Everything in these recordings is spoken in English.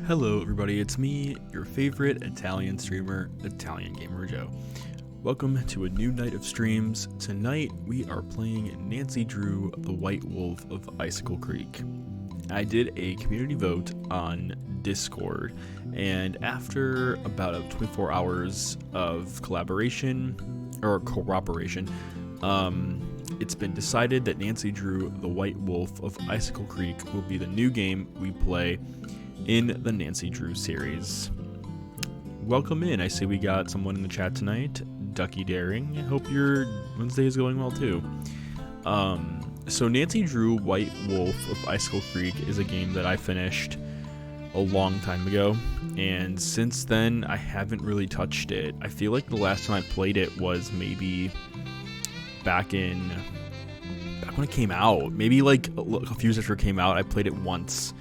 Hello everybody, it's me, your favorite Italian streamer, Italian Gamer Joe. Welcome to a new night of streams. Tonight we are playing Nancy Drew, the White Wolf of Icicle Creek. I did a community vote on Discord, and after about 24 hours of cooperation, it's been decided that Nancy Drew, the White Wolf of Icicle Creek will be the new game we play in the Nancy Drew series. Welcome in. I see we got someone in the chat tonight, Ducky Daring. I hope your Wednesday is going well too. So Nancy Drew, White Wolf of Icicle Creek is a game that I finished a long time ago, and since then I haven't really touched it. I feel like the last time I played it was maybe back when it came out, maybe like a few years after it came out. I played it once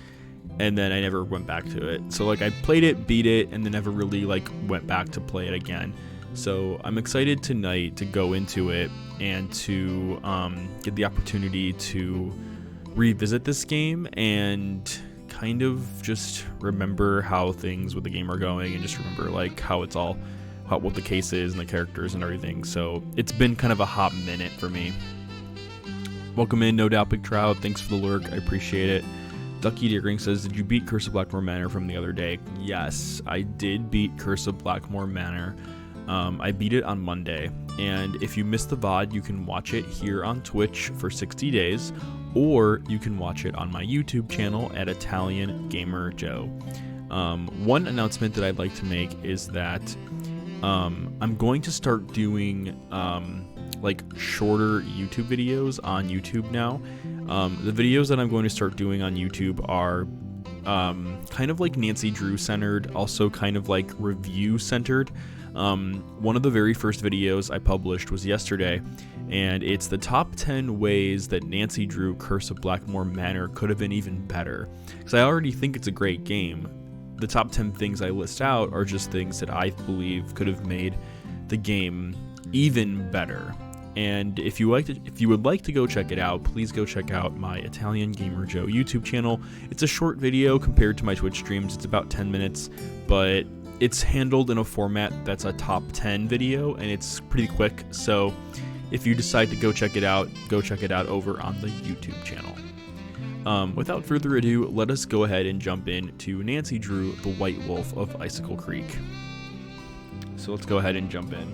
and then I never went back to it. So like I played it, beat it, and then never really like went back to play it again. So I'm excited tonight to go into it and to get the opportunity to revisit this game and kind of just remember how things with the game are going, and just remember like what the case is and the characters and everything. So it's been kind of a hot minute for me. Welcome in, No Doubt Big Trout. Thanks for the lurk. I appreciate it. Ducky Deering says, did you beat Curse of Blackmore Manor from the other day? Yes, I did beat Curse of Blackmore Manor. I beat it on Monday, and if you missed the VOD, you can watch it here on Twitch for 60 days, or you can watch it on my YouTube channel at Italian Gamer Joe. One announcement that I'd like to make is that I'm going to start doing like shorter YouTube videos on YouTube now. The videos that I'm going to start doing on YouTube are kind of like Nancy Drew centered, also kind of like review centered. One of the very first videos I published was yesterday, and it's the top 10 ways that Nancy Drew Curse of Blackmore Manor could have been even better, because I already think it's a great game. The top 10 things I list out are just things that I believe could have made the game even better. And if you would like to go check it out, please go check out my Italian Gamer Joe YouTube channel. It's a short video compared to my Twitch streams. It's about 10 minutes, but it's handled in a format that's a top 10 video, and it's pretty quick. So if you decide to go check it out over on the YouTube channel. Without further ado, let us go ahead and jump into Nancy Drew, the White Wolf of Icicle Creek. So let's go ahead and jump in.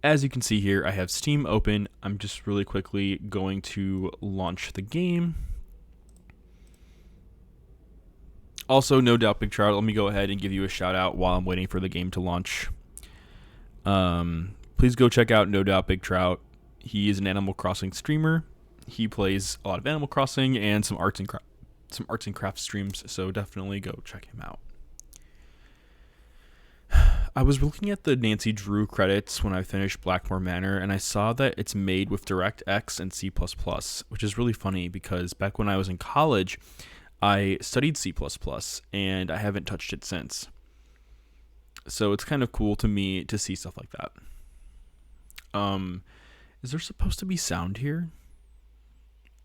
As you can see here, I have Steam open. I'm just really quickly going to launch the game. Also, No Doubt Big Trout, let me go ahead and give you a shout out while I'm waiting for the game to launch. Please go check out No Doubt Big Trout. He is an Animal Crossing streamer. He plays a lot of Animal Crossing and some arts and crafts streams, so definitely go check him out. I was looking at the Nancy Drew credits when I finished Blackmore Manor, and I saw that it's made with DirectX and C++, which is really funny because back when I was in college, I studied C++, and I haven't touched it since. So it's kind of cool to me to see stuff like that. Is there supposed to be sound here?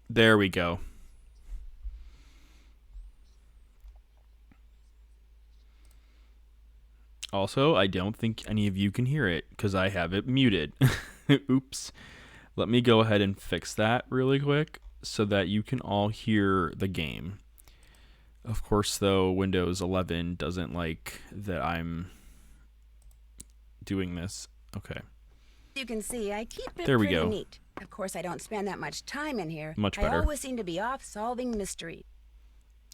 There we go. Also, I don't think any of you can hear it because I have it muted. Oops. Let me go ahead and fix that really quick so that you can all hear the game. Of course, though, Windows 11 doesn't like that I'm doing this. Okay. You can see I keep it there we pretty go. neat. Of course, I don't spend that much time in here. Much better. I always seem to be off solving mysteries.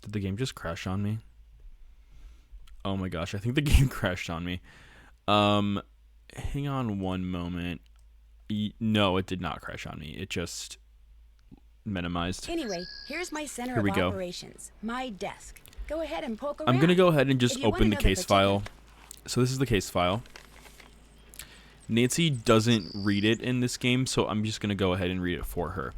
Did the game just crash on me? Oh my gosh, I think the game crashed on me. Hang on one moment. No, it did not crash on me. It just minimized. Anyway, here's my center of operations, my desk. Go ahead and poke around. I'm going to go ahead and just open the case file. So this is the case file. Nancy doesn't read it in this game, so I'm just going to go ahead and read it for her.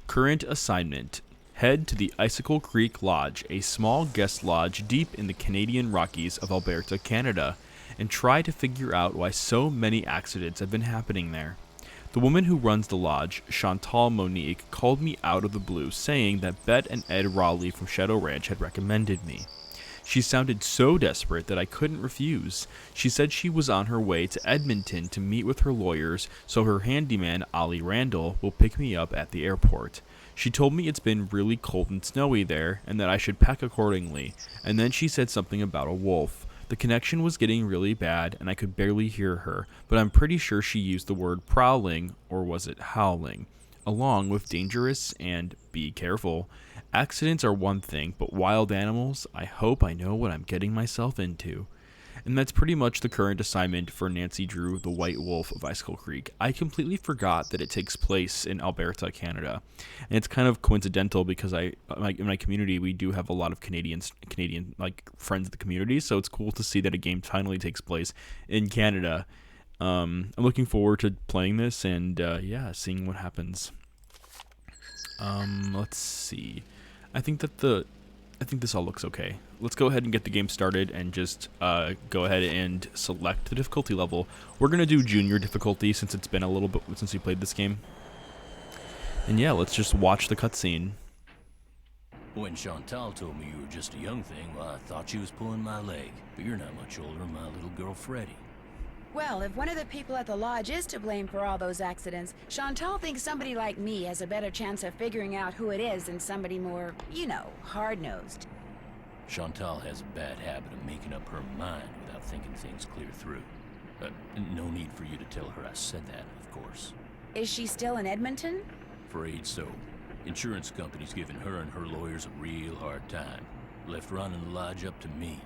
Current assignment. Head to the Icicle Creek Lodge, a small guest lodge deep in the Canadian Rockies of Alberta, Canada, and try to figure out why so many accidents have been happening there. The woman who runs the lodge, Chantal Monique, called me out of the blue, saying that Bet and Ed Raleigh from Shadow Ranch had recommended me. She sounded so desperate that I couldn't refuse. She said she was on her way to Edmonton to meet with her lawyers, so her handyman, Ollie Randall, will pick me up at the airport. She told me it's been really cold and snowy there, and that I should pack accordingly, and then she said something about a wolf. The connection was getting really bad, and I could barely hear her, but I'm pretty sure she used the word prowling, or was it howling, along with dangerous and be careful. Accidents are one thing, but wild animals, I hope I know what I'm getting myself into. And that's pretty much the current assignment for Nancy Drew, the White Wolf of Icicle Creek. I completely forgot that it takes place in Alberta, Canada. And it's kind of coincidental because in my community, we do have a lot of Canadian like friends of the community. So it's cool to see that a game finally takes place in Canada. I'm looking forward to playing this and seeing what happens. Let's see. I think this all looks okay. Let's go ahead and get the game started and just go ahead and select the difficulty level. We're going to do junior difficulty since it's been a little bit since we played this game. And yeah, let's just watch the cutscene. When Chantal told me you were just a young thing, well, I thought she was pulling my leg. But you're not much older than my little girl, Freddie. Well, if one of the people at the lodge is to blame for all those accidents, Chantal thinks somebody like me has a better chance of figuring out who it is than somebody more, hard-nosed. Chantal has a bad habit of making up her mind without thinking things clear through. No need for you to tell her I said that, of course. Is she still in Edmonton? Afraid so. Insurance company's giving her and her lawyers a real hard time. Left running the lodge up to me.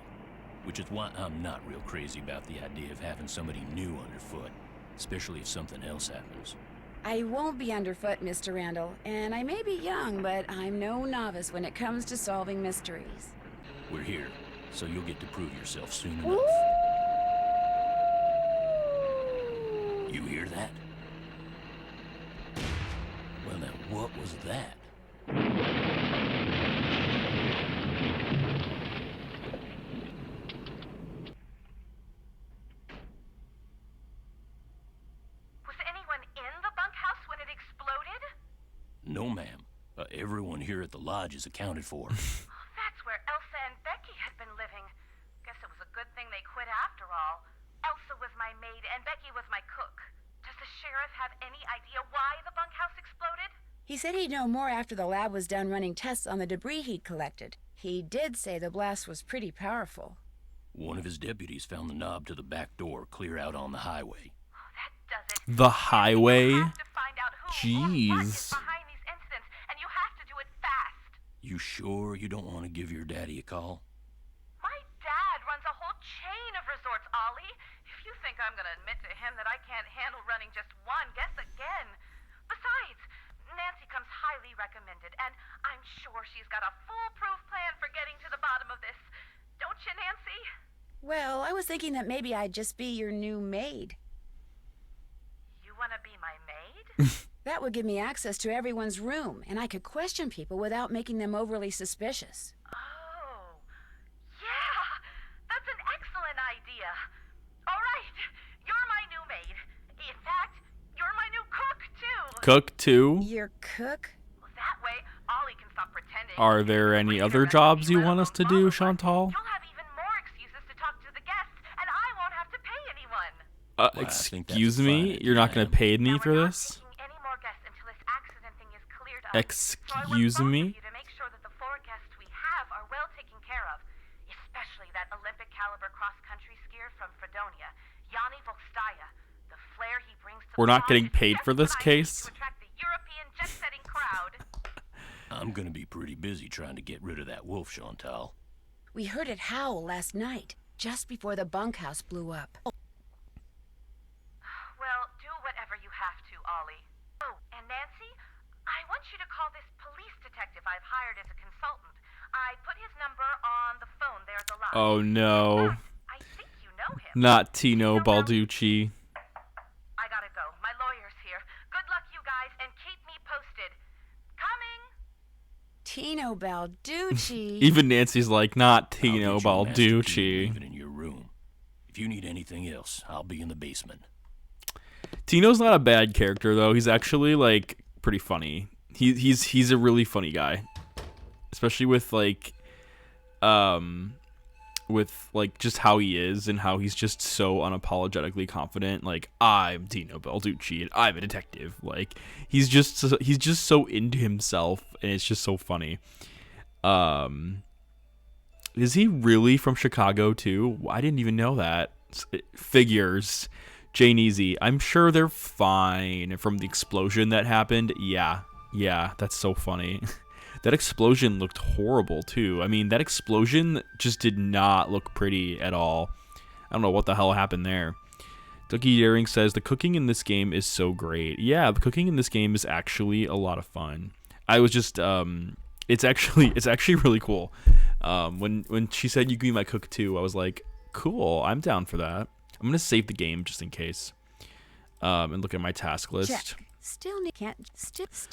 Which is why I'm not real crazy about the idea of having somebody new underfoot, especially if something else happens. I won't be underfoot, Mr. Randall, and I may be young, but I'm no novice when it comes to solving mysteries. We're here, so you'll get to prove yourself soon enough. You hear that? Well, now, what was that? No, ma'am. Everyone here at the lodge is accounted for. That's where Elsa and Becky had been living. Guess it was a good thing they quit after all. Elsa was my maid and Becky was my cook. Does the sheriff have any idea why the bunkhouse exploded? He said he'd know more after the lab was done running tests on the debris he'd collected. He did say the blast was pretty powerful. One of his deputies found the knob to the back door clear out on the highway. Oh, that does it. The highway? You have to find out who or what is Jeez. behind these incidents, and you have to do it fast. You sure you don't want to give your daddy a call? My dad runs a whole chain of resorts, Ollie. If you think I'm going to admit to him that I can't handle running just one, guess again. Besides, Nancy comes highly recommended, and I'm sure she's got a foolproof plan for getting to the bottom of this. Don't you, Nancy? Well, I was thinking that maybe I'd just be your new maid. You want to be my maid? That would give me access to everyone's room, and I could question people without making them overly suspicious. Oh, yeah, that's an excellent idea. All right, you're my new maid. In fact, you're my new cook, too. Cook too? Your cook? Well, that way, Ollie can stop pretending. Are there any other jobs you want us to do, Chantal? You'll have even more excuses to talk to the guests, and I won't have to pay anyone. Well, I think that's Excuse a me? fine You're not going to idea, pay me Now, for we're not this? taking any more guests until this accident thing is cleared up. So I want Excuse both me? of you to make sure that the 4 guests we have are well taken care of, especially that Olympic caliber cross-country skier from Fredonia, Yanni Volstaya. The flair he brings to We're the not lodge getting is paid just for this what I need case? to attract the European jet-setting crowd. I'm gonna be pretty busy trying to get rid of that wolf, Chantal. We heard it howl last night, just before the bunkhouse blew up. Well, do whatever you have to, Ollie. Oh, and Nancy, I want you to call this police detective I've hired as a consultant. I put his number on the phone there at the lodge. Oh no. I think you know him. Not Tino Balducci. I gotta go. My lawyer's here. Good luck, you guys, and keep me posted. Coming! Tino Balducci. Even Nancy's like, not I'll Tino get you a master key and Balducci. leave it in your room. If you need anything else, I'll be in the basement. Tino's not a bad character though. He's actually like pretty funny. He's a really funny guy, especially with like just how he is and how he's just so unapologetically confident. Like, I'm Tino Balducci and I'm a detective. Like, he's just so into himself, and it's just so funny. Is he really from Chicago too? I didn't even know that. Figures. Jane Easy. I'm sure they're fine from the explosion that happened. Yeah, that's so funny. That explosion looked horrible too. I mean, that explosion just did not look pretty at all. I don't know what the hell happened there. Ducky Daring says the cooking in this game is so great. Yeah, the cooking in this game is actually a lot of fun. I was just it's actually really cool. When she said you can be my cook too, I was like, cool, I'm down for that. I'm gonna save the game just in case, and look at my task list. Check. Still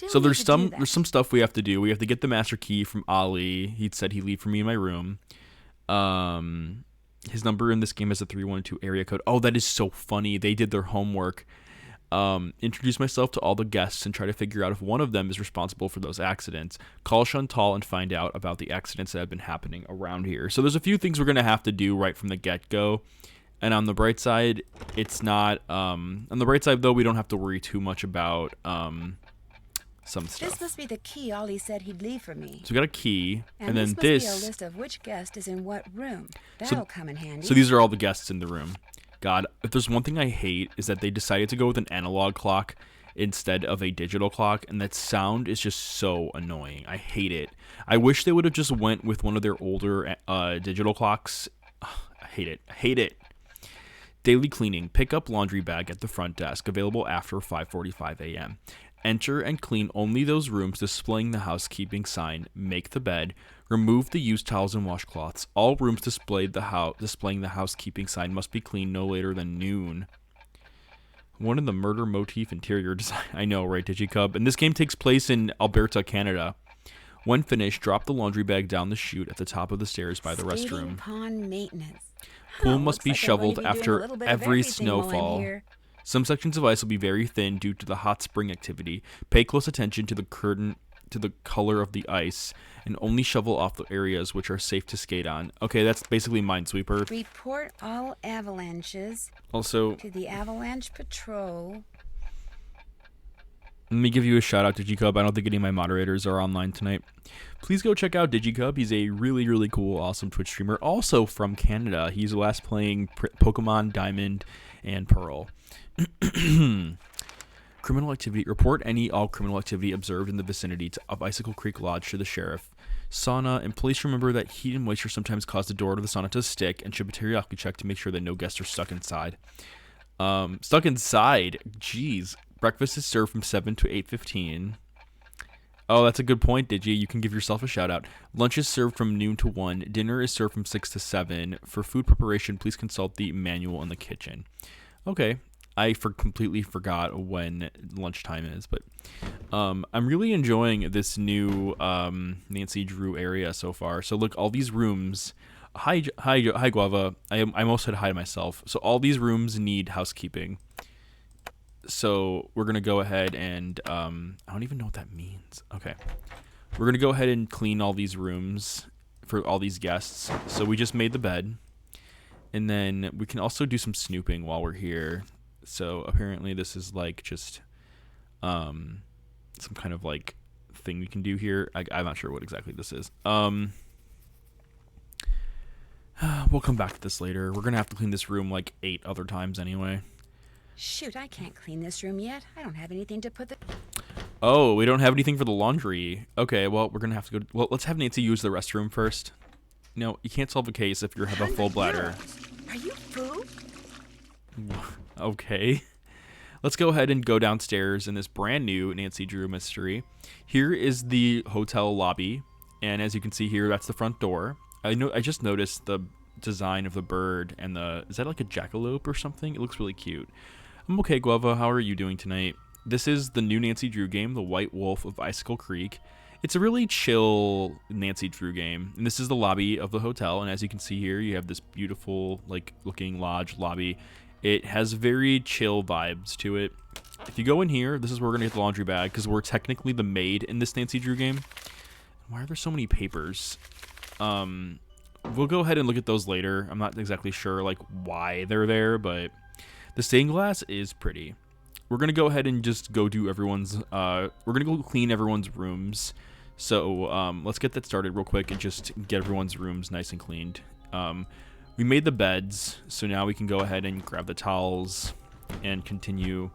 So there's some stuff we have to do. We have to get the master key from Ali. He said he'd leave for me in my room. His number in this game is a 312 area code. Oh, that is so funny. They did their homework. Introduce myself to all the guests and try to figure out if one of them is responsible for those accidents. Call Chantal and find out about the accidents that have been happening around here. So there's a few things we're going to have to do right from the get-go. And on the bright side, it's not... on the bright side, though, we don't have to worry too much about some stuff. This must be the key Ollie said he'd leave for me. So we got a key, and then this must be a list of which guest is in what room. That'll come in handy. So these are all the guests in the room. God, if there's one thing I hate, is that they decided to go with an analog clock instead of a digital clock, and that sound is just so annoying. I hate it. I wish they would have just went with one of their older digital clocks. Ugh, I hate it. Daily cleaning. Pick up laundry bag at the front desk, available after 5:45 a.m. Enter and clean only those rooms displaying the housekeeping sign. Make the bed. Remove the used towels and washcloths. All rooms displaying the housekeeping sign must be cleaned no later than noon. One in the murder motif interior design. I know, right, Digicub? And this game takes place in Alberta, Canada. When finished, drop the laundry bag down the chute at the top of the stairs by the restroom. Pond maintenance. Pool must be shoveled after every snowfall. Some sections of ice will be very thin due to the hot spring activity. Pay close attention to the color of the ice, and only shovel off the areas which are safe to skate on. Okay, that's basically Minesweeper. Report all avalanches Also, to the Avalanche Patrol. Let me give you a shout out to Digicub. I don't think any of my moderators are online tonight. Please go check out Digicub. He's a really, really cool, awesome Twitch streamer. Also from Canada. He's last playing Pokemon Diamond and Pearl. Criminal activity. Report all criminal activity observed in the vicinity of Icicle Creek Lodge to the sheriff. Sauna. And please remember that heat and moisture sometimes cause the door to the sauna to stick, and should be periodically checked to make sure that no guests are stuck inside. Stuck inside? Jeez. Breakfast is served from 7 to 8:15. Oh, that's a good point, Digi. You can give yourself a shout out. Lunch is served from noon to 1. Dinner is served from 6 to 7. For food preparation, please consult the manual in the kitchen. Okay. I completely forgot when lunchtime is, but I'm really enjoying this new Nancy Drew area so far. So look, all these rooms. Hi Guava. I almost said hi to myself. So all these rooms need housekeeping. So we're going to go ahead and, I don't even know what that means. Okay. We're going to go ahead and clean all these rooms for all these guests. So we just made the bed. And then we can also do some snooping while we're here. So apparently this is like just some kind of like thing we can do here. I'm not sure what exactly this is. We'll come back to this later. We're going to have to clean this room like 8 other times anyway. Shoot, I can't clean this room yet. I don't have anything to put the... Oh, we don't have anything for the laundry. Okay, well, we're going to have to go... Well, let's have Nancy use the restroom first. No, you can't solve a case if you have a full bladder. Are you food? Okay. Let's go ahead and go downstairs in this brand new Nancy Drew mystery. Here is the hotel lobby. And as you can see here, that's the front door. I just noticed the design of the bird and is that like a jackalope or something? It looks really cute. I'm okay, Guava. How are you doing tonight? This is the new Nancy Drew game, The White Wolf of Icicle Creek. It's a really chill Nancy Drew game. And this is the lobby of the hotel. And as you can see here, you have this beautiful, like, looking lodge lobby. It has very chill vibes to it. If you go in here, this is where we're going to get the laundry bag, because we're technically the maid in this Nancy Drew game. Why are there so many papers? We'll go ahead and look at those later. I'm not exactly sure like why they're there, but the stained glass is pretty. We're going to go ahead and just go do everyone's... we're going to go clean everyone's rooms. So let's get that started real quick and just get everyone's rooms nice and cleaned. We made the beds, so now we can go ahead and grab the towels and continue.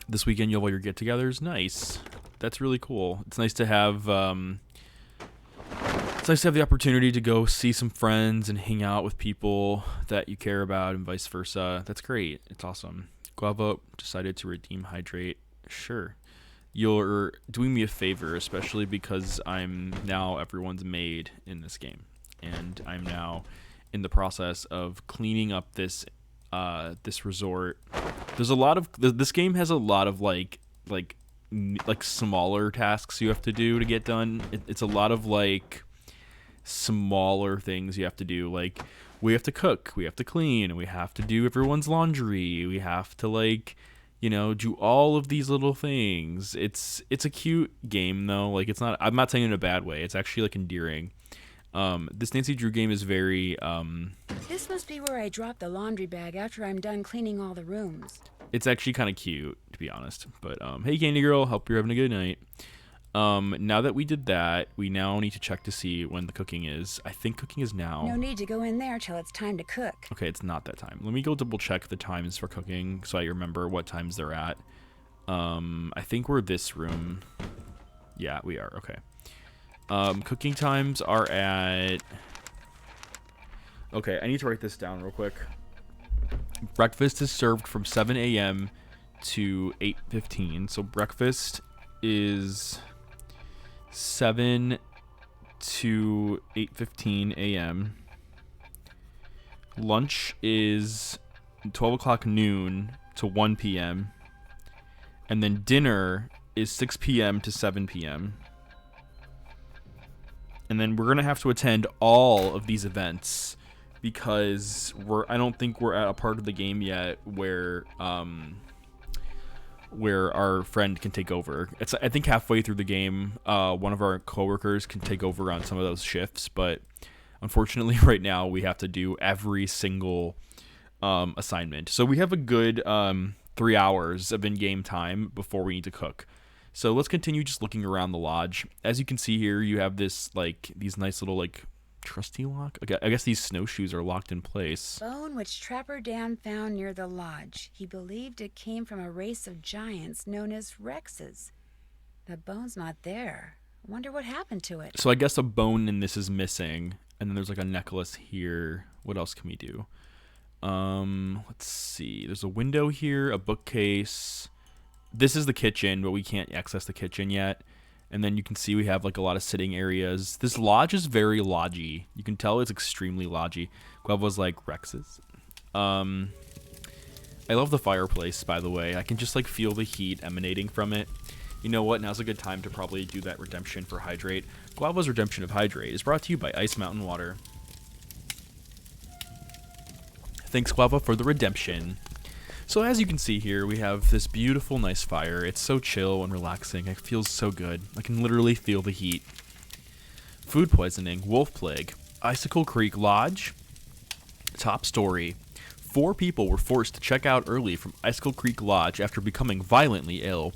This weekend you'll have all your get-togethers. Nice. That's really cool. It's nice to have the opportunity to go see some friends and hang out with people that you care about and vice versa. That's great. It's awesome. Guava decided to redeem hydrate. Sure. You're doing me a favor, especially because I'm now everyone's maid in this game. And I'm now in the process of cleaning up this resort. There's a lot of... This game has a lot of, like smaller tasks you have to do to get done. It's a lot of, like, smaller things you have to do. Like, we have to cook, we have to clean, we have to do everyone's laundry, we have to, like... do all of these little things. It's a cute game though. Like it's not. I'm not saying it in a bad way. It's actually like endearing. This Nancy Drew game is very. This must be where I drop the laundry bag after I'm done cleaning all the rooms. It's actually kind of cute, to be honest. But hey, Candy Girl, hope you're having a good night. Now that we did that, we now need to check to see when the cooking is. I think cooking is now. No need to go in there till it's time to cook. Okay, it's not that time. Let me go double check the times for cooking so I remember what times they're at. I think we're this room. Yeah, we are. Okay. Cooking times are at... Okay, I need to write this down real quick. Breakfast is served from 7 a.m. to 8:15. So breakfast is 7 to 8:15 a.m. Lunch is 12 o'clock noon to 1 p.m. And then dinner is 6 p.m. to 7 p.m. And then we're going to have to attend all of these events because I don't think we're at a part of the game yet where our friend can take over. It's I think halfway through the game, one of our coworkers can take over on some of those shifts, but unfortunately right now we have to do every single assignment. So we have a good 3 hours of in-game time before we need to cook. So let's continue just looking around the lodge. As you can see here, you have this these nice little trusty lock. I guess these snowshoes are locked in place. Bone which Trapper Dan found near the lodge. He believed it came from a race of giants known as Rexes. The bone's not there. I wonder what happened to it. So I guess a bone in this is missing. And then there's a necklace here. What else can we do? Let's see. There's a window here, a bookcase. This is the kitchen, but we can't access the kitchen yet. And then you can see we have a lot of sitting areas. This lodge is very lodgy. You can tell it's extremely lodgy. Guava's like Rexes. I love the fireplace, by the way. I can just feel the heat emanating from it. You know what? Now's a good time to probably do that redemption for Hydrate. Guava's redemption of Hydrate is brought to you by Ice Mountain Water. Thanks, Guava, for the redemption. So as you can see here, we have this beautiful, nice fire. It's so chill and relaxing. It feels so good. I can literally feel the heat. Food poisoning, wolf plague, Icicle Creek Lodge. Top story. 4 people were forced to check out early from Icicle Creek Lodge after becoming violently ill.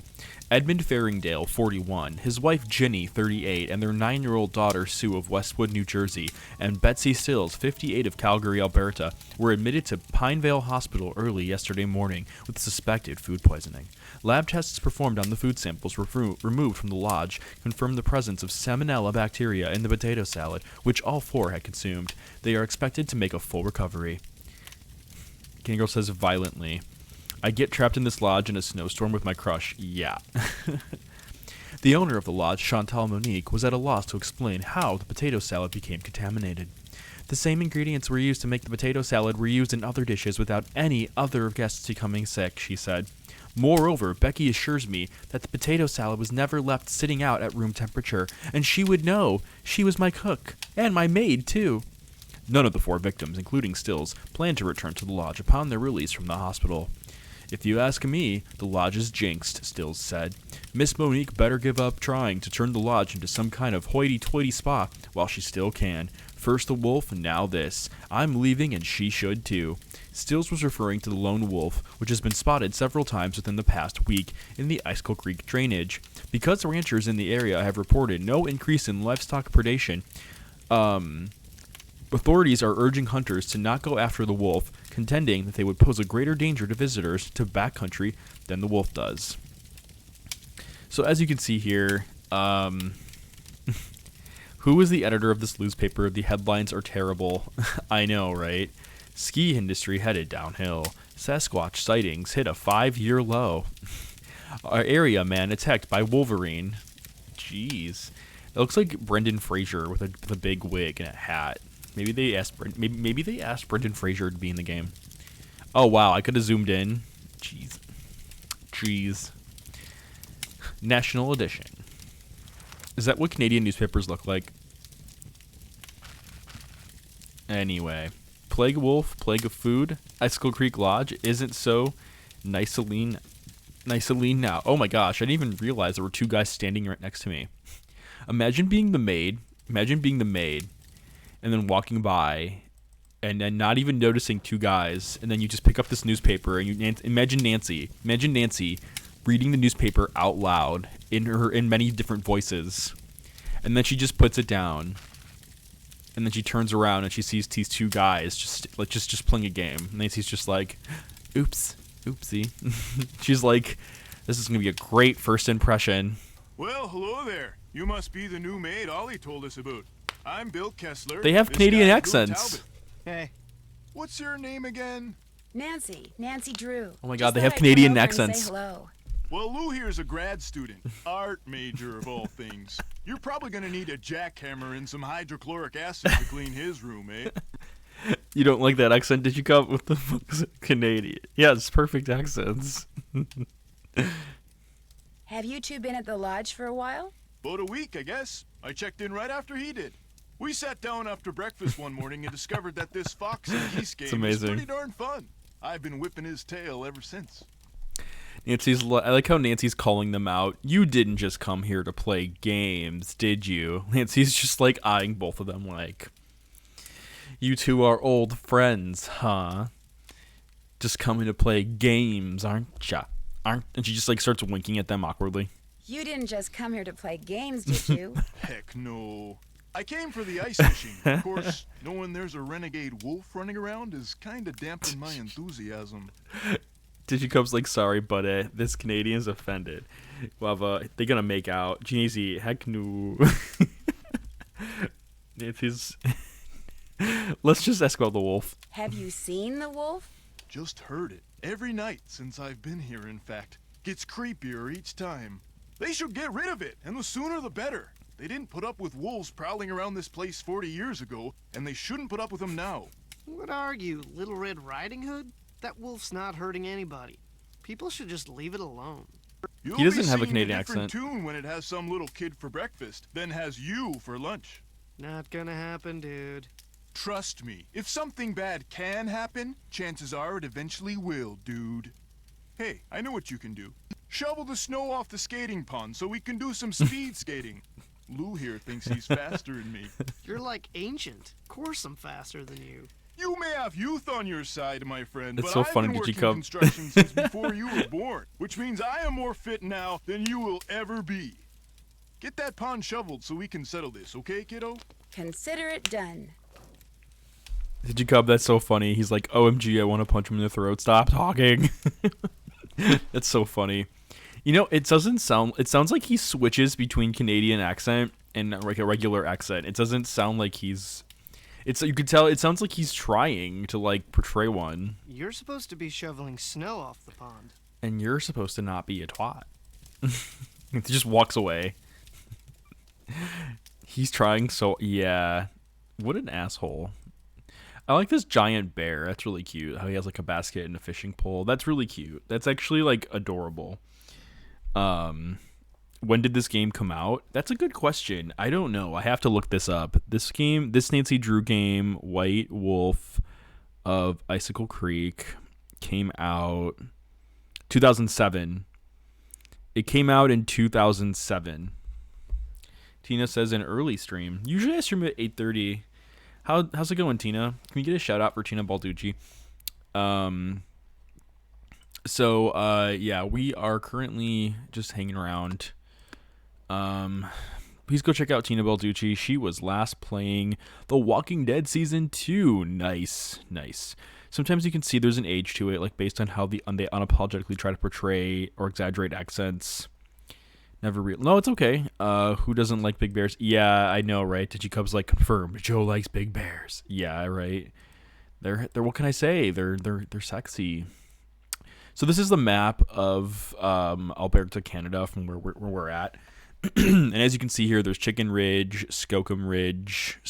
Edmund Farringdale, 41, his wife Ginny, 38, and their 9-year-old daughter Sue of Westwood, New Jersey, and Betsy Stills, 58, of Calgary, Alberta, were admitted to Pinevale Hospital early yesterday morning with suspected food poisoning. Lab tests performed on the food samples removed from the lodge confirmed the presence of Salmonella bacteria in the potato salad, which all 4 had consumed. They are expected to make a full recovery. Kangaroo says violently. I get trapped in this lodge in a snowstorm with my crush. Yeah. The owner of the lodge, Chantal Monique, was at a loss to explain how the potato salad became contaminated. The same ingredients were used to make the potato salad were used in other dishes without any other guests becoming sick, she said. Moreover, Becky assures me that the potato salad was never left sitting out at room temperature, and she would know. She was my cook. And my maid, too. None of the 4 victims, including Stills, plan to return to the lodge upon their release from the hospital. If you ask me, the lodge is jinxed, Stills said. Miss Monique better give up trying to turn the lodge into some kind of hoity-toity spa while she still can. First the wolf, now this. I'm leaving and she should too. Stills was referring to the lone wolf, which has been spotted several times within the past week in the Icicle Creek drainage. Because ranchers in the area have reported no increase in livestock predation, authorities are urging hunters to not go after the wolf, contending that they would pose a greater danger to visitors to backcountry than the wolf does. So as you can see here, who is the editor of this newspaper? The headlines are terrible. I know, right? Ski industry headed downhill. Sasquatch sightings hit a 5-year low. Our area man attacked by Wolverine. Jeez. It looks like Brendan Fraser with a big wig and a hat. Maybe they asked Brendan Fraser to be in the game. Oh wow, I could have zoomed in. Jeez. National edition. Is that what Canadian newspapers look like? Anyway, Plague Wolf, Plague of Food, Icicle Creek Lodge isn't so Niceline now. Oh my gosh, I didn't even realize there were 2 guys standing right next to me. Imagine being the maid, and then walking by, and then not even noticing 2 guys, and then you just pick up this newspaper, and you imagine Nancy reading the newspaper out loud in many different voices, and then she just puts it down, and then she turns around and she sees these 2 guys just playing a game, and Nancy's just like, oopsie. She's like, this is gonna be a great first impression. Well, hello there. You must be the new maid Ollie told us about. I'm Bill Kessler. They have This Canadian guy's accents. Talbot. Hey. What's your name again? Nancy Drew. Oh my Just God, they thought have I'd Canadian come over and say accents. hello. Well, Lou here's a grad student, art major of all things. You're probably gonna need a jackhammer and some hydrochloric acid to clean his room, eh? You don't like that accent? Did you come up with the fuck's Canadian? Yeah, it's perfect accents. Have you 2 been at the lodge for a while? About a week, I guess. I checked in right after he did. We sat down after breakfast one morning and discovered that this fox and geese game is amazing. pretty darn fun. I've been whipping his tail ever since. I like how Nancy's calling them out. You didn't just come here to play games, did you? Nancy's just like eyeing both of them like, you 2 are old friends, huh? Just coming to play games, aren't ya? And she just like starts winking at them awkwardly. You didn't just come here to play games, did you? Heck no. I came for the ice fishing. Of course, knowing there's a renegade wolf running around is kind of dampened my enthusiasm. Digicope's like, sorry, but this Canadian's offended. Well, they're gonna make out. Jeezy, heck no. Nancy's... Let's just ask about the wolf. Have you seen the wolf? Just heard it. Every night since I've been here, in fact. Gets creepier each time. They should get rid of it, and the sooner the better. They didn't put up with wolves prowling around this place 40 years ago, and they shouldn't put up with them now. What are you, Little Red Riding Hood? That wolf's not hurting anybody. People should just leave it alone. You'll He doesn't be have a singing Canadian different accent. tune when it has some little kid for breakfast, then has you for lunch. Not gonna happen, dude. Trust me, if something bad can happen, chances are it eventually will, dude. Hey, I know what you can do. Shovel the snow off the skating pond so we can do some speed skating. Lou here thinks he's faster than me. You're like ancient. Of course I'm faster than you. You may have youth on your side, my friend, It's but so I've funny been that you working come- construction since before you were born, which means I am more fit now than you will ever be. Get that pond shoveled so we can settle this, okay, kiddo? Consider it done. Digicub, that's so funny. He's like, OMG, I want to punch him in the throat. Stop talking. That's so funny. You know, it sounds like he switches between Canadian accent and like a regular accent. It doesn't sound like you could tell it sounds like he's trying to like portray one. You're supposed to be shoveling snow off the pond. And you're supposed to not be a twat. He just walks away. He's trying so, yeah. What an asshole. I like this giant bear. That's really cute. How he has like a basket and a fishing pole. That's really cute. That's actually like adorable. when did this game come out? That's a good question. I don't know. I have to look this up. This Nancy Drew game, White Wolf of Icicle Creek, came out 2007. It came out in 2007. Tina says an early stream. Usually I stream at 8:30. How's it going, Tina? Can we get a shout out for Tina Balducci? Yeah, we are currently just hanging around. Please go check out Tina Balducci. She was last playing The Walking Dead Season 2. Nice. Sometimes you can see there's an age to it, like based on how they unapologetically try to portray or exaggerate accents. No, it's okay. Who doesn't like big bears? Yeah, I know, right? Digicub's like, confirmed. Joe likes big bears. Yeah, right. They're what can I say? They're sexy. So this is the map of Alberta, Canada, from where we're at. And as you can see here, there's Chicken Ridge, Skookum Ridge,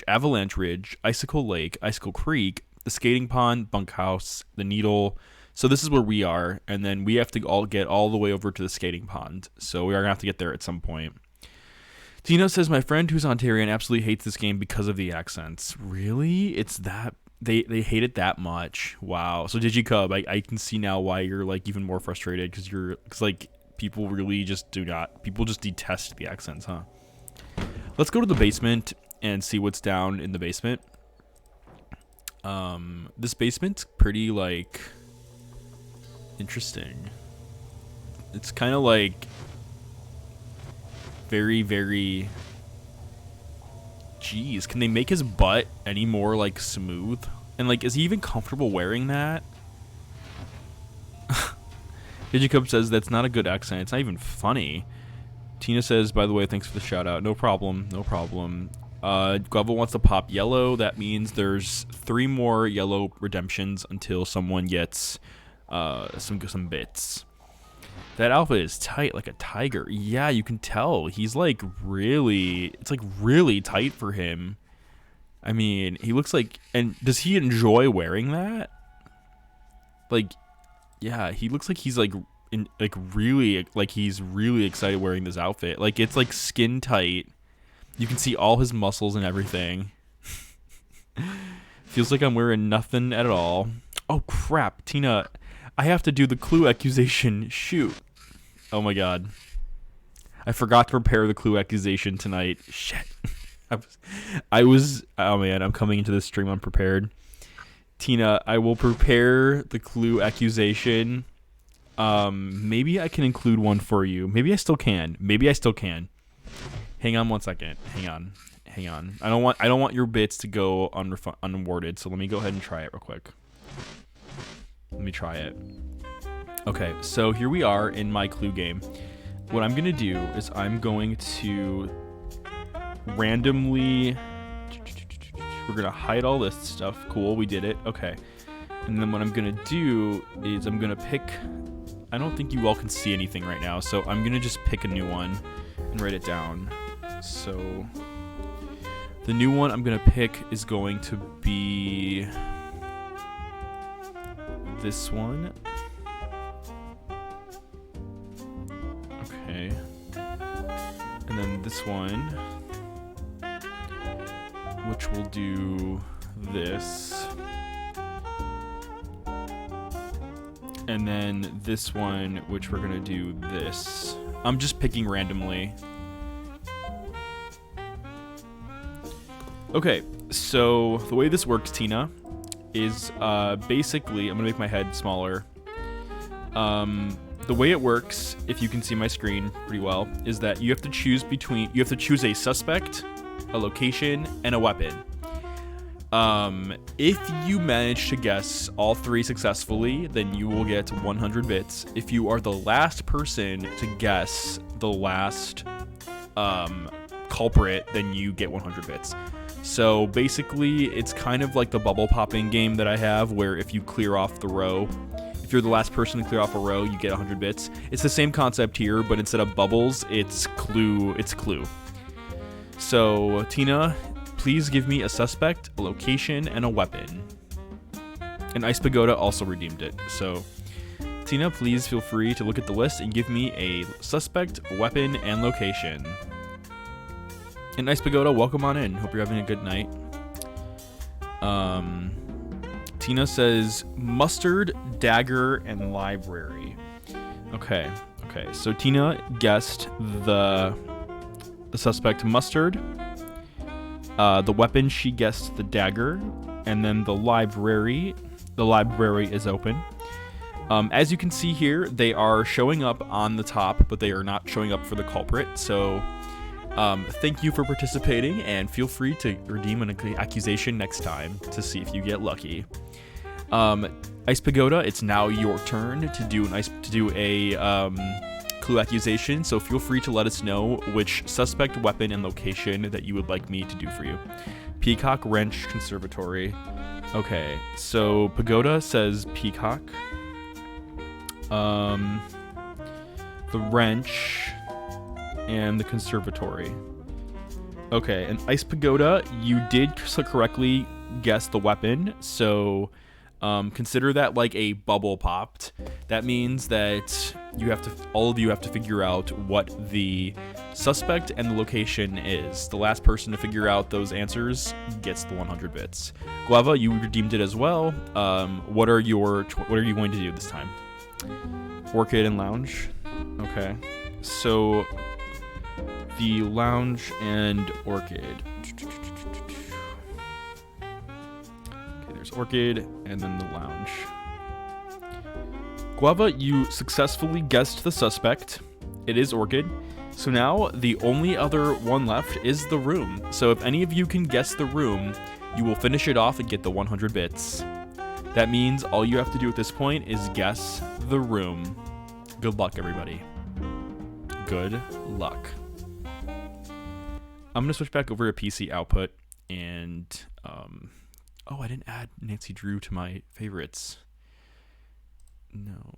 Avalanche Ridge, Icicle Lake, Icicle Creek, the Skating Pond, Bunkhouse, the Needle. So this is where we are, and then we have to get all the way over to the Skating Pond. So we are going to have to get there at some point. Tina says, my friend who's Ontarian absolutely hates this game because of the accents. Really? It's that... They hate it that much. Wow. So Digicub, I can see now why you're like even more frustrated, because like people really just people just detest the accents, huh? Let's go to the basement and see what's down in the basement. This basement's pretty like interesting. It's kind of like very, very... Jeez, can they make his butt any more like smooth? And like, is he even comfortable wearing that? Digicub says that's not a good accent. It's not even funny. Tina says, by the way, thanks for the shout out. No problem. Guava wants to pop yellow. That means there's 3 more yellow redemptions until someone gets some bits. That outfit is tight like a tiger. Yeah, you can tell. He's like it's like really tight for him. I mean, he looks like, and does he enjoy wearing that? Like, yeah, he looks like he's like really excited wearing this outfit. Like, it's like skin tight. You can see all his muscles and everything. Feels like I'm wearing nothing at all. Oh crap, Tina. I have to do the clue accusation. Shoot. Oh my god. I forgot to prepare the clue accusation tonight. Shit. Oh man, I'm coming into this stream unprepared. Tina, I will prepare the clue accusation. Maybe I can include one for you. Maybe I still can. Hang on one second. Hang on. I don't want your bits to go unrewarded, so let me go ahead and try it real quick. Let me try it. Okay, so here we are in my clue game. What I'm going to do is I'm going to randomly... We're going to hide all this stuff. Cool, we did it. Okay. And then what I'm going to do is I'm going to pick... I don't think you all can see anything right now, so I'm going to just pick a new one and write it down. So the new one I'm going to pick is going to be... this one. Okay. And then this one, which will do this. And then this one, which we're gonna do this. I'm just picking randomly. Okay, so the way this works, Tina, is basically, I'm gonna make my head smaller. The way it works, if you can see my screen pretty well, is that you have to choose a suspect, a location, and a weapon. If you manage to guess all 3 successfully, then you will get 100 bits. If you are the last person to guess the last culprit, then you get 100 bits. So basically, it's kind of like the bubble popping game that I have, where if you clear off the row, if you're the last person to clear off a row, you get 100 bits. It's the same concept here, but instead of bubbles, it's clue. So, Tina, please give me a suspect, a location, and a weapon. And Ice Pagoda also redeemed it. So, Tina, please feel free to look at the list and give me a suspect, weapon, and location. And Nice Pagoda, welcome on in. Hope you're having a good night. Tina says mustard, dagger, and library. Okay. So Tina guessed the suspect mustard. The weapon, she guessed the dagger, and then the library. The library is open. As you can see here, they are showing up on the top, but they are not showing up for the culprit. So thank you for participating, and feel free to redeem an accusation next time to see if you get lucky. Ice Pagoda, it's now your turn to do a clue accusation, so feel free to let us know which suspect, weapon, and location that you would like me to do for you. Peacock, wrench, conservatory. Okay, so Pagoda says peacock. The wrench and the conservatory. Okay, and Ice Pagoda, you did correctly guess the weapon, so consider that like a bubble popped. That means that all of you have to figure out what the suspect and the location is. The last person to figure out those answers gets the 100 bits. Guava, you redeemed it as well. What are you going to do this time? Orchid and lounge. Okay, so the lounge and orchid. There's orchid and then the lounge. Guava, you successfully guessed the suspect. It is orchid. So now the only other one left is the room. So if any of you can guess the room, you will finish it off and get the 100 bits. That means all you have to do at this point is guess the room. Good luck, everybody. Good luck. I'm going to switch back over to PC output and oh, I didn't add Nancy Drew to my favorites. No.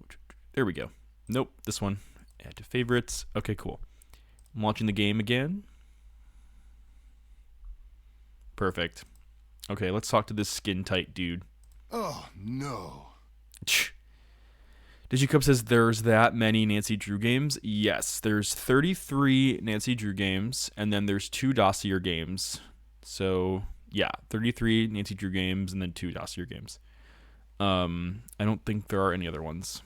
There we go. Nope, this one. Add to favorites. Okay, cool. I'm launching the game again. Perfect. Okay, let's talk to this skin-tight dude. Oh, no. Digicup says there's that many Nancy Drew games. Yes, there's 33 Nancy Drew games, and then there's 2 Dossier games. So, yeah, 33 Nancy Drew games and then 2 Dossier games. I don't think there are any other ones.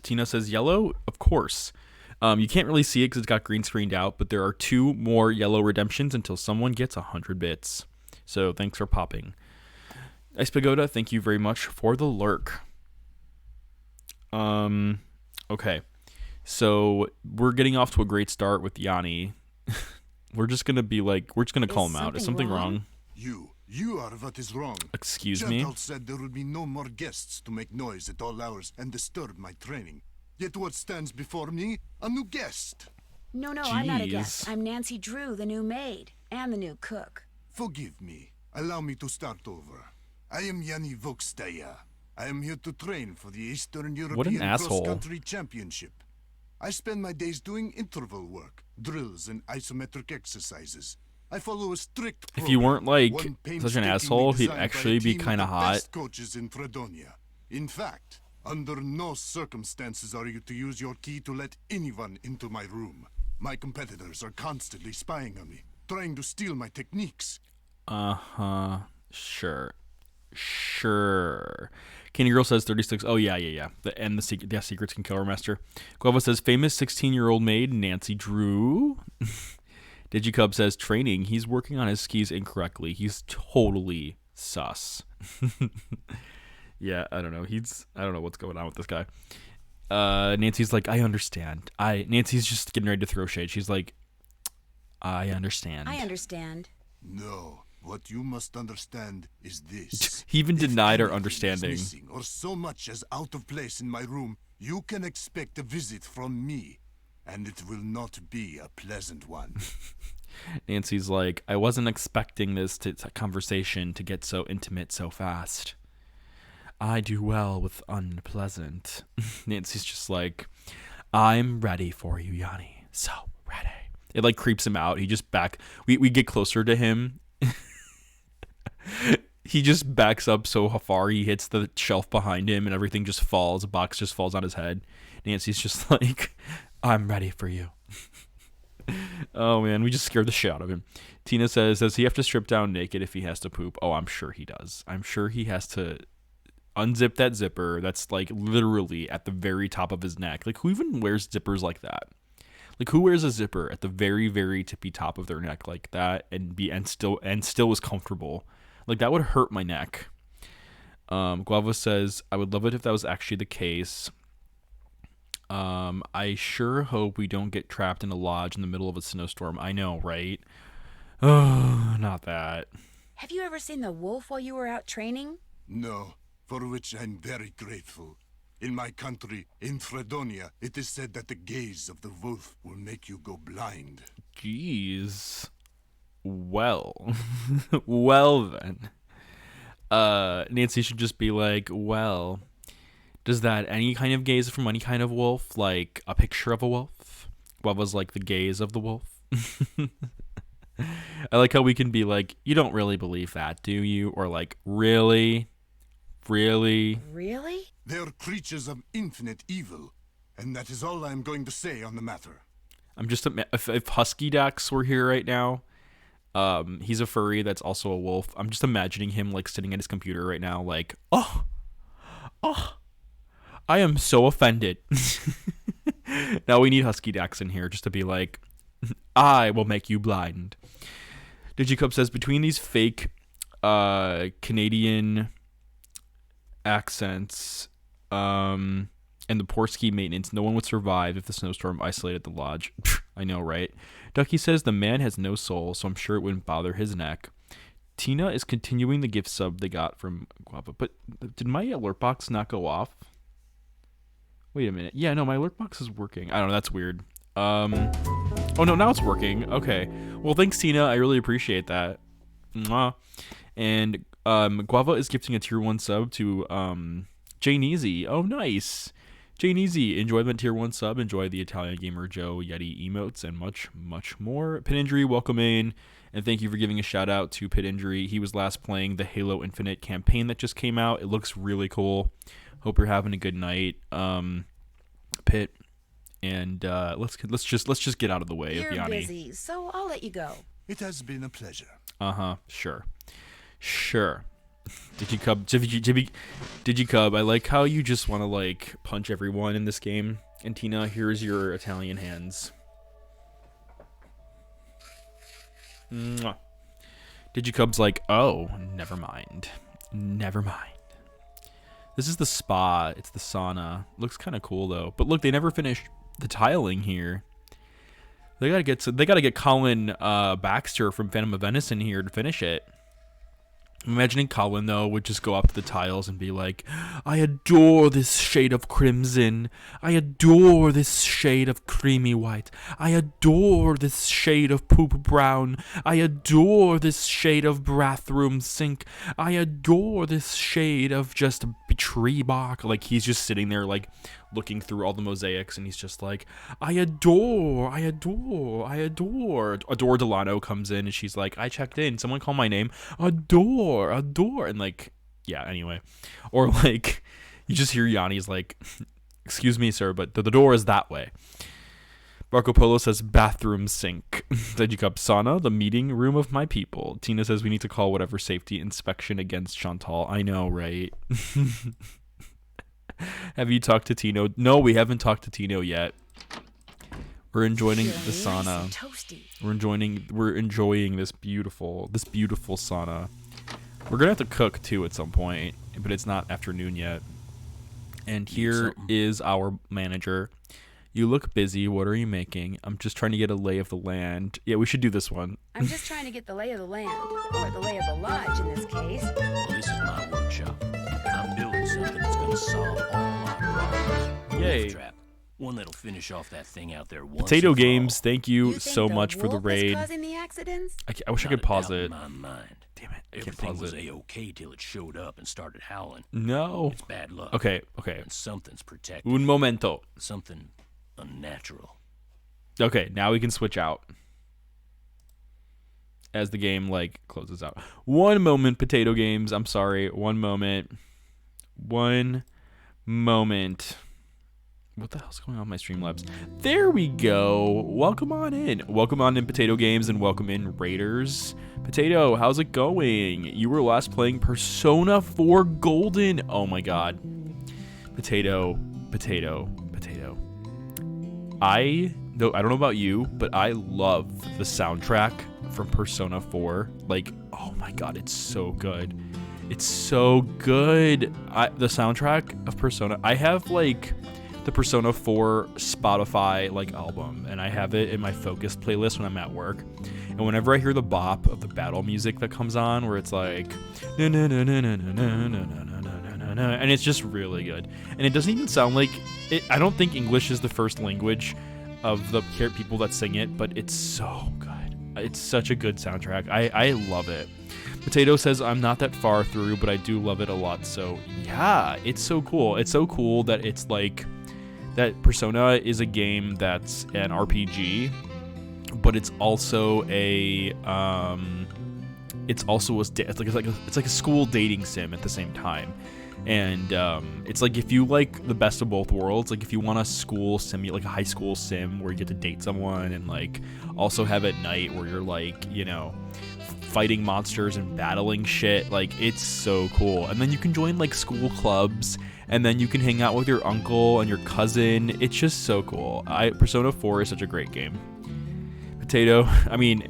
Tina says yellow, of course. You can't really see it because it's got green screened out, but there are 2 more yellow redemptions until someone gets 100 bits. So thanks for popping. Ice Pagoda, thank you very much for the lurk. Okay. So we're getting off to a great start with Yanni. We're just going to call him out. Is something wrong? You are what is wrong. Excuse me? Chantal said there would be no more guests to make noise at all hours and disturb my training. Yet what stands before me? A new guest. No, Jeez. I'm not a guest. I'm Nancy Drew, the new maid, and the new cook. Forgive me. Allow me to start over. I am Yanni Vokstaya. I am here to train for the Eastern European Cross-Country Championship. I spend my days doing interval work, drills, and isometric exercises. I follow a strict program. If you weren't like such an asshole, he'd actually be kind of hot. Best coaches in Fredonia. In fact, under no circumstances are you to use your key to let anyone into my room. My competitors are constantly spying on me, trying to steal my techniques. Uh-huh. Sure. Candy Girl says 36. Oh, yeah. The secrets can kill our master. Guava says famous 16-year-old maid Nancy Drew. Digicub says training. He's working on his skis incorrectly. He's totally sus. Yeah, I don't know. I don't know what's going on with this guy. Nancy's like, I understand. Nancy's just getting ready to throw shade. She's like, I understand. I understand. No. What you must understand is this. He even denied her anything understanding. is missing or so much as out of place in my room, you can expect a visit from me, and it will not be a pleasant one. Nancy's like, I wasn't expecting this conversation to get so intimate so fast. I do well with unpleasant. Nancy's just like, I'm ready for you, Yanni. So ready. It like creeps him out. He just we get closer to him. he just backs up so far he hits the shelf behind him and everything just falls. A box just falls on his head. Nancy's just like, I'm ready for you. Oh man, we just scared the shit out of him. Tina says, does he have to strip down naked if he has to poop? Oh, I'm sure he does. I'm sure he has to unzip that zipper that's like literally at the very top of his neck. Like, who even wears zippers like that? Like, who wears a zipper at the very, very tippy top of their neck like that and still is comfortable? Like, that would hurt my neck. Guava says, I would love it if that was actually the case. I sure hope we don't get trapped in a lodge in the middle of a snowstorm. I know, right? Oh, not that. Have you ever seen the wolf while you were out training? No, for which I'm very grateful. In my country, in Fredonia, it is said that the gaze of the wolf will make you go blind. Jeez. Well. Well then. Nancy should just be like, well, does that any kind of gaze from any kind of wolf? Like a picture of a wolf? What was like the gaze of the wolf? I like how we can be like, you don't really believe that, do you? Or like, really? Really? Really? They are creatures of infinite evil, and that is all I am going to say on the matter. I'm just if Husky Dax were here right now, he's a furry that's also a wolf. I'm just imagining him like sitting at his computer right now, like, oh, I am so offended. Now we need Husky Dax in here just to be like, I will make you blind. Digicup says, between these fake Canadian accents and the poor ski maintenance, no one would survive if the snowstorm isolated the lodge. I know, right? Ducky says the man has no soul, so I'm sure it wouldn't bother his neck. Tina is continuing the gift sub they got from Guava. But did my alert box not go off? Wait a minute. Yeah, no, my alert box is working. I don't know, that's weird. Oh no, now it's working. Okay. Well, thanks, Tina. I really appreciate that. Mwah. And Guava is gifting a tier 1 sub to Jane Easy. Oh, nice. Jane Easy, enjoy the tier 1 sub. Enjoy the Italian Gamer Joe Yeti emotes and much, much more. Pit Injury, welcome in. And thank you for giving a shout out to Pit Injury. He was last playing the Halo Infinite campaign that just came out. It looks really cool. Hope you're having a good night, Pit. And let's just get out of the way of Yanni. You're busy, so I'll let you go. It has been a pleasure. Sure. Digicub, I like how you just want to like punch everyone in this game. And Tina, here's your Italian hands. Mwah. Digicub's like, oh, never mind. This is the spa. It's the sauna. Looks kind of cool though. But look, they never finished the tiling here. They gotta get Colin Baxter from Phantom of Venice in here to finish it. I'm imagining Colin, though, would just go up to the tiles and be like, I adore this shade of crimson. I adore this shade of creamy white. I adore this shade of poop brown. I adore this shade of bathroom sink. I adore this shade of just tree bark. Like, he's just sitting there, like, looking through all the mosaics, and he's just like, I adore. Adore Delano comes in, and she's like, I checked in. Someone call my name. Adore. And, like, yeah, anyway. Or, like, you just hear Yanni's like, excuse me, sir, but the door is that way. Marco Polo says, bathroom sink. Digicup, sauna, the meeting room of my people. Tina says, we need to call whatever safety inspection against Chantal. I know, right? Have you talked to Tino? No, we haven't talked to Tino yet. We're enjoying the sauna. We're enjoying this beautiful sauna. We're gonna have to cook too at some point, but it's not afternoon yet. And here is our manager. You look busy. What are you making? I'm just trying to get a lay of the land. Yeah, we should do this one. I'm just trying to get the lay of the land, or the lay of the lodge in this case. Well, this is my workshop. I'm building something that's going to solve all our problems. Yay. Wolf trap. One that'll finish off that thing out there once Potato and for Games, all. thank you so much for the wolf is raid. causing the accidents? I wish I Not could a pause doubt in it. my mind. Damn it. I can't Everything pause was it. A-okay till it showed up and started howling. No. It's bad luck. Okay. And something's protected. Un momento. Something unnatural. Okay, now we can switch out. as the game like closes out. One moment, Potato Games. I'm sorry. One moment. One moment. What the hell's going on with my Streamlabs? There we go. Welcome on in. Welcome on in, Potato Games, and welcome in, Raiders. Potato, how's it going? You were last playing Persona 4 Golden. Oh my god. Potato. I don't know about you, but I love the soundtrack from Persona 4. Like, oh my god, it's so good. It's so good. The soundtrack of Persona, I have like the Persona 4 Spotify like album, and I have it in my focus playlist when I'm at work. And whenever I hear the bop of the battle music that comes on, where it's like na na na na na na na na na na, and it's just really good. And it doesn't even sound like it. I don't think English is the first language of the people that sing it, but it's so good. It's such a good soundtrack. I love it. Potato says, I'm not that far through, but I do love it a lot. So yeah, it's so cool. It's so cool that it's like that Persona is a game that's an RPG, but it's also a it's like a school dating sim at the same time. And it's like if you like the best of both worlds, like if you want a school sim, like a high school sim where you get to date someone and like also have at night where you're like, you know, fighting monsters and battling shit, like it's so cool. And then you can join like school clubs, and then you can hang out with your uncle and your cousin. It's just so cool. Persona 4 is such a great game. Pit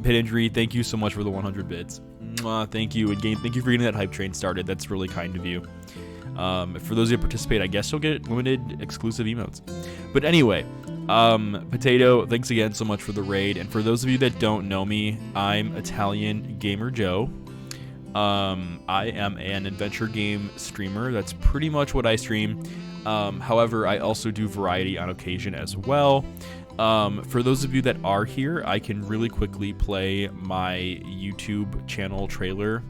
Injury, thank you so much for the 100 bits. Mwah, thank you. And thank you for getting that hype train started. That's really kind of you. For those of you that participate, I guess you'll get limited exclusive emotes. But anyway, Potato, thanks again so much for the raid. And for those of you that don't know me, I'm Italian Gamer Joe. I am an adventure game streamer. That's pretty much what I stream. However, I also do variety on occasion as well. For those of you that are here, I can really quickly play my YouTube channel trailer.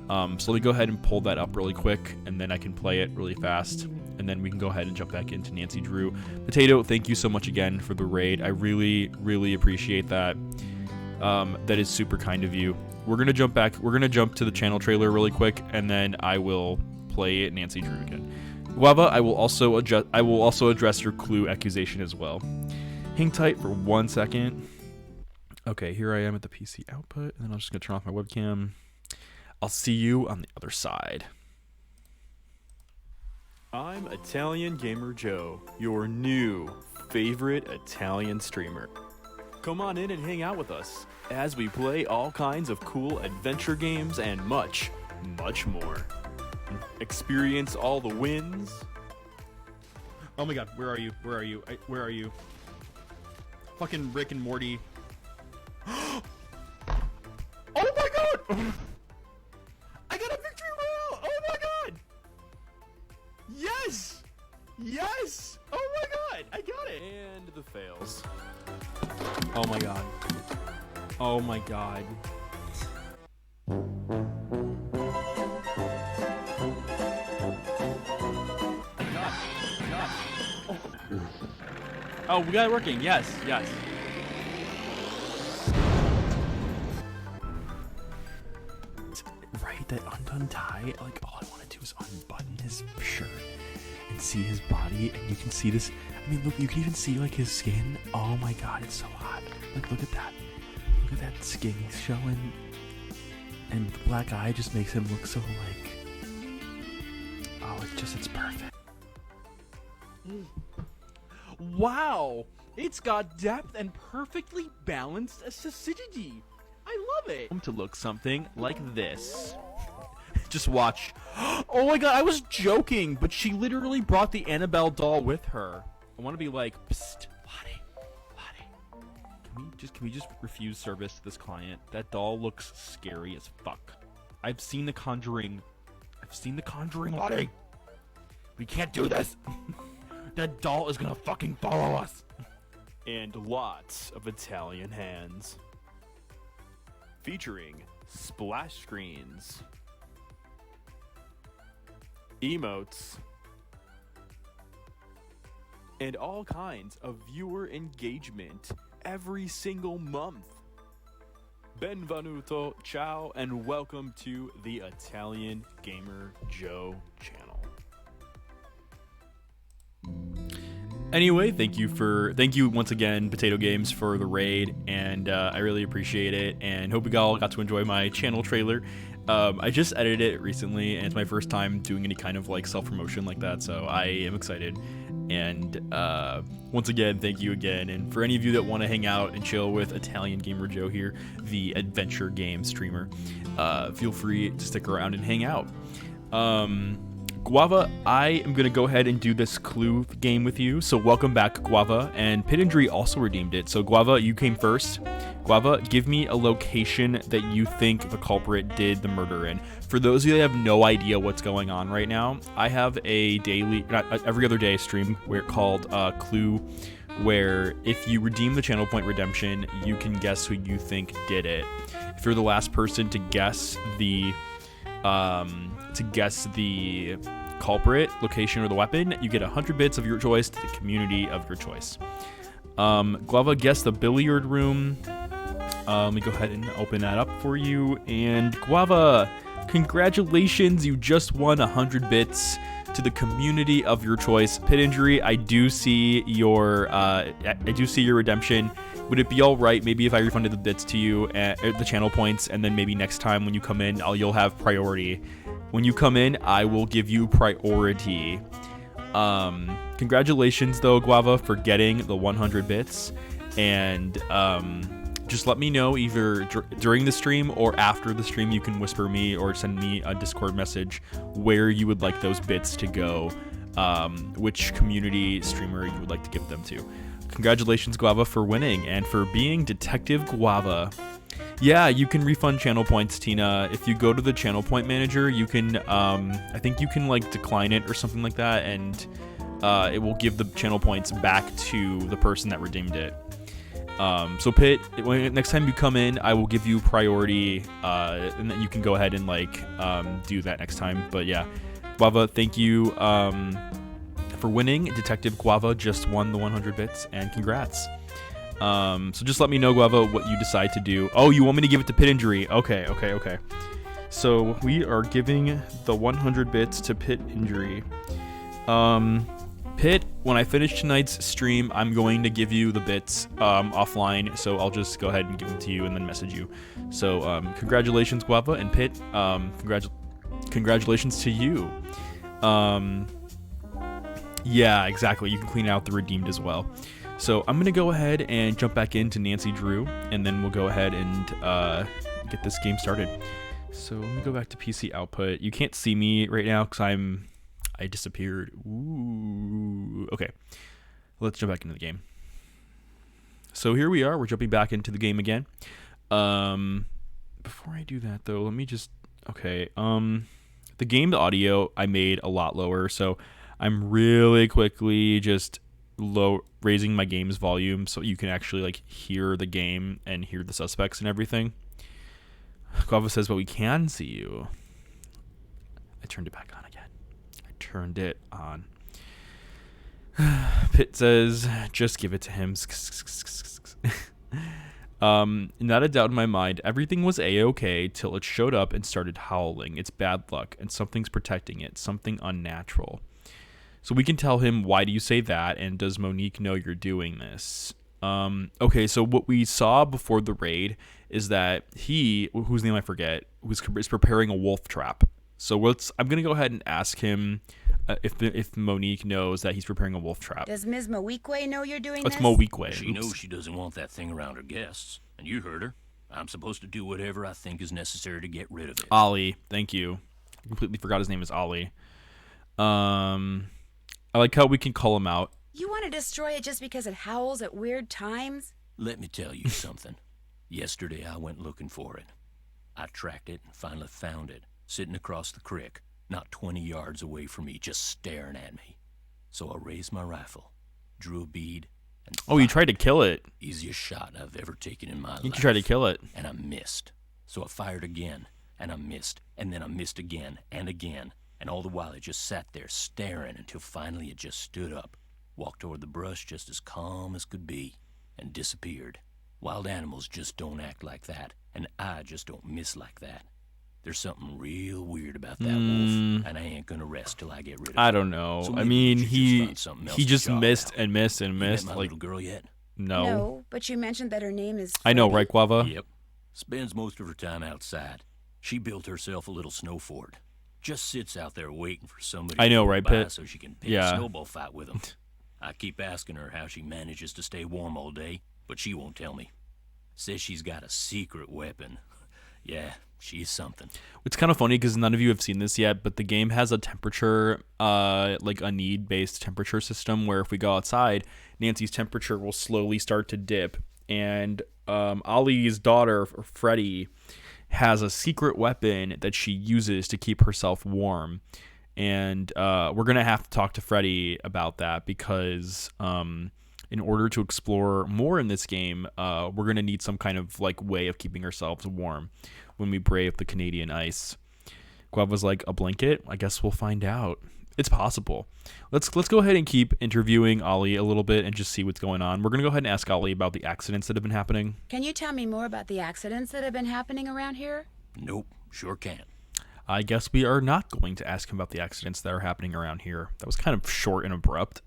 So let me go ahead and pull that up really quick, and then I can play it really fast, and then we can go ahead and jump back into Nancy Drew. Potato, thank you so much again for the raid. I really, really appreciate that. That is super kind of you. We're gonna jump back. We're gonna jump to the channel trailer really quick, and then I will play Nancy Drew again. Guava, I will also address your clue accusation as well. Hang tight for 1 second. Okay, here I am at the PC output, and then I'm just gonna turn off my webcam. I'll see you on the other side. I'm Italian Gamer Joe, your new favorite Italian streamer. Come on in and hang out with us as we play all kinds of cool adventure games and much, much more. Experience all the wins. Oh my god, where are you? Where are you? Where are you? Fucking Rick and Morty. Oh my god! I got a victory royale! Oh my god! Yes! Yes! Oh my god! I got it! And the fails. Oh my god. Oh my god. Oh, we got it working. Yes, yes. Right, that undone tie, like all I want to do is unbutton his shirt and see his body, and you can see this. I mean, look, you can even see like his skin. Oh my god, it's so hot. Like, look at that. Look at that skin he's showing. And the black eye just makes him look so like, oh, it's perfect. Wow, it's got depth and perfectly balanced acidity. I love it. To look something like this. Just watch. Oh my god, I was joking, but she literally brought the Annabelle doll with her. I want to be like, psst, Lottie. Can we just refuse service to this client? That doll looks scary as fuck. I've seen The Conjuring. Lottie. We can't do this. That doll is gonna fucking follow us. And lots of Italian hands. Featuring splash screens, emotes, and all kinds of viewer engagement every single month. Benvenuto, ciao, and welcome to the Italian Gamer Joe channel. Anyway, thank you once again, Potato Games, for the raid, and I really appreciate it, and hope you all got to enjoy my channel trailer. I just edited it recently, and it's my first time doing any kind of like self-promotion like that, so I am excited. And once again, thank you again. And for any of you that want to hang out and chill with Italian Gamer Joe here, the adventure game streamer, feel free to stick around and hang out. Guava, I am going to go ahead and do this clue game with you. So welcome back, Guava. And Pit Injury also redeemed it. So Guava, you came first. Guava, give me a location that you think the culprit did the murder in. For those of you that have no idea what's going on right now, I have a daily, every other day stream called Clue, where if you redeem the channel point redemption, you can guess who you think did it. If you're the last person to guess the culprit, location, or the weapon, you get 100 bits of your choice to the community of your choice. Guava, guess the billiard room. Let me go ahead and open that up for you. And Guava, congratulations, you just won 100 bits to the community of your choice. Pit Injury, I do see your redemption. Would it be all right maybe if I refunded the bits to you at the channel points, and then maybe next time when you come in, you'll have priority? When you come in, I will give you priority. Congratulations though, Guava, for getting the 100 bits, and just let me know either during the stream or after the stream. You can whisper me or send me a Discord message where you would like those bits to go, which community streamer you would like to give them to. Congratulations, Guava, for winning and for being Detective Guava. Yeah, you can refund channel points, Tina. If you go to the channel point manager, you can, I think you can like decline it or something like that, and it will give the channel points back to the person that redeemed it. So Pit, next time you come in, I will give you priority, and then you can go ahead and like do that next time. But yeah, Guava, thank you for winning. Detective Guava just won the 100 bits, and congrats. So just let me know, Guava, what you decide to do. Oh, you want me to give it to Pit Injury? Okay. So we are giving the 100 bits to Pit Injury. Pit, when I finish tonight's stream, I'm going to give you the bits offline, so I'll just go ahead and give them to you and then message you. So congratulations, Guava, and Pit, congratulations to you. Yeah, exactly. You can clean out the redeemed as well. So I'm going to go ahead and jump back into Nancy Drew, and then we'll go ahead and get this game started. So let me go back to PC output. You can't see me right now because I disappeared. Ooh. Okay. Let's jump back into the game. So here we are. We're jumping back into the game again. Before I do that, though, let me just... Okay. The game audio I made a lot lower, so I'm really quickly just raising my game's volume so you can actually like hear the game and hear the suspects and everything. Guava says, but we can see you. I turned it back on again. I turned it on. Pit says, just give it to him. Not a doubt in my mind, everything was a-okay till it showed up and started howling. It's bad luck, and something's protecting it, something unnatural. So we can tell him, why do you say that? And does Monique know you're doing this? Okay, so what we saw before the raid is that he, whose name I forget, is preparing a wolf trap. So I'm going to go ahead and ask him if Monique knows that he's preparing a wolf trap. Does Ms. Moikwe know you're doing this? It's Moikwe. She knows she doesn't want that thing around her guests. And you heard her. I'm supposed to do whatever I think is necessary to get rid of it. Ollie, thank you. I completely forgot his name is Ollie. I like how we can call him out. You want to destroy it just because it howls at weird times? Let me tell you something. Yesterday I went looking for it. I tracked it and finally found it, sitting across the creek, not 20 yards away from me, just staring at me. So I raised my rifle, drew a bead, and fired. Oh, you tried to kill it. Easiest shot I've ever taken in my life. You tried to kill it. And I missed. So I fired again, and I missed, and then I missed again, and again. And all the while it just sat there staring until finally it just stood up, walked toward the brush just as calm as could be, and disappeared. Wild animals just don't act like that, and I just don't miss like that. There's something real weird about that wolf, and I ain't gonna rest till I get rid of I it. don't know. So I maybe mean, we should he find something else he to just chat missed about. and missed and You met missed. my Like, little girl yet? no. But you mentioned that her name is I know, Freddie? right, Guava? Yep. Spends most of her time outside. She built herself a little snow fort. Just sits out there waiting for somebody I know, to right, go by Pitt? so she can pick Yeah. a snowball fight with them. I keep asking her how she manages to stay warm all day, but she won't tell me. Says she's got a secret weapon. Yeah, she's something. It's kind of funny because none of you have seen this yet, but the game has a temperature, like a need-based temperature system where if we go outside, Nancy's temperature will slowly start to dip. And Ollie's daughter, Freddie, has a secret weapon that she uses to keep herself warm. And we're going to have to talk to Freddie about that because in order to explore more in this game, we're going to need some kind of like way of keeping ourselves warm when we brave the Canadian ice. Guava's like, a blanket? I guess we'll find out. It's possible. Let's go ahead and keep interviewing Ollie a little bit and just see what's going on. We're going to go ahead and ask Ollie about the accidents that have been happening. Can you tell me more about the accidents that have been happening around here? Nope, sure can't. I guess we are not going to ask him about the accidents that are happening around here. That was kind of short and abrupt.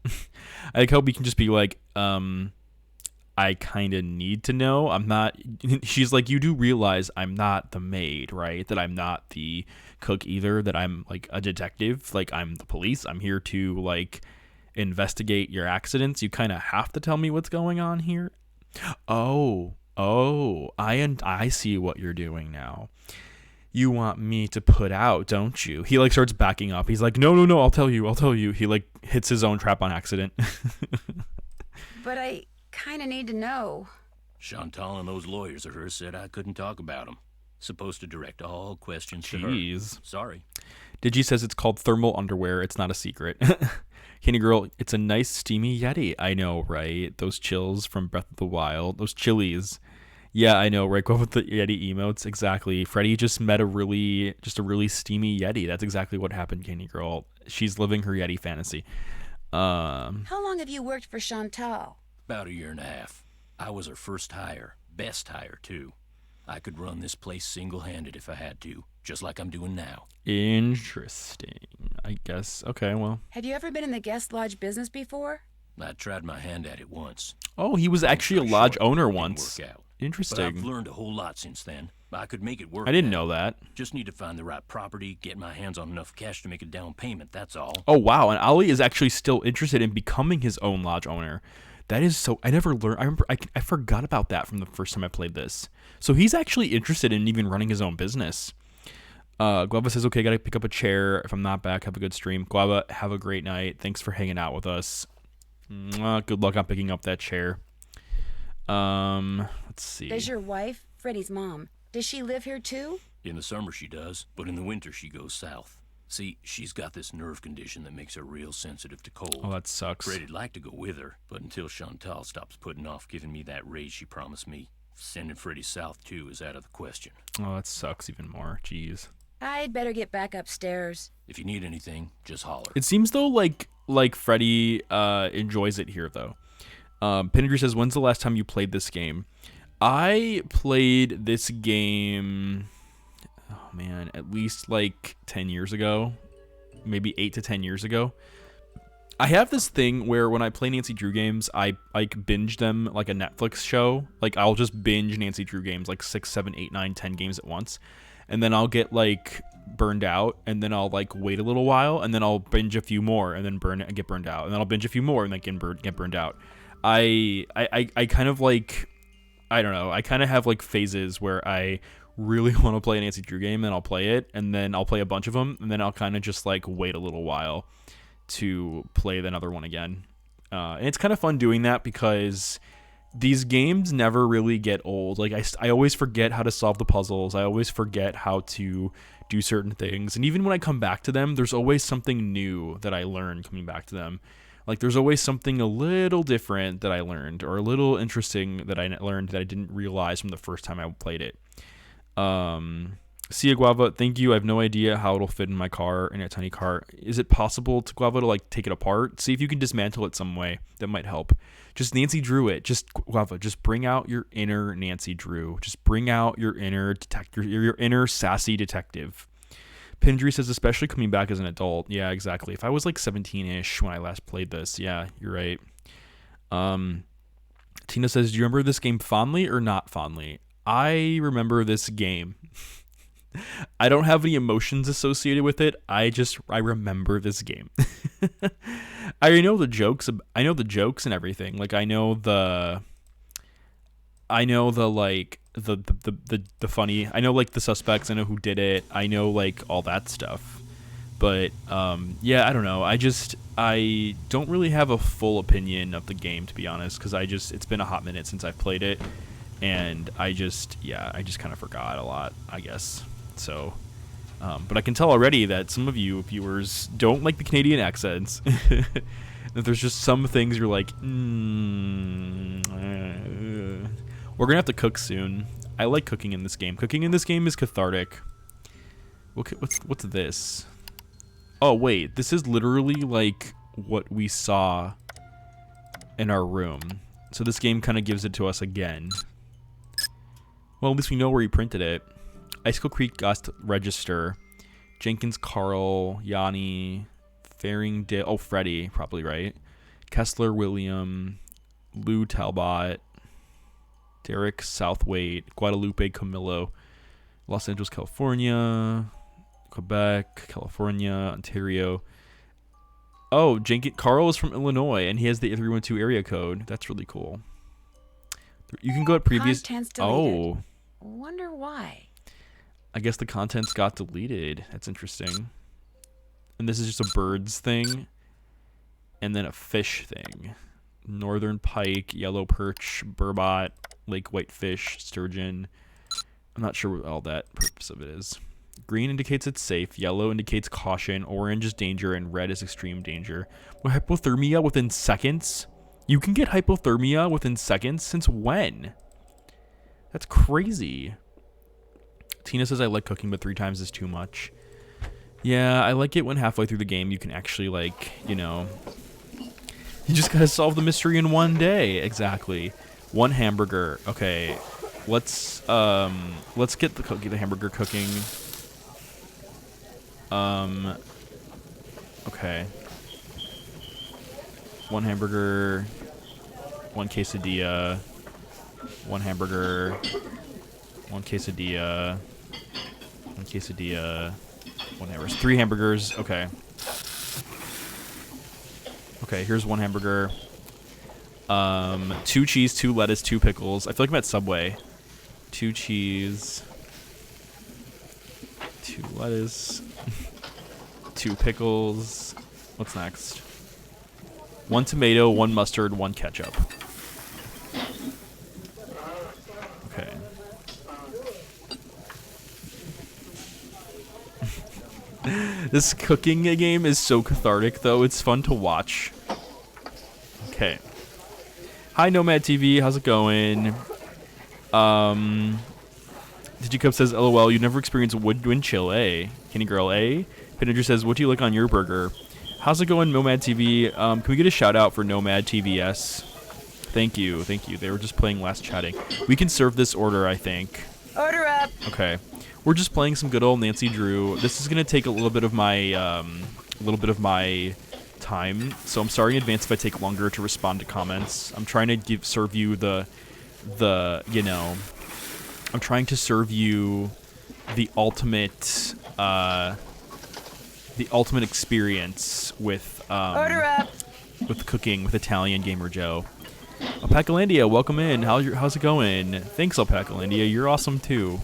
I hope we can just be like, I kind of need to know. I'm not. She's like, you do realize I'm not the maid, right? That I'm not the cook either. That I'm like a detective. Like I'm the police. I'm here to like investigate your accidents. You kind of have to tell me what's going on here. Oh, I see what you're doing now. You want me to put out, don't you? He like starts backing up. He's like, no, I'll tell you. He like hits his own trap on accident. But I kind of need to know. Chantal and those lawyers of hers said I couldn't talk about them. Supposed to direct all questions to her. Jeez. Sorry. Digi says it's called thermal underwear. It's not a secret. Candy Girl, it's a nice steamy Yeti. I know, right? Those chills from Breath of the Wild. Those chilies. Yeah, I know, right? Go with the Yeti emotes. Exactly. Freddie just met a really steamy Yeti. That's exactly what happened, Candy Girl. She's living her Yeti fantasy. How long have you worked for Chantal? About a year and a half. I was her first hire. Best hire, too. I could run this place single-handed if I had to, just like I'm doing now. Interesting. I guess. Okay, well. Have you ever been in the guest lodge business before? I tried my hand at it once. Oh, he was actually a lodge owner once. Didn't work out. Interesting. But I've learned a whole lot since then. I could make it work. I didn't now. know that. Just need to find the right property, get my hands on enough cash to make a down payment, that's all. Oh, wow. And Ollie is actually still interested in becoming his own lodge owner. That is so... I never learned... I remember... I forgot about that from the first time I played this. So he's actually interested in even running his own business. Guava says, okay, gotta pick up a chair. If I'm not back, have a good stream. Guava, have a great night. Thanks for hanging out with us. Good luck on picking up that chair. Let's see. Does your wife, Freddie's mom, does she live here too? In the summer she does, but in the winter she goes south. See, she's got this nerve condition that makes her real sensitive to cold. Oh, that sucks. Freddie'd like to go with her, but until Chantal stops putting off giving me that raise she promised me, sending Freddie south too is out of the question. Oh, that sucks even more. Jeez. I'd better get back upstairs. If you need anything, just holler. It seems though like Freddie enjoys it here though. Pinagry says, when's the last time you played this game? I played this game, oh man, at least like 10 years ago, maybe 8 to 10 years ago. I have this thing where when I play Nancy Drew games, I like binge them like a Netflix show. Like I'll just binge Nancy Drew games, like 6, 7, 8, 9, 10 games at once. And then I'll get like burned out, and then I'll like wait a little while, and then I'll binge a few more, and then get burned out, and then I'll binge a few more, and then get burned out. I kind of like, I don't know, I kind of have like phases where I really want to play a Nancy Drew game, and I'll play it, and then I'll play a bunch of them, and then I'll kind of just like wait a little while to play another one again. And it's kind of fun doing that because these games never really get old. Like I always forget how to solve the puzzles. I always forget how to do certain things. And even when I come back to them, there's always something new that I learn coming back to them. Like there's always something a little different that I learned, or a little interesting that I learned that I didn't realize from the first time I played it. See ya, Guava. Thank you. I have no idea how it'll fit in my car, in a tiny car. Is it possible to Guava to like take it apart? See if you can dismantle it some way. That might help. Just Nancy Drew it. Just Guava. Just bring out your inner Nancy Drew. Just bring out your inner your inner sassy detective. Pindry says, especially coming back as an adult. Yeah, exactly. If I was like 17-ish when I last played this, yeah, you're right. Tina says, do you remember this game fondly or not fondly? I remember this game. I don't have any emotions associated with it. I remember this game. I know the jokes. I know the jokes and everything. Like I know the like the funny. I know like the suspects. I know who did it. I know like all that stuff. But yeah, I don't know. I don't really have a full opinion of the game, to be honest, because it's been a hot minute since I've played it, and I just kind of forgot a lot, I guess. So, but I can tell already that some of you viewers don't like the Canadian accents. That there's just some things you're like, we're gonna have to cook soon. I like cooking in this game. Cooking in this game is cathartic. What's this? Oh wait, this is literally like what we saw in our room. So this game kind of gives it to us again. Well, at least we know where he printed it. Icicle Creek Gust Register. Jenkins, Carl, Yanni, Faringdale. Oh, Freddie, probably right. Kessler, William, Lou Talbot, Derek Southwaite, Guadalupe Camillo, Los Angeles, California, Quebec, California, Ontario. Oh, Carl is from Illinois, and he has the 312 area code. That's really cool. You can go at previous. Contents deleted. Oh. Wonder why. I guess the contents got deleted. That's interesting. And this is just a birds thing. And then a fish thing. Northern pike, yellow perch, burbot, lake whitefish, sturgeon. I'm not sure what all that purpose of it is. Green indicates it's safe. Yellow indicates caution. Orange is danger. And red is extreme danger. Hypothermia within seconds? You can get hypothermia within seconds? Since when? That's crazy. Tina says, I like cooking, but 3 times is too much. Yeah, I like it when halfway through the game you can actually, like, you know, you just gotta solve the mystery in one day. Exactly. 1 hamburger. Okay, let's get the hamburger cooking. Okay. 1 hamburger, 1 quesadilla, 1 hamburger, 1 quesadilla, 1 quesadilla, 1 hamburger. 3 hamburgers. Okay. Okay, here's 1 hamburger. 2 cheese, 2 lettuce, 2 pickles. I feel like I'm at Subway. 2 cheese, 2 lettuce, 2 pickles. What's next? 1 tomato, 1 mustard, 1 ketchup. Okay. This cooking game is so cathartic, though. It's fun to watch. Okay. Hi, Nomad TV. How's it going? Digicup says, LOL, you never experienced woodwind chill, eh? Kenny Girl, eh? Pinninger says, what do you like on your burger? How's it going, Nomad TV? Can we get a shout out for Nomad TVS? Thank you, thank you. They were just playing last chatting. We can serve this order, I think. Order up. Okay. We're just playing some good old Nancy Drew. This is gonna take a little bit of my time, so I'm sorry in advance if I take longer to respond to comments. I'm trying to serve you the you know, I'm trying to serve you the ultimate experience with Order up. with cooking with Italian Gamer Joe. Alpacalandia, welcome in. How's it going? Thanks, Alpacalandia. You're awesome too.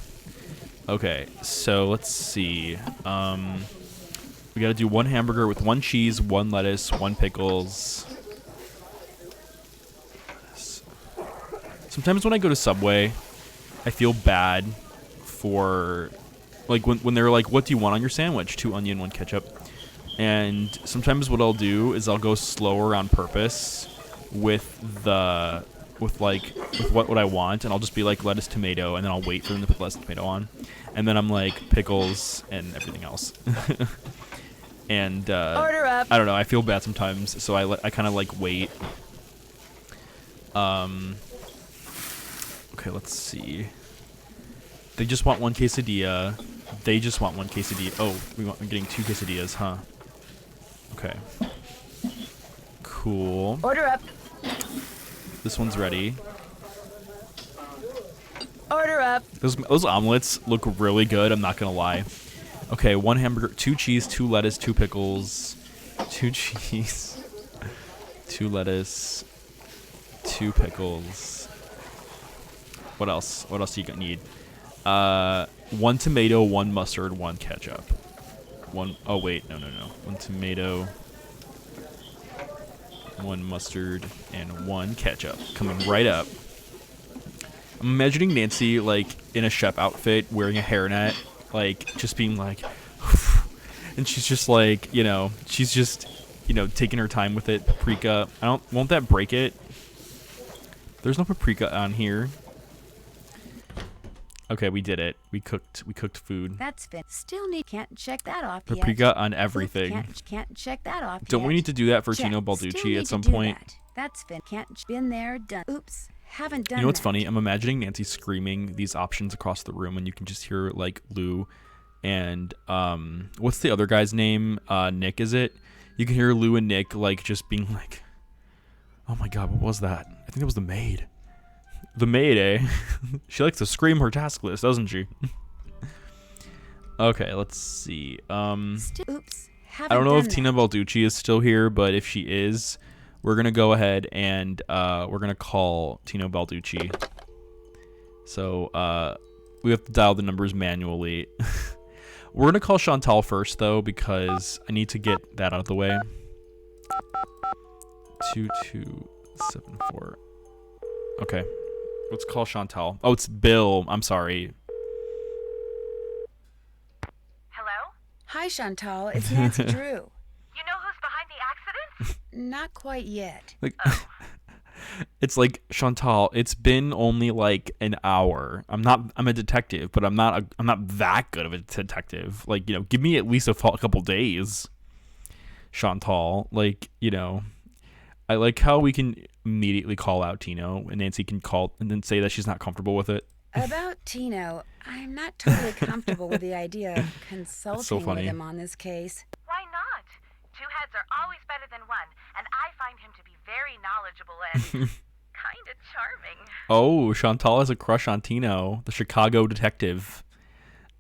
Okay, so let's see. We gotta do 1 hamburger with 1 cheese, 1 lettuce, 1 pickles. Sometimes when I go to Subway, I feel bad for, like, when they're like, what do you want on your sandwich? 2 onion, 1 ketchup. And sometimes what I'll do is I'll go slower on purpose with the with what I want, and I'll just be like lettuce, tomato, and then I'll wait for them to put lettuce, tomato on, and then I'm like pickles and everything else. And Order up. I don't know. I feel bad sometimes, so I kind of like wait. Okay, let's see. They just want one quesadilla. They just want one quesadilla. Oh, we're getting 2 quesadillas, huh? Okay. Cool. Order up. This one's ready. Order up. Those omelets look really good, I'm not gonna lie. Okay, 1 hamburger, 2 cheese, 2 lettuce, 2 pickles, 2 cheese, 2 lettuce, 2 pickles. What else? What else do you need? 1 tomato, 1 mustard, 1 ketchup. Oh wait, no. 1 tomato, 1 mustard, and 1 ketchup. Coming right up. I'm imagining Nancy like in a chef outfit, wearing a hairnet, like just being like, and she's just like, she's just, taking her time with it. Paprika. Won't that break it? There's no paprika on here. Okay, we did it. We cooked food. That's fit. Still can't check that off yet. Paprika on everything. Can't check that off Don't yet. we need to do that for Check. Tino Still Balducci need at to some do point? that. That's been been there, done. Oops, haven't done. You know what's that. funny? I'm imagining Nancy screaming these options across the room, and you can just hear like Lou and what's the other guy's name? Nick, is it? You can hear Lou and Nick like just being like, "Oh my God, what was that?" I think it was the maid. The maid, eh? She likes to scream her task list, doesn't she? Okay, let's see. Oops, I don't know if Tina Balducci is still here, but if she is, we're gonna go ahead and we're gonna call Tina Balducci. So we have to dial the numbers manually. We're gonna call Chantal first though, because I need to get that out of the way. 2274. Okay. Let's call Chantal. Oh, it's Bill. I'm sorry. Hello? Hi, Chantal. It's Nancy Drew. You know who's behind the accident? Not quite yet. Like, it's like, Chantal, it's been only like an hour. I'm a detective, but I'm not that good of a detective. Like, give me at least a couple days, Chantal. Like, I like how we can immediately call out Tino, and Nancy can call and then say that she's not comfortable with it. About Tino, I'm not totally comfortable with the idea of consulting so with funny. him on this case. Why not? 2 heads are always better than 1, and I find him to be very knowledgeable and kind of charming. Oh, Chantal has a crush on Tino, the Chicago detective.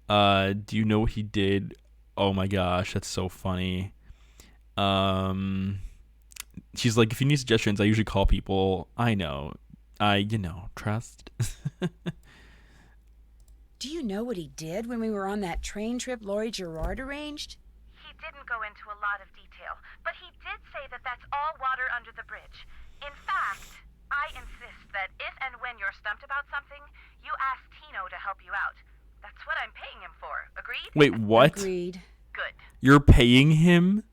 Do you know what he did? Oh my gosh, that's so funny. She's like, if you need suggestions, I usually call people I know. Trust. Do you know what he did when we were on that train trip Laurie Gerard arranged? He didn't go into a lot of detail, but he did say that that's all water under the bridge. In fact, I insist that if and when you're stumped about something, you ask Tino to help you out. That's what I'm paying him for. Agreed? Wait, what? Agreed. Good. You're paying him?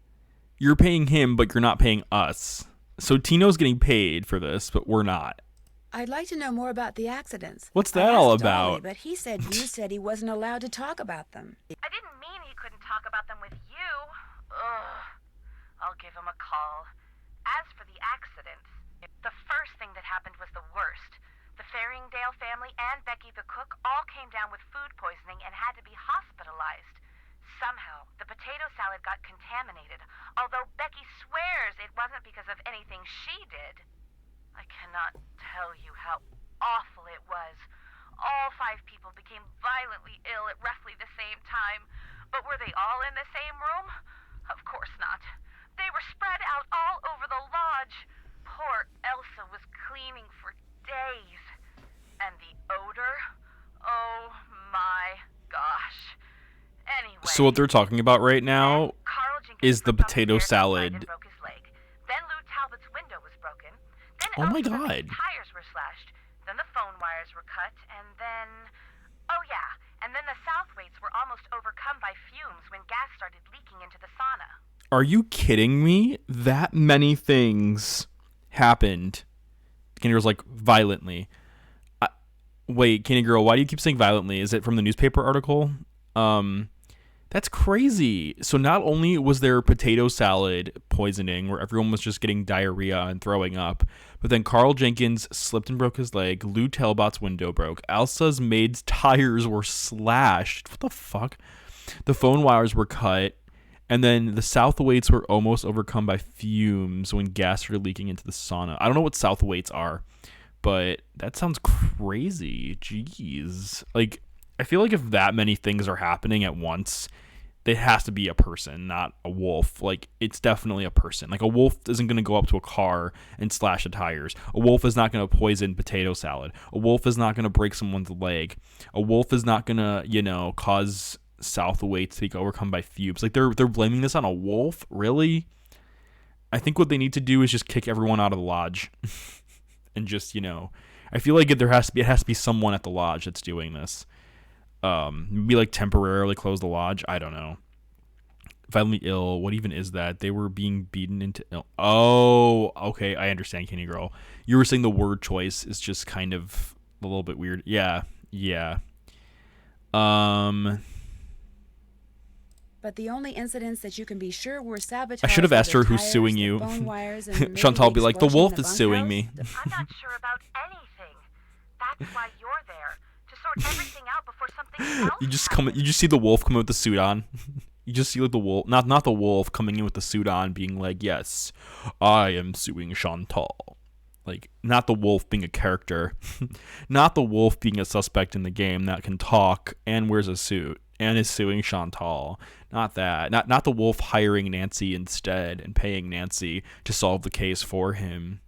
You're paying him, but you're not paying us. So Tino's getting paid for this, but we're not. I'd like to know more about the accidents. What's I that all asked Dolly, about? but he said you said he wasn't allowed to talk about them. I didn't mean he couldn't talk about them with you. Ugh. I'll give him a call. As for the accidents, the first thing that happened was the worst. The Faringdale family and Becky the cook all came down with food poisoning and had to be hospitalized. Somehow, the potato salad got contaminated, although Becky swears it wasn't because of anything she did. I cannot tell you how awful it was. All 5 people became violently ill at roughly the same time. But were they all in the same room? Of course not. They were spread out all over the lodge. Poor Elsa was cleaning for days. And the odor? Oh my gosh. Anyway. So what they're talking about right now Carl Jenkins is the slipped off potato stairs and salad. broke his leg. Then Lou Talbot's window was broken. Then Oh my Elsa God. Lemme's tires were slashed. Then the phone wires were cut, and then... Oh yeah, and then the Southwaites were almost overcome by fumes when gas started leaking into the sauna. Are you kidding me? That many things happened. Candy Girl's like, violently. Wait, Candy Girl, why do you keep saying violently? Is it from the newspaper article? That's crazy. So not only was there potato salad poisoning where everyone was just getting diarrhea and throwing up, but then Carl Jenkins slipped and broke his leg. Lou Talbot's window broke. Elsa's maid's tires were slashed. What the fuck? The phone wires were cut. And then the Southwaites were almost overcome by fumes when gas started leaking into the sauna. I don't know what Southwaites are, but that sounds crazy. Jeez. Like, I feel like if that many things are happening at once, it has to be a person, not a wolf. Like, it's definitely a person. Like, a wolf isn't going to go up to a car and slash the tires. A wolf is not going to poison potato salad. A wolf is not going to break someone's leg. A wolf is not going to, cause Southwaites to be overcome by fumes. Like, they're blaming this on a wolf? Really? I think what they need to do is just kick everyone out of the lodge. And just, I feel like it has to be someone at the lodge that's doing this. Maybe like temporarily close the lodge. I don't know. Violently ill. What even is that? They were being beaten into ill. Oh, okay. I understand, Candy Girl. You were saying the word choice is just kind of a little bit weird. Yeah. But the only incidents that you can be sure were sabotage. I should have asked her who's tires, suing the you. phone wires, and maybe Chantal the be like, the explosion wolf in is the suing bunkhouse. me. I'm not sure about anything. That's why you're there, to sort everything out before something else You just happens. see the wolf come in with the suit on. You just see like the wolf, not the wolf coming in with the suit on, being like, yes, I am suing Chantal. Like, not the wolf being a character, not the wolf being a suspect in the game that can talk and wears a suit and is suing Chantal. Not that. Not the wolf hiring Nancy instead and paying Nancy to solve the case for him.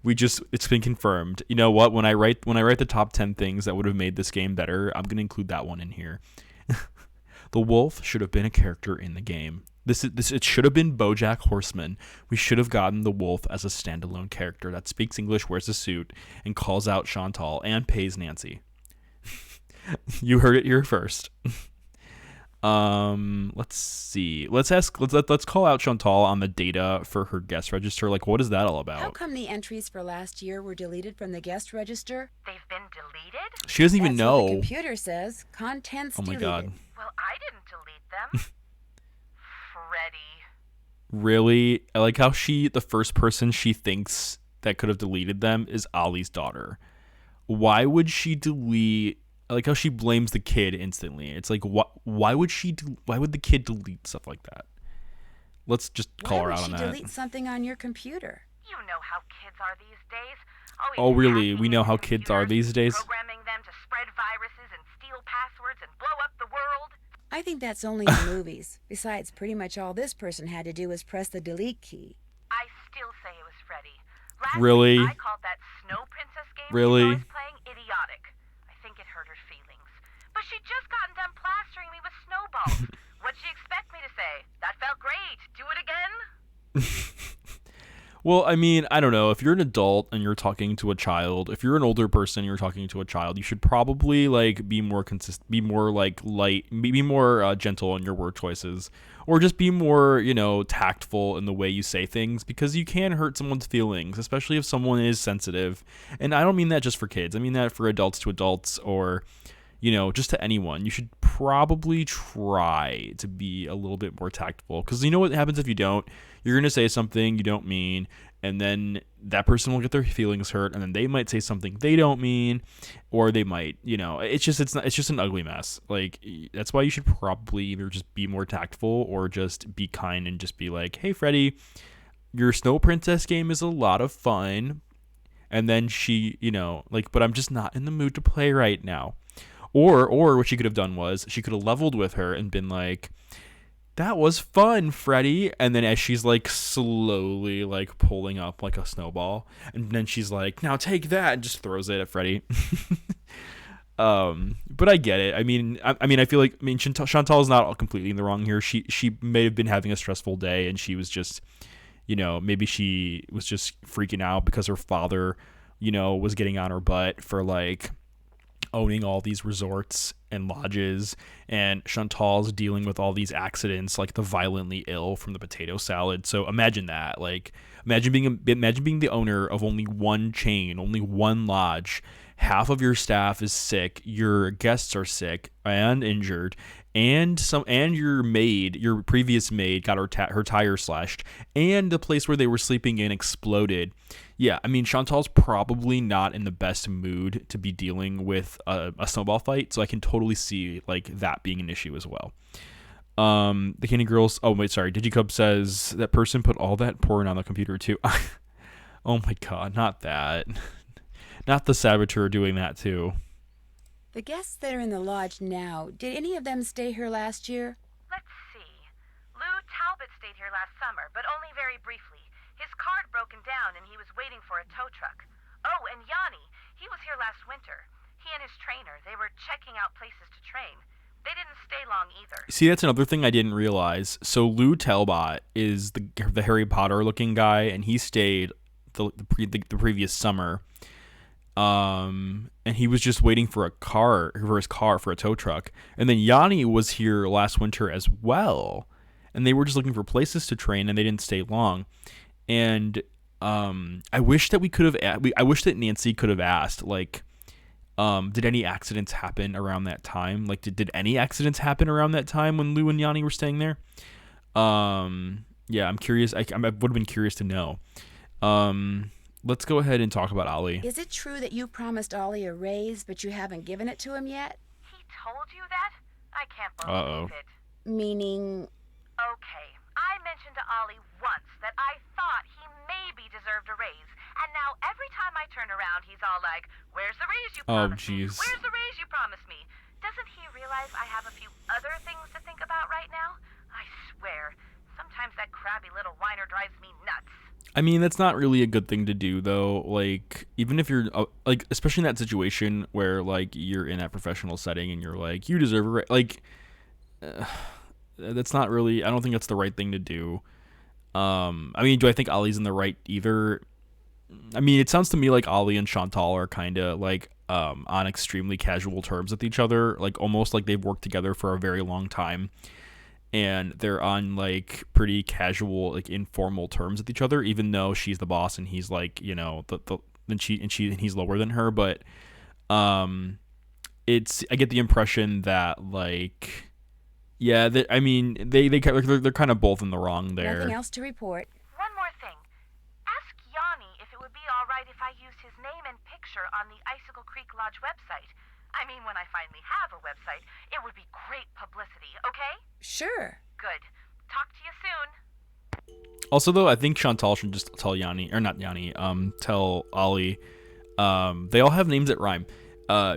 It's been confirmed. You know what? When I write the top 10 things that would have made this game better, I'm going to include that one in here. The wolf should have been a character in the game. It should have been BoJack Horseman. We should have gotten the wolf as a standalone character that speaks English, wears a suit, and calls out Chantal and pays Nancy. You heard it here first. Let's see. Let's call out Chantal on the data for her guest register. Like, what is that all about? How come the entries for last year were deleted from the guest register? They've been deleted? She doesn't even That's what know. the computer says. Contents Oh my deleted. god. Well, I didn't delete them. Freddy. Really? I like how the first person she thinks that could have deleted them is Ollie's daughter. Why would she delete? I like how she blames the kid instantly. It's like, why would the kid delete stuff like that? Let's just call her out on Why would that. she delete something on your computer? You know how kids are these days. Oh, Always really? hacking We know into how kids are computers, these days? Programming them to spread viruses and steal passwords and blow up the world. I think that's only in movies. Besides, pretty much all this person had to do was press the delete key. I still say it was Freddy. Last Really? week I called that Snow Princess game Really? she was playing idiotic. I think it hurt her feelings. But she'd just gotten done plastering me with snowballs. What'd she expect me to say? That felt great. Do it again? Well, I mean, I don't know. If you're an adult and you're talking to a child, if you're an older person and you're talking to a child, you should probably like be more consistent, be more like light, be more gentle in your word choices, or just be more, tactful in the way you say things, because you can hurt someone's feelings, especially if someone is sensitive. And I don't mean that just for kids. I mean that for adults to adults, or just to anyone. You should probably try to be a little bit more tactful, because you know what happens if you don't? You're going to say something you don't mean, and then that person will get their feelings hurt, and then they might say something they don't mean, or they might, it's just an ugly mess. Like, that's why you should probably either just be more tactful or just be kind and just be like, hey, Freddy, your Snow Princess game is a lot of fun. And then she, but I'm just not in the mood to play right now. Or what she could have done was she could have leveled with her and been like, that was fun, Freddy. And then as she's like slowly like pulling up like a snowball, and then she's like, now take that, and just throws it at Freddy. But I get it. I mean, I feel like, Chantal's not completely in the wrong here. She may have been having a stressful day, and she was just, maybe she was just freaking out because her father, was getting on her butt for like owning all these resorts and lodges, and Chantal's dealing with all these accidents, like the violently ill from the potato salad. So imagine that. Like, imagine being the owner of only one chain, only one lodge. Half of your staff is sick, your guests are sick and injured, and your previous maid got her tire slashed, and the place where they were sleeping in exploded. Yeah, I mean, Chantal's probably not in the best mood to be dealing with a snowball fight, so I can totally see like that being an issue as well. The Candy Girls. Oh wait, sorry. Digicub says that person put all that porn on the computer too. Oh my god, not that. Not the saboteur doing that too. The guests that are in the lodge now, did any of them stay here last year? Let's see. Lou Talbot stayed here last summer, but only very briefly. His car had broken down and he was waiting for a tow truck. Oh, and Yanni, he was here last winter. He and his trainer, they were checking out places to train. They didn't stay long either. See, that's another thing I didn't realize. So Lou Talbot is the Harry Potter looking guy, and he stayed the previous summer. And he was just waiting for his car for a tow truck. And then Yanni was here last winter as well, and they were just looking for places to train, and they didn't stay long. And I wish that I wish that Nancy could have asked, like, did any accidents happen around that time? Like, did any accidents happen around that time when Lou and Yanni were staying there? Yeah, I'm curious. I would have been curious to know. Let's go ahead and talk about Ollie. Is it true that you promised Ollie a raise, but you haven't given it to him yet? He told you that? I can't believe it. Meaning... Okay, I mentioned to Ollie once that I thought he maybe deserved a raise, and now every time I turn around, he's all like, "Where's the raise you promised me? Where's the raise you promised me?" Doesn't he realize I have a few other things to think about right now? I swear, sometimes that crabby little whiner drives me nuts. I mean, that's not really a good thing to do, though. Like, even if you're, like, especially in that situation where, like, you're in that professional setting and you're like, you deserve a raise. Like, that's not really, I don't think that's the right thing to do. I mean, do I think Ollie's in the right either? I mean, it sounds to me like Ollie and Chantal are kind of, like, on extremely casual terms with each other. Like, almost like they've worked together for a very long time. And they're on like pretty casual, like informal terms with each other, even though she's the boss and he's like, you know, and he's lower than her. But I get the impression that like, yeah, I mean, they're kind of both in the wrong there. Nothing else to report. One more thing. Ask Yanni if it would be all right if I used his name and picture on the Icicle Creek Lodge website. I mean, when I finally have a website, it would be great publicity, okay? Sure. Good. Talk to you soon. Also, though, I think Chantal should just tell Yanni, or not Yanni, tell Ollie, they all have names that rhyme.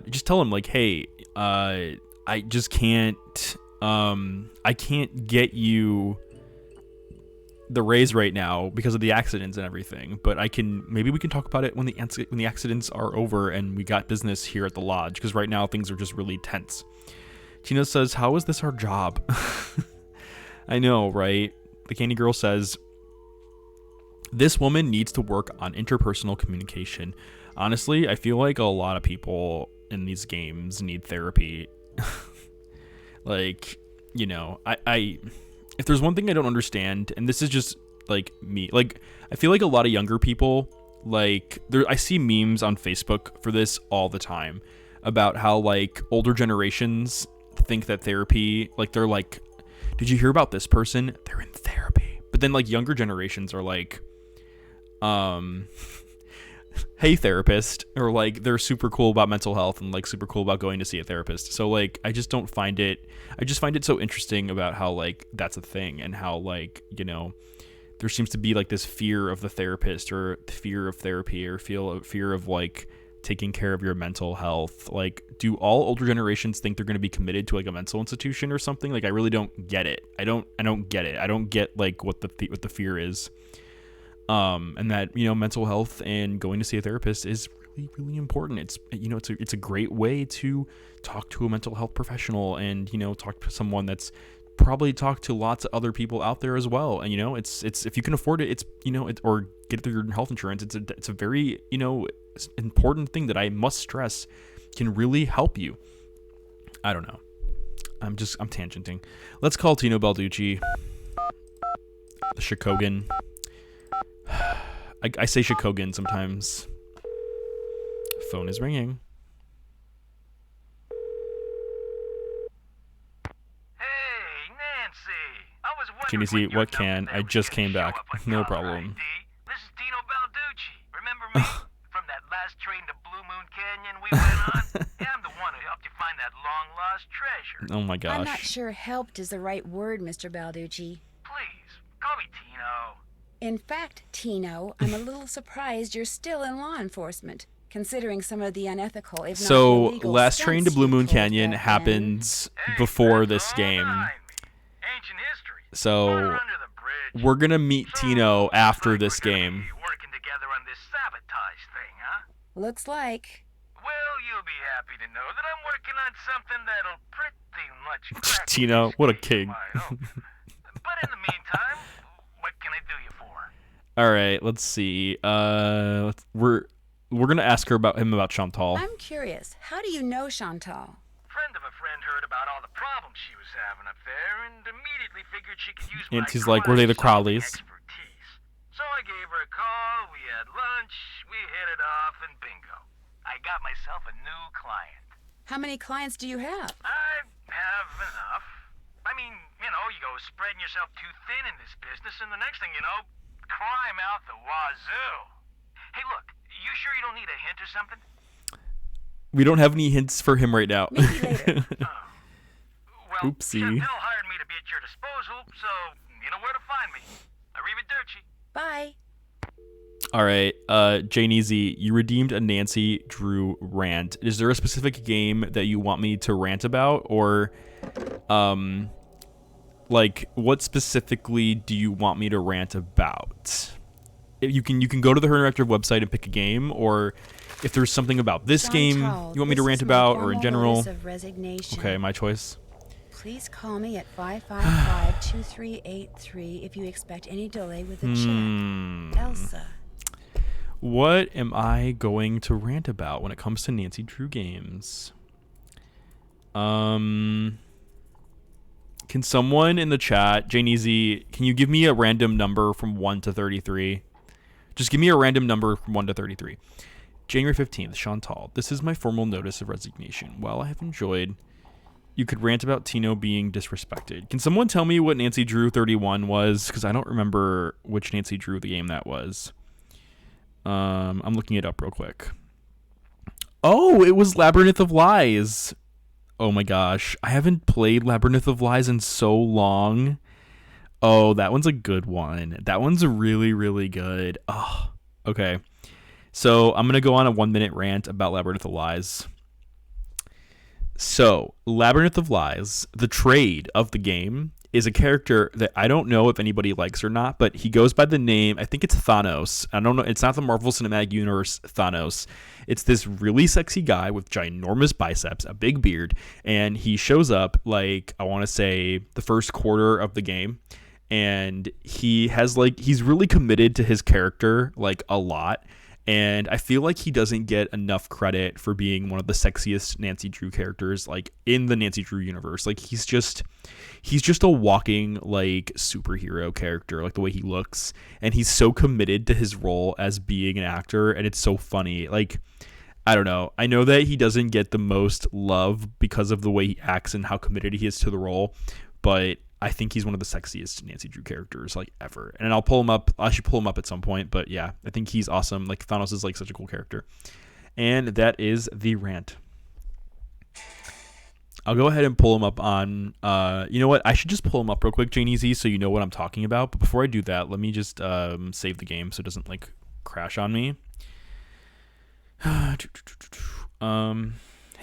Just tell him, like, hey, I just can't, I can't get you the raise right now because of the accidents and everything, but maybe we can talk about it when the accidents are over and we got business here at the lodge, because right now things are just really tense. Tina says, how is this our job? I know, right? The Candy Girl says, this woman needs to work on interpersonal communication. Honestly, I feel like a lot of people in these games need therapy. Like, you know, I if there's one thing I don't understand, and this is just like me, like I feel like a lot of younger people, like I see memes on Facebook for this all the time about how like older generations think that therapy, like they're like, did you hear about this person? They're in therapy. But then like younger generations are like, hey therapist, or like they're super cool about mental health and like super cool about going to see a therapist. So like I just find it so interesting about how like that's a thing, and how like, you know, there seems to be like this fear of the therapist, or fear of therapy, or fear of like taking care of your mental health. Like, do all older generations think they're going to be committed to like a mental institution or something? Like, I really don't get it. I don't get it. I don't get like what the fear is. And that, you know, mental health and going to see a therapist is really, really important. It's, you know, it's a great way to talk to a mental health professional, and, you know, talk to someone that's probably talked to lots of other people out there as well. And, you know, it's if you can afford it, it's, you know, or get through your health insurance, it's a very, you know, important thing that I must stress can really help you. I don't know. I'm tangenting. Let's call Tino Balducci. The Shikogan. I say Shikogan sometimes. Phone is ringing. Hey, Nancy. I was wondering Can you see when your what can? number there I was just gonna came show back. up on No caller problem. ID. This is Tino Balducci. Remember me? From that last train to Blue Moon Canyon we went on? Yeah, I'm the one who helped you find that long-lost treasure. Oh my I'm not gosh. sure helped is the right word, Mr. Balducci. Please, call me Tino. In fact, Tino, I'm a little surprised you're still in law enforcement, considering some of the unethical, if not So, illegal Last Train to stunts Blue you Moon pulled Canyon back happens Hey, before that's this all game. behind me. Ancient history. So, Water under the bridge. we're gonna meet So, Tino looks after like this we're gonna game. be working together on this sabotage thing, huh? then. Looks like. Well, you'll be happy to know that I'm working on something that'll pretty much crack Tino, this what a case, king. I hope. But in the meantime, what can I do you for? All right, let's see. We're gonna ask her about Chantal. I'm curious, how do you know Chantal? Friend of a friend heard about all the problems she was having up there and immediately figured she could use And my she's like, were they the crime-solving Crowleys? expertise. So I gave her a call, we had lunch, we hit it off, and bingo. I got myself a new client. How many clients do you have? I have enough. I mean, you know, you go spreading yourself too thin in this business, and the next thing you know, crime out the wazoo. Hey, look, you sure you don't need a hint or something? We don't have any hints for him right now. Maybe later. Well, Oopsie. Chantel hired me to be at your disposal, so you know where to find me. Arrivederci. Bye. All right, Jane Easy, you redeemed a Nancy Drew rant. Is there a specific game that you want me to rant about, or, like, what specifically do you want me to rant about? You can go to the Her Interactive website and pick a game, or if there's something about this game Chantal, you want me to this rant is my about, or in formal general. notice of resignation. Okay, my choice. Please call me at 555-2383 if you expect any delay with the check. Elsa. What am I going to rant about when it comes to Nancy Drew games? Can someone in the chat, Jane Easy, can you give me a random number from 1 to 33? Just give me a random number from 1 to 33. January 15th, Chantal. This is my formal notice of resignation. While I have enjoyed, you could rant about Tino being disrespected. Can someone tell me what Nancy Drew 31 was? Because I don't remember which Nancy Drew the game that was. I'm looking it up real quick. Oh, it was Labyrinth of Lies. Oh my gosh. I haven't played Labyrinth of Lies in so long. Oh, that one's a good one. That one's really, really good. Oh, okay. So I'm going to go on a 1-minute rant about Labyrinth of Lies. So, Labyrinth of Lies, the trade of the game, is a character that I don't know if anybody likes or not, but he goes by the name, I think it's Thanos. I don't know, it's not the Marvel Cinematic Universe Thanos. It's this really sexy guy with ginormous biceps, a big beard, and he shows up, like, I want to say, the first quarter of the game, and he has, like, he's really committed to his character, like, a lot. And I feel like he doesn't get enough credit for being one of the sexiest Nancy Drew characters, like, in the Nancy Drew universe. Like, he's just a walking, like, superhero character, like, the way he looks. And he's so committed to his role as being an actor, and it's so funny. Like, I don't know. I know that he doesn't get the most love because of the way he acts and how committed he is to the role, but I think he's one of the sexiest Nancy Drew characters, like, ever. And I'll pull him up. I should pull him up at some point. But yeah, I think he's awesome. Like, Thanos is, like, such a cool character. And that is the rant. I'll go ahead and pull him up on, you know what? I should just pull him up real quick, Jane Easy, so you know what I'm talking about. But before I do that, let me just save the game so it doesn't, like, crash on me. Hang on,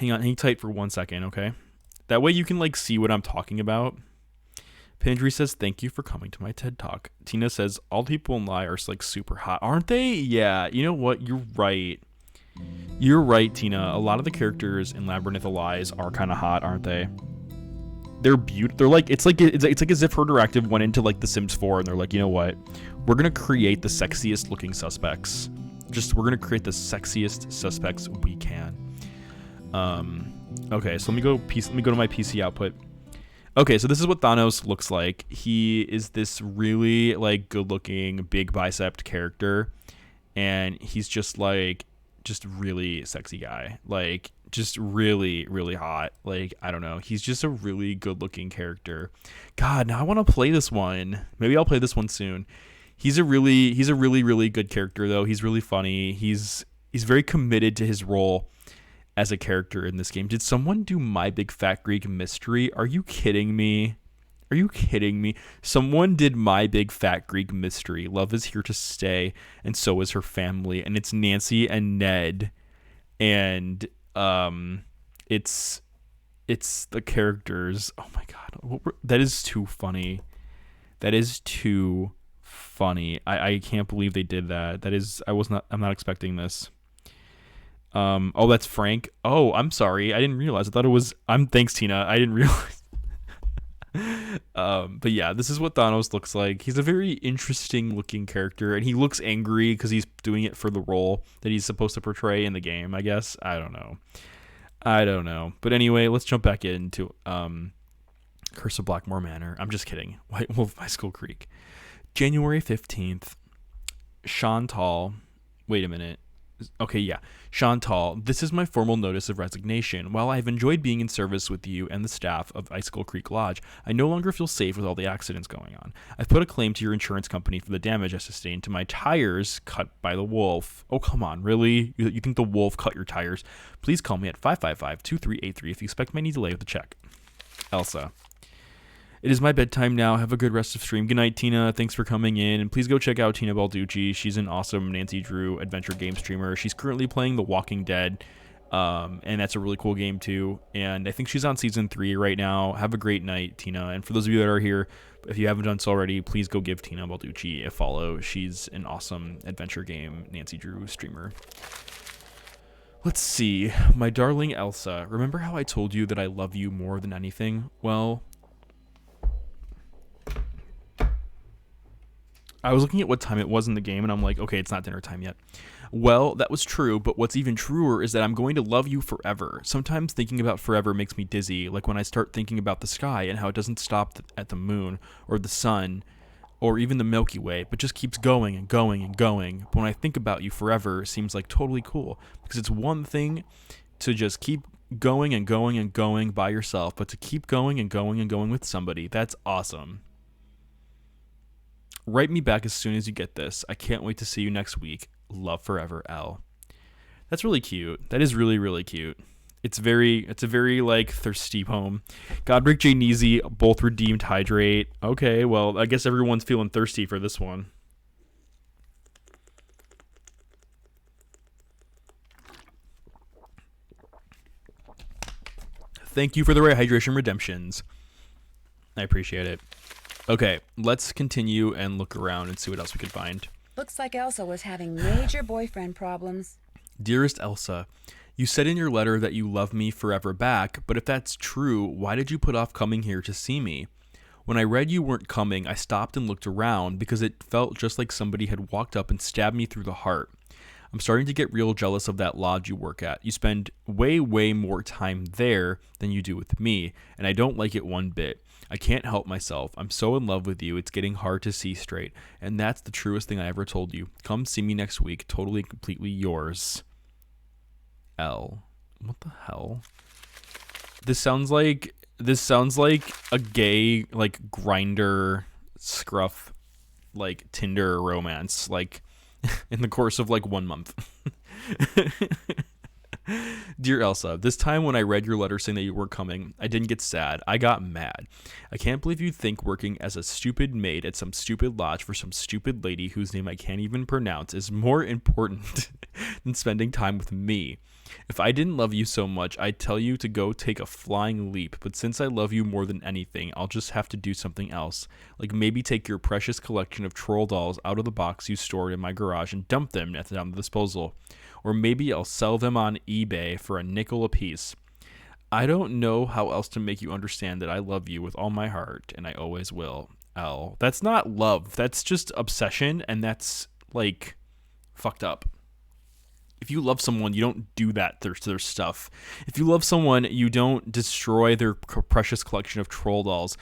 hang tight for 1 second, okay? That way you can, like, see what I'm talking about. Pandry says, thank you for coming to my TED Talk. Tina says, all people in Lie are, like, super hot, aren't they? Yeah, you know what? You're right. You're right, Tina. A lot of the characters in Labyrinth of Lies are kind of hot, aren't they? They're beautiful. They're like, it's like as if Her Interactive went into, like, The Sims 4 and they're like, you know what? We're going to create the sexiest looking suspects. We're going to create the sexiest suspects we can. Okay, so let me go to my PC output. Okay, so this is what Thanos looks like. He is this really like good-looking, big bicep character, and he's just really sexy guy. Like just really, really hot. Like, I don't know. He's just a really good-looking character. God, now I want to play this one. Maybe I'll play this one soon. He's a really, really good character though. He's really funny. He's very committed to his role as a character in this game. Did someone do My Big Fat Greek Mystery? Are you kidding me? Are you kidding me? Someone did My Big Fat Greek Mystery. Love is here to stay, and so is her family. And it's Nancy and Ned, and it's the characters. Oh my god, that is too funny. That is too funny. I can't believe they did that. I'm not expecting this. Oh, that's Frank. Oh, I'm sorry. I didn't realize. I thought it was. Thanks, Tina. I didn't realize. But yeah, this is what Thanos looks like. He's a very interesting looking character, and he looks angry because he's doing it for the role that he's supposed to portray in the game, I guess. I don't know. But anyway, let's jump back into Curse of Blackmore Manor. I'm just kidding. White Wolf Icicle Creek. January 15th. Chantal. Wait a minute. Okay, yeah. Chantal, this is my formal notice of resignation. While I have enjoyed being in service with you and the staff of Icicle Creek Lodge, I no longer feel safe with all the accidents going on. I've put a claim to your insurance company for the damage I sustained to my tires cut by the wolf. Oh, come on, really? You think the wolf cut your tires? Please call me at 555-2383 if you expect my delay with the check. Elsa. It is my bedtime now. Have a good rest of stream. Good night, Tina. Thanks for coming in. And please go check out Tina Balducci. She's an awesome Nancy Drew adventure game streamer. She's currently playing The Walking Dead. And that's a really cool game, too. And I think she's on Season 3 right now. Have a great night, Tina. And for those of you that are here, if you haven't done so already, please go give Tina Balducci a follow. She's an awesome adventure game Nancy Drew streamer. Let's see. My darling Elsa. Remember how I told you that I love you more than anything? Well, I was looking at what time it was in the game, and I'm like, okay, it's not dinner time yet. Well, that was true, but what's even truer is that I'm going to love you forever. Sometimes thinking about forever makes me dizzy, like when I start thinking about the sky and how it doesn't stop at the moon, or the sun, or even the Milky Way, but just keeps going and going and going. But when I think about you forever, it seems like totally cool, because it's one thing to just keep going and going and going by yourself, but to keep going and going and going with somebody, that's awesome. Write me back as soon as you get this. I can't wait to see you next week. Love forever, L. That's really cute. That is really, really cute. It's a very like thirsty poem. Godric J. Neasy, both redeemed hydrate. Okay, well, I guess everyone's feeling thirsty for this one. Thank you for the rehydration redemptions. I appreciate it. Okay, let's continue and look around and see what else we can find. Looks like Elsa was having major boyfriend problems. Dearest Elsa, you said in your letter that you love me forever back, but if that's true, why did you put off coming here to see me? When I read you weren't coming, I stopped and looked around because it felt just like somebody had walked up and stabbed me through the heart. I'm starting to get real jealous of that lodge you work at. You spend way, way more time there than you do with me, and I don't like it one bit. I can't help myself. I'm so in love with you, it's getting hard to see straight. And that's the truest thing I ever told you. Come see me next week. Totally, completely yours. L. What the hell? This sounds like a gay, like, grinder, scruff, like, Tinder romance, like, in the course of, like, 1 month. Dear Elsa, this time when I read your letter saying that you were coming, I didn't get sad. I got mad. I can't believe you think working as a stupid maid at some stupid lodge for some stupid lady whose name I can't even pronounce is more important than spending time with me. If I didn't love you so much, I'd tell you to go take a flying leap, but since I love you more than anything, I'll just have to do something else. Like maybe take your precious collection of troll dolls out of the box you stored in my garage and dump them at the disposal. Or maybe I'll sell them on eBay for a nickel apiece. I don't know how else to make you understand that I love you with all my heart, and I always will. L. That's not love. That's just obsession, and that's, like, fucked up. if you love someone, you don't do that to their stuff. If you love someone, you don't destroy their precious collection of troll dolls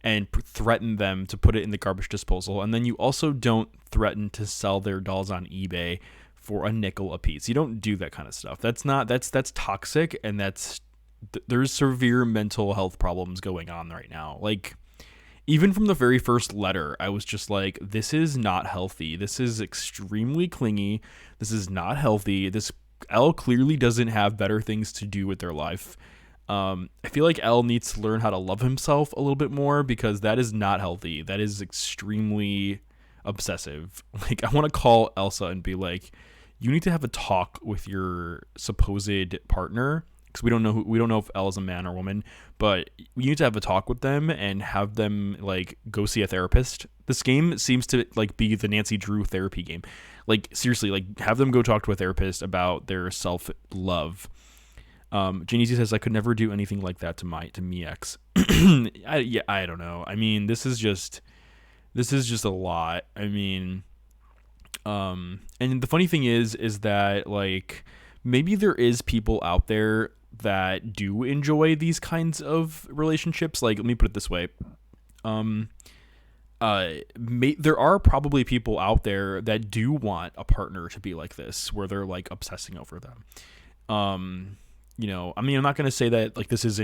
and threaten them to put it in the garbage disposal. And then you also don't threaten to sell their dolls on eBay for a nickel a piece. You don't do that kind of stuff. That's toxic, and there's severe mental health problems going on right now. Like, even from the very first letter, I was just like, this is not healthy. This is extremely clingy. This is not healthy. This Elle clearly doesn't have better things to do with their life. I feel like Elle needs to learn how to love himself a little bit more, because that is not healthy. That is extremely obsessive. Like, I want to call Elsa and be like, you need to have a talk with your supposed partner, because we don't know if Elle is a man or woman, but you need to have a talk with them and have them like go see a therapist. This game seems to like be the Nancy Drew therapy game. Like, seriously, like, have them go talk to a therapist about their self-love. Janie Z says, I could never do anything like that to me ex. I don't know. I mean, this is just a lot. I mean, and the funny thing is that, like, maybe there is people out there that do enjoy these kinds of relationships. Like, let me put it this way. There are probably people out there that do want a partner to be like this, where they're like obsessing over them. You know, I mean, I'm not going to say that like this is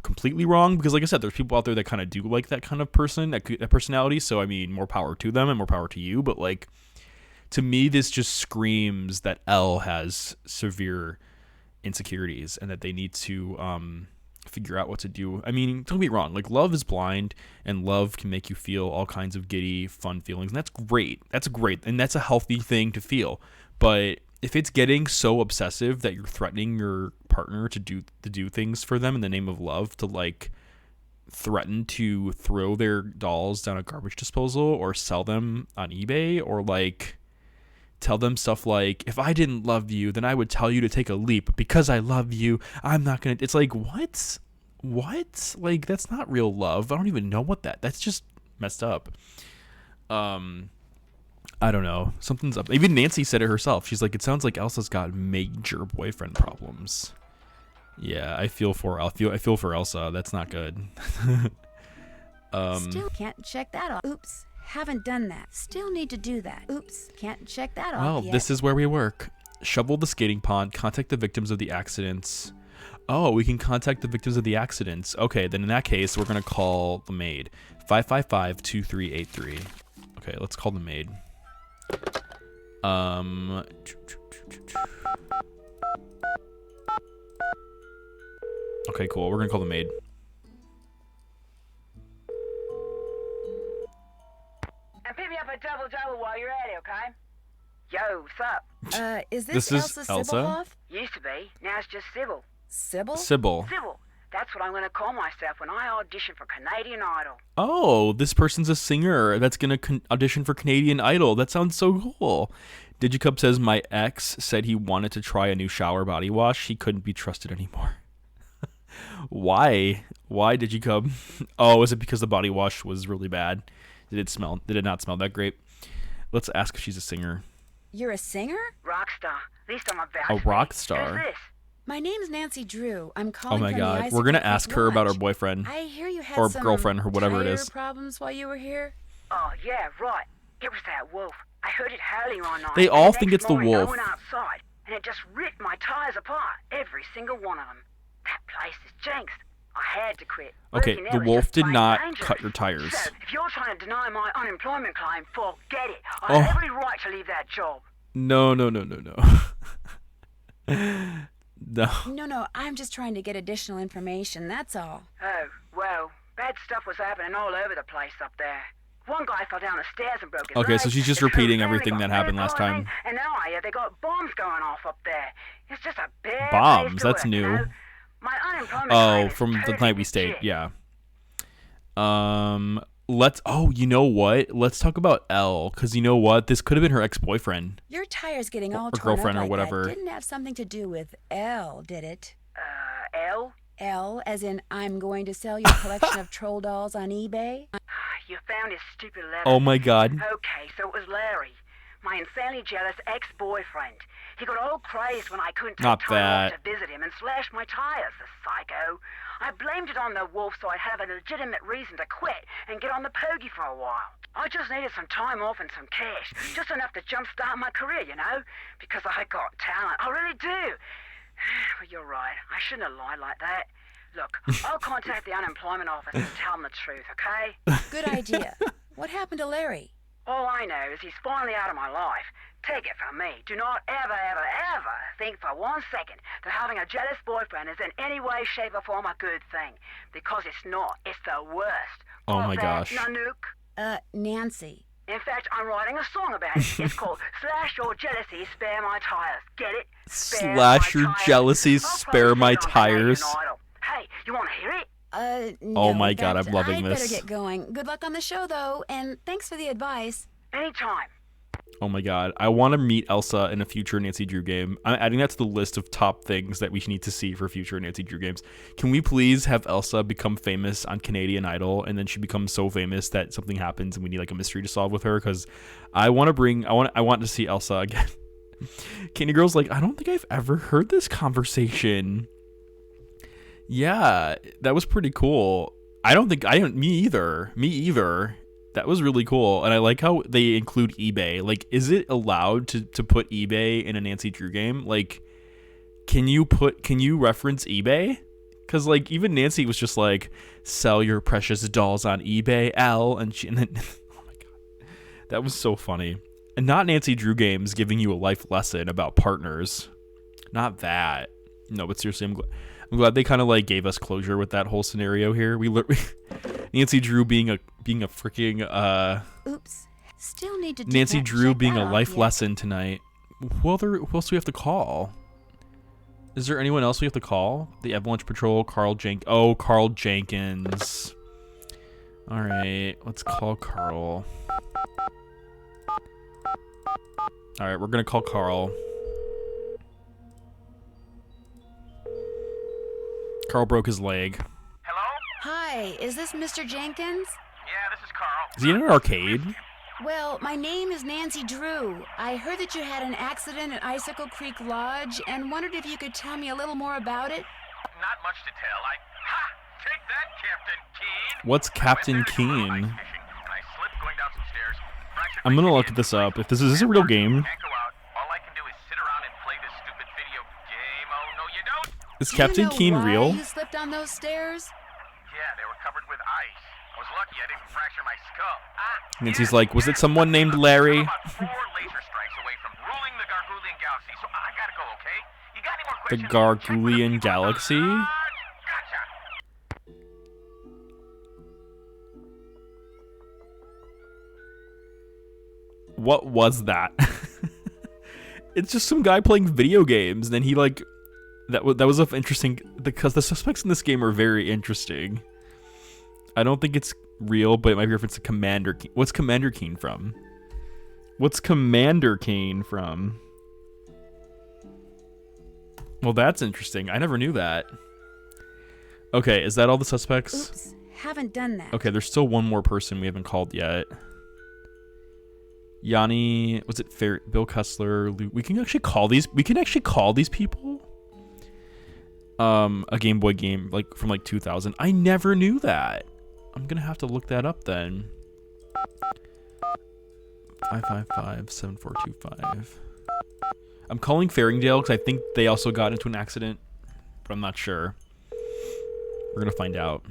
completely wrong, because like I said, there's people out there that kind of do like that kind of person, that personality. So I mean, more power to them and more power to you. But like, to me, this just screams that Elle has severe insecurities and that they need to figure out what to do. I mean, don't get me wrong, like, love is blind, and love can make you feel all kinds of giddy, fun feelings, and that's great. That's great, and that's a healthy thing to feel. But if it's getting so obsessive that you're threatening your partner to do things for them in the name of love, to like threaten to throw their dolls down a garbage disposal or sell them on eBay, or like tell them stuff like, if I didn't love you, then I would tell you to take a leap, but because I love you, I'm not gonna. It's like, what? Like, that's not real love. I don't even know that's just messed up. I don't know. Something's up. Even Nancy said it herself. She's like, it sounds like Elsa's got major boyfriend problems. Yeah, I feel for Elsa. That's not good. Still can't check that off. Oops, haven't done that. Still need to do that. Oops, can't check that off Well, yet. this is where we work. Shovel the skating pond. Contact the victims of the accidents. Oh, we can contact the victims of the accidents. Okay, then in that case, we're going to call the maid. 555-2383. Okay, let's call the maid. Okay, cool. We're gonna call the maid. And pick me up a double while you're at it, okay? Yo, what's up? Is this Elsa Sibylhoff? Used to be. Now it's just Sybil. Sybil? Sybil. Sybil. That's what I'm going to call myself when I audition for Canadian Idol. Oh, this person's a singer that's gonna audition for Canadian Idol. That sounds so cool. Digicub says, my ex said he wanted to try a new shower body wash. He couldn't be trusted anymore. Why? Why, Digicub? Oh, is it because the body wash was really bad? Did it not smell that great? Let's ask if she's a singer. You're a singer? Rock star. At least I'm a vouch. A for rock me. star? Who's this? My name's Nancy Drew. I'm Oh calling my from the god. Icicle We're gonna Creek ask her about her Lodge. boyfriend. I hear you had Or some girlfriend, or whatever it tire is. problems while you were here. Oh, yeah, right. It was that wolf. I heard it howling one night. They and all the think next it's the morning, wolf. I went outside, and it just ripped my tires apart. Every single one of them. That place is jinxed. I had to quit. Okay, Working the there is wolf just did plain not dangerous. cut your tires. So, if you're trying to deny my unemployment claim, forget it. I Oh. have every right to leave that job. No. No. No, I'm just trying to get additional information, that's all. Oh, well, bad stuff was happening all over the place up there. One guy fell down the stairs and broke his Okay, leg. so she's just His whole repeating family everything got that happened red last poisoning, time. And now I hear they got bombs going off up there. It's just a bad Bombs? place to That's work, you new. know? My unemployment claim Oh, is from the totally night we stayed. legit. Yeah. You know what? Let's talk about Elle, because you know what? This could have been her ex-boyfriend. Your tire's getting all Or torn girlfriend up or like whatever. That didn't have something to do with Elle, did it? Elle? Elle, as in I'm going to sell your collection of troll dolls on eBay? You found his stupid letter. Oh my god. Okay, so it was Larry. My insanely jealous ex-boyfriend. He got all crazed when I couldn't take Not time that. off to visit him and slashed my tires, the psycho. I blamed it on the wolf so I'd have a legitimate reason to quit and get on the pokey for a while. I just needed some time off and some cash, just enough to jumpstart my career, you know? Because I got talent, I really do. But you're right, I shouldn't have lied like that. Look, I'll contact the unemployment office and tell them the truth, okay? Good idea. What happened to Larry? All I know is he's finally out of my life. Take it from me. Do not ever, ever, ever think for 1 second that having a jealous boyfriend is in any way, shape, or form a good thing. Because it's not. It's the worst. Oh my Got that, gosh. Nanook? Nancy. In fact, I'm writing a song about it. It's called Slash Your Jealousy, Spare My Tires. Get it? Spare Slash my your tires. jealousies, I'll spare probably my sing it on Canadian tires. Idol. Hey, you want to hear it? No, Oh my God, but I'm loving I'd this. better get going. Good luck on the show, though, and thanks for the advice. Anytime. Oh my God, I want to meet Elsa in a future Nancy Drew game. I'm adding that to the list of top things that we need to see for future Nancy Drew games. Can we please have Elsa become famous on Canadian Idol, and then she becomes so famous that something happens and we need like a mystery to solve with her? Because I want to see Elsa again. Candy Girl's like, I don't think I've ever heard this conversation. Yeah, that was pretty cool. Me either. That was really cool. And I like how they include eBay. Like, is it allowed to put eBay in a Nancy Drew game? Like, can you reference eBay? Because like even Nancy was just like, sell your precious dolls on eBay, L, and then oh my God. That was so funny. And not Nancy Drew games giving you a life lesson about partners. Not that. No, but seriously, I'm glad they kind of like gave us closure with that whole scenario here. Nancy Drew being a freaking Oops. Still need to Nancy Drew being a life yet. lesson tonight. Who else do we have to call? Is there anyone else we have to call? The Avalanche Patrol, Carl Jenkins. All right, let's call Carl. All right, we're gonna call Carl. Carl broke his leg. Hello? Hi, is this Mr. Jenkins? Yeah, this is Carl. Is he in an arcade? Well, my name is Nancy Drew. I heard that you had an accident at Icicle Creek Lodge and wondered if you could tell me a little more about it. Not much to tell. Take that, Captain Keen. What's Captain Keen? I slipped going down some stairs. Fractured I'm my gonna look shin. at this up. Is this a real game? Can't go out. All I can do is sit around and play this stupid video game. Oh, no, you don't? Is Do Captain you know Keen why real? you slipped on those stairs? Yeah, they were covered with ice. I was lucky I didn't fracture my skull. Nancy's like, was it someone named Larry? I'm about 4 laser strikes away from ruling the Gargoulian Galaxy, so I gotta go, okay? You got any more The questions? Check with Gargoulian people on the Galaxy? lodge. Gotcha. What was that? It's just some guy playing video games, and then he like that was interesting because the suspects in this game are very interesting. I don't think it's real, but it might be reference to Commander Keen. What's Commander Keen from? Well, that's interesting. I never knew that. Okay, is that all the suspects? Oops, haven't done that. Okay, there's still one more person we haven't called yet. Yanni, was it Bill Kessler? We can actually call these people. A Game Boy game like from like 2000. I never knew that. I'm gonna have to look that up then. 555-7425. I'm calling Farringdale because I think they also got into an accident, but I'm not sure. We're gonna find out.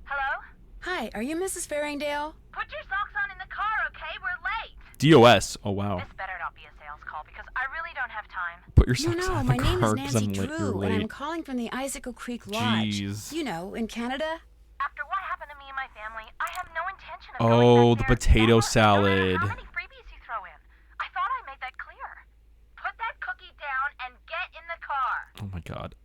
Hello? Hi, are you Mrs. Farringdale? Put your socks on in the car, okay? We're late. DOS. Oh wow. This better not be a sales call because I really don't have time. Put your No, socks no, on my the name car is 'cause Nancy I'm late. You're Drew, and I'm late. calling from the Icicle Creek Lodge. Jeez. You know, in Canada. After what happened to me and my family, I have no intention of Oh, going the back there, potato no salad. matter how many freebies you throw in. I thought I made that clear. Put that cookie down and get in the car. Oh my god.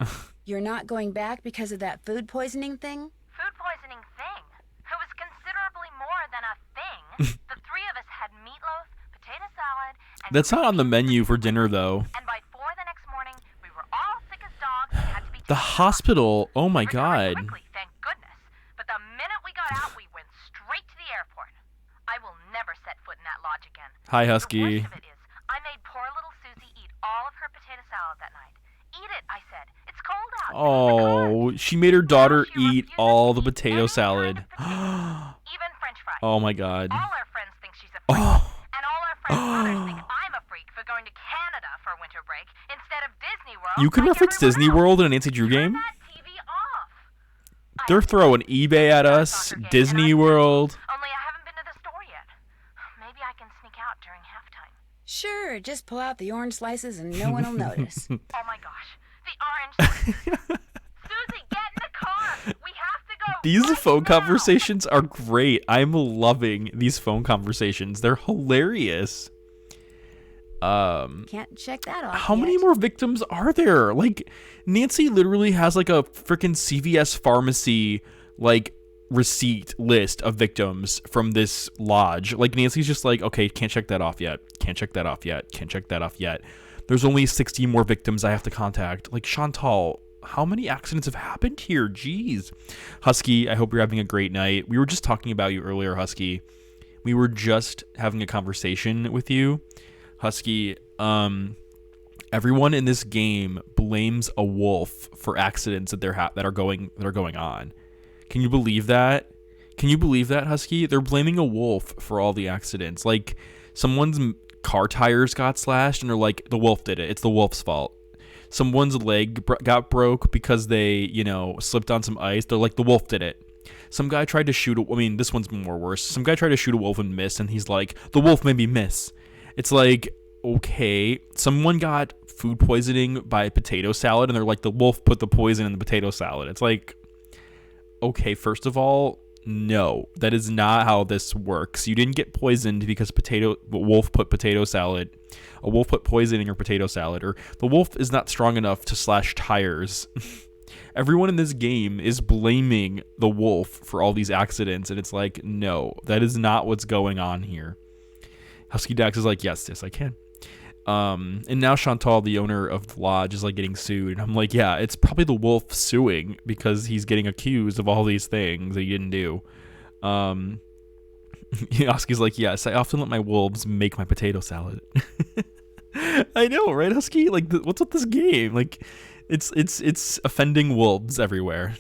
You're not going back because of that food poisoning thing? Food poisoning thing. It was considerably more than a thing. The three of us had meatloaf, potato salad, and That's not on the menu for dinner though. And by 4 the next morning, we were all sick as dogs and had to be The taken to hospital. Oh my Recovered god. quickly, thank goodness. But the minute we got out, we went straight to the airport. I will never set foot in that lodge again. Hi, The Husky. worst of it is, I made poor little Susie eat all of her potato salad that night. Eat it, I said. It's cold out. Oh, she made her daughter She eat refuses all to the eat potato any salad. kind of potato, even French fries. Oh my god. All our friends think she's a freak. Oh. And all our friends' mothers think I'm a freak for going to Canada for winter break instead of Disney World. You could like reference everyone Disney else. World in a Nancy Drew Turn game? that TV off. I They're have to throwing go. eBay at There's a us. soccer game, Disney and I'm World. Only I haven't been to the store yet. Maybe I can sneak out during halftime. Sure, just pull out the orange slices and no one will notice. Oh my gosh, the orange. Susie, get in the car. We have to go. These right phone now. conversations are great. I'm loving these phone conversations. They're hilarious. Can't check that off. How many yet. more victims are there? Like, Nancy literally has like a freaking CVS pharmacy like receipt list of victims from this lodge. Like, Nancy's just like, okay, can't check that off yet. Can't check that off yet. Can't check that off yet. There's only 60 more victims I have to contact. Like, Chantal, how many accidents have happened here? Jeez. Husky, I hope you're having a great night. We were just talking about you earlier, Husky. We were just having a conversation with you. Husky, everyone in this game blames a wolf for accidents that that are going on. Can you believe that? Can you believe that, Husky? They're blaming a wolf for all the accidents. Like, someone's car tires got slashed and they're like, the wolf did it. It's the wolf's fault. Someone's leg got broke because they, slipped on some ice. They're like, the wolf did it. Some guy tried to shoot this one's more worse. Some guy tried to shoot a wolf and missed, and he's like, the wolf made me miss. It's like, okay, someone got food poisoning by potato salad, and they're like, the wolf put the poison in the potato salad. It's like, okay, first of all, no, that is not how this works. You didn't get poisoned because a wolf put poison in your potato salad, or the wolf is not strong enough to slash tires. Everyone in this game is blaming the wolf for all these accidents, and it's like, no, that is not what's going on here. Husky Dax is like, yes, I can. And now Chantal, the owner of the lodge, is like getting sued, and I'm like, yeah, it's probably the wolf suing because he's getting accused of all these things that he didn't do. Husky's like, yes, I often let my wolves make my potato salad. I know, right, Husky? Like, what's up this game? Like, it's offending wolves everywhere.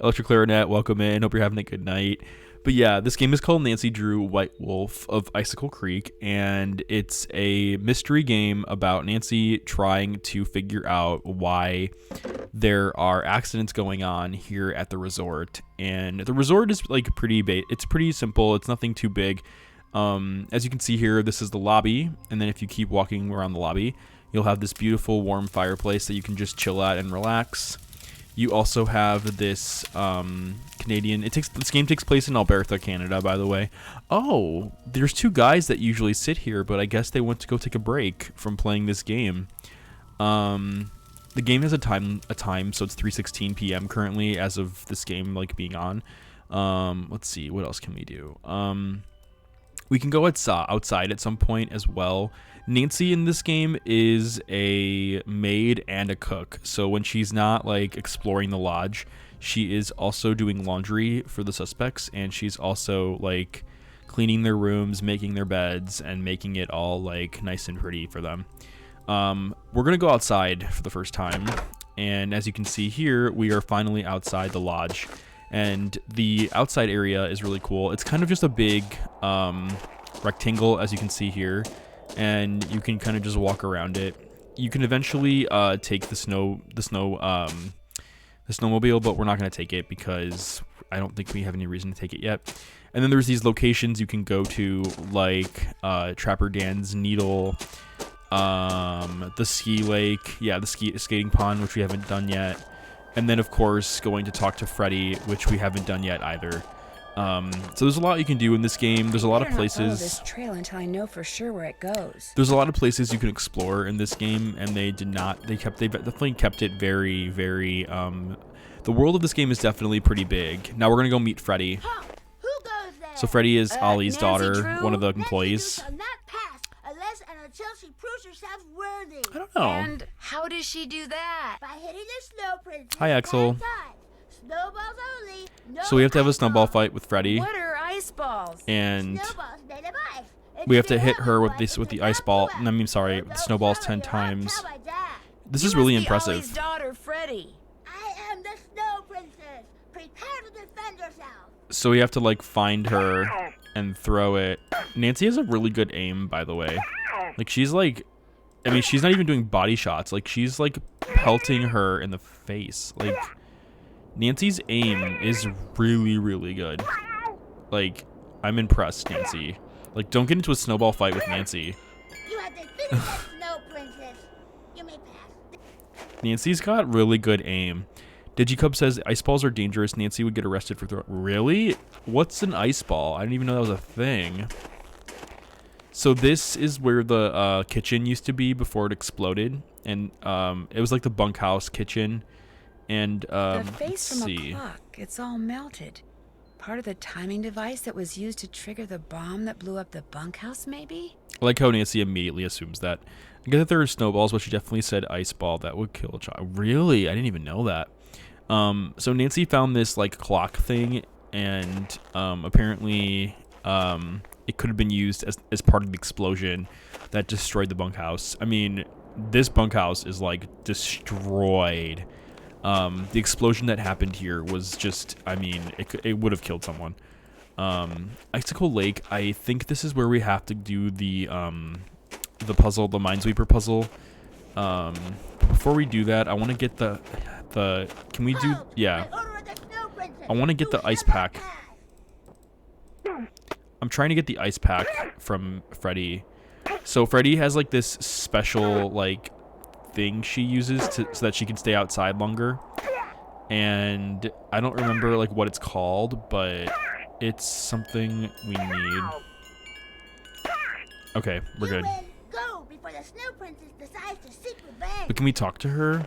Electric Clarinet, welcome in. Hope you're having a good night. But yeah, this game is called Nancy Drew White Wolf of Icicle Creek, and it's a mystery game about Nancy trying to figure out why there are accidents going on here at the resort. And the resort is like it's pretty simple. It's nothing too big. As you can see here, this is the lobby, and then if you keep walking around the lobby, you'll have this beautiful warm fireplace that you can just chill at and relax. You also have this Canadian. This game takes place in Alberta, Canada, by the way. Oh, there's two guys that usually sit here, but I guess they went to go take a break from playing this game. The game has a time, so it's 3:16 p.m. currently as of this game being on. Let's see, what else can we do? We can go outside at some point as well. Nancy in this game is a maid and a cook. So when she's not exploring the lodge, she is also doing laundry for the suspects, and she's also cleaning their rooms, making their beds, and making it all nice and pretty for them. We're gonna go outside for the first time, and as you can see here, we are finally outside the lodge, and the outside area is really cool. It's kind of just a big rectangle, as you can see here, and you can kind of just walk around it. You can eventually take the snowmobile, but we're not going to take it because I don't think we have any reason to take it yet. And then there's these locations you can go to, Trapper Dan's Needle, the ski lake, the skating pond, which we haven't done yet, and then of course going to talk to Freddy, which we haven't done yet either. So there's a lot you can do in this game. There's a lot of places. This trail until I know for sure where it goes. There's a lot of places you can explore in this game, and they definitely kept it very, very. The world of this game is definitely pretty big. Now we're gonna go meet Freddy. Huh, who goes there? So Freddy is Ollie's Nancy daughter, Drew? one of the Nancy employees. Drew shall not pass unless and until she proves herself worthy. I don't know. And how does she do that? By hitting the snow princess. Hi, Axel. 10 times. Snowballs only. No So we have to have a ice snowball balls. fight with Freddy. What are ice balls? And Snowballs made of ice. we have to hit her with the ice ball. I mean, sorry, the snowballs 10 times. This is really impressive. Ollie's daughter, Freddie. I am the Snow Princess. Prepare to defend yourself. So we have to like find her and throw it. Nancy has a really good aim, by the way. Like she's like, I mean, she's not even doing body shots. Like she's like pelting her in the face. Like Nancy's aim is really, really good. Like I'm impressed, Nancy. Like don't get into a snowball fight with Nancy. You have defeated the Snow Princess. You may pass. Nancy's got really good aim. Digicub says ice balls are dangerous. Nancy would get arrested for throwing. Really? What's an ice ball? I didn't even know that was a thing. So this is where the kitchen used to be before it exploded, and it was like the bunkhouse kitchen. And the face from a clock. It's all melted. Part of the timing device that was used to trigger the bomb that blew up the bunkhouse, maybe? I like how Nancy immediately assumes that. I get that there are snowballs, but she definitely said ice ball. That would kill a child. Really? I didn't even know that. So Nancy found this like clock thing, and apparently it could have been used as part of the explosion that destroyed the bunkhouse. I mean, this bunkhouse is like destroyed. The explosion that happened here was just, I mean, it would have killed someone. Icicle Lake, I think this is where we have to do the puzzle, the Minesweeper puzzle. Before we do that, I want to get the can we do, yeah. I want to get the ice pack. I'm trying to get the ice pack from Freddy. So Freddy has like this special like thing she uses so that she can stay outside longer. And I don't remember like what it's called, but it's something we need. Okay, we're good. Go before the Snow Princess decides to seek revenge. But can we talk to her?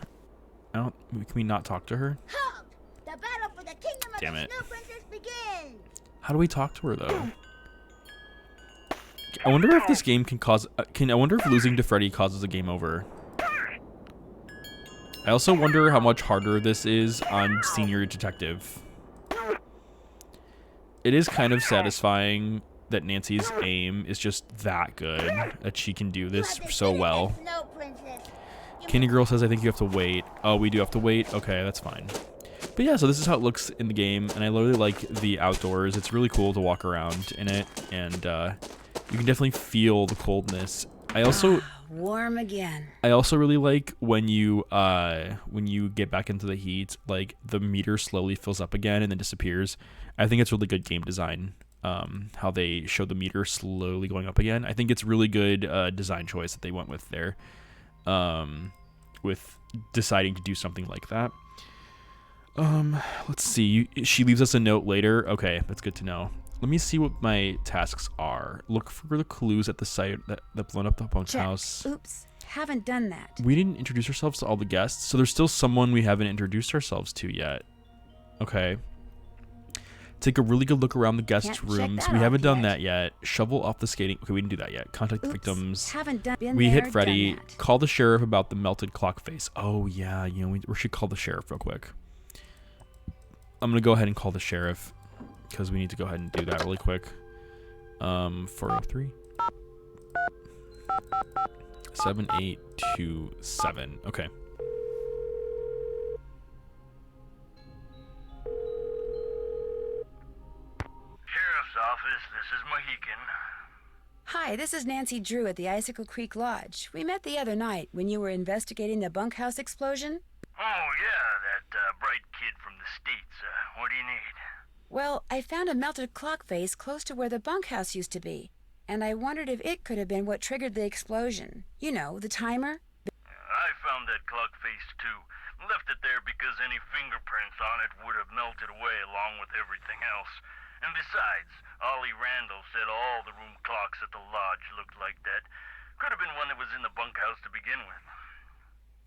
Can we not talk to her? Halt! The battle for the kingdom of Damn the it. Snow Princess begins. How do we talk to her though? I wonder if this game can cause. I wonder if losing to Freddy causes a game over. I also wonder how much harder this is on Senior Detective. It is kind of satisfying that Nancy's aim is just that good, that she can do this so well. Candy Girl says, I think you have to wait. Oh, we do have to wait? Okay, that's fine. But yeah, so this is how it looks in the game, and I really like the outdoors. It's really cool to walk around in it, and you can definitely feel the coldness. I also... warm again. I also really like when you get back into the heat, like the meter slowly fills up again and then disappears. I think it's really good game design, how they show the meter slowly going up again. I think it's really good design choice that they went with there, with deciding to do something like that. Let's see. She leaves us a note later. Okay, that's good to know. Let me see what my tasks are. Look for the clues at the site that blown up the bunkhouse. Oops, haven't done that. We didn't introduce ourselves to all the guests, so there's still someone we haven't introduced ourselves to yet. Okay. Take a really good look around the guest rooms. We haven't done that yet. Shovel off the skating. Okay, we didn't do that yet. Contact the victims. Haven't done. We hit Freddy. Call the sheriff about the melted clock face. Oh yeah, you know we should call the sheriff real quick. I'm gonna go ahead and call the sheriff because we need to go ahead and do that really quick. 403 7827. Okay. Sheriff's office, this is Mohican. Hi, this is Nancy Drew at the Icicle Creek Lodge. We met the other night when you were investigating the bunkhouse explosion. Oh, yeah, that bright kid from the States. What do you need? Well, I found a melted clock face close to where the bunkhouse used to be, and I wondered if it could have been what triggered the explosion. You know, the timer. I found that clock face, too. Left it there because any fingerprints on it would have melted away along with everything else. And besides, Ollie Randall said all the room clocks at the lodge looked like that. Could have been one that was in the bunkhouse to begin with.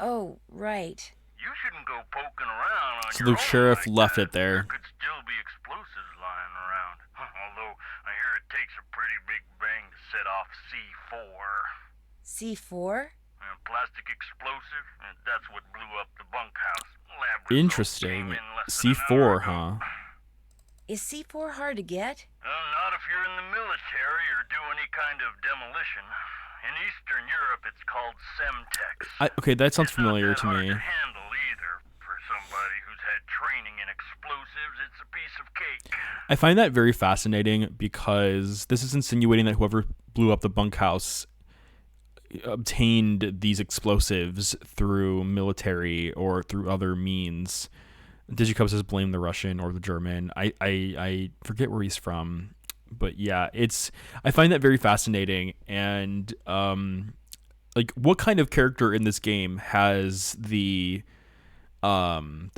Oh, right. You shouldn't go poking around on So your the own sheriff like left that. it there. There could still be explosives lying around. Although, I hear it takes a pretty big bang to set off C4. C4? A plastic explosive, and that's what blew up the bunkhouse. Lab results Interesting. came in less than an hour C4, ago. huh? Is C4 hard to get? Not if you're in the military or do any kind of demolition. In Eastern Europe, it's called Semtex. Okay, that sounds It's familiar not that to hard me. to handle either. For somebody who's had training in explosives, it's a piece of cake. I find that very fascinating because this is insinuating that whoever blew up the bunkhouse obtained these explosives through military or through other means. Digicub says blame the Russian or the German. I forget where he's from, but yeah, I find that very fascinating. And like, what kind of character in this game has the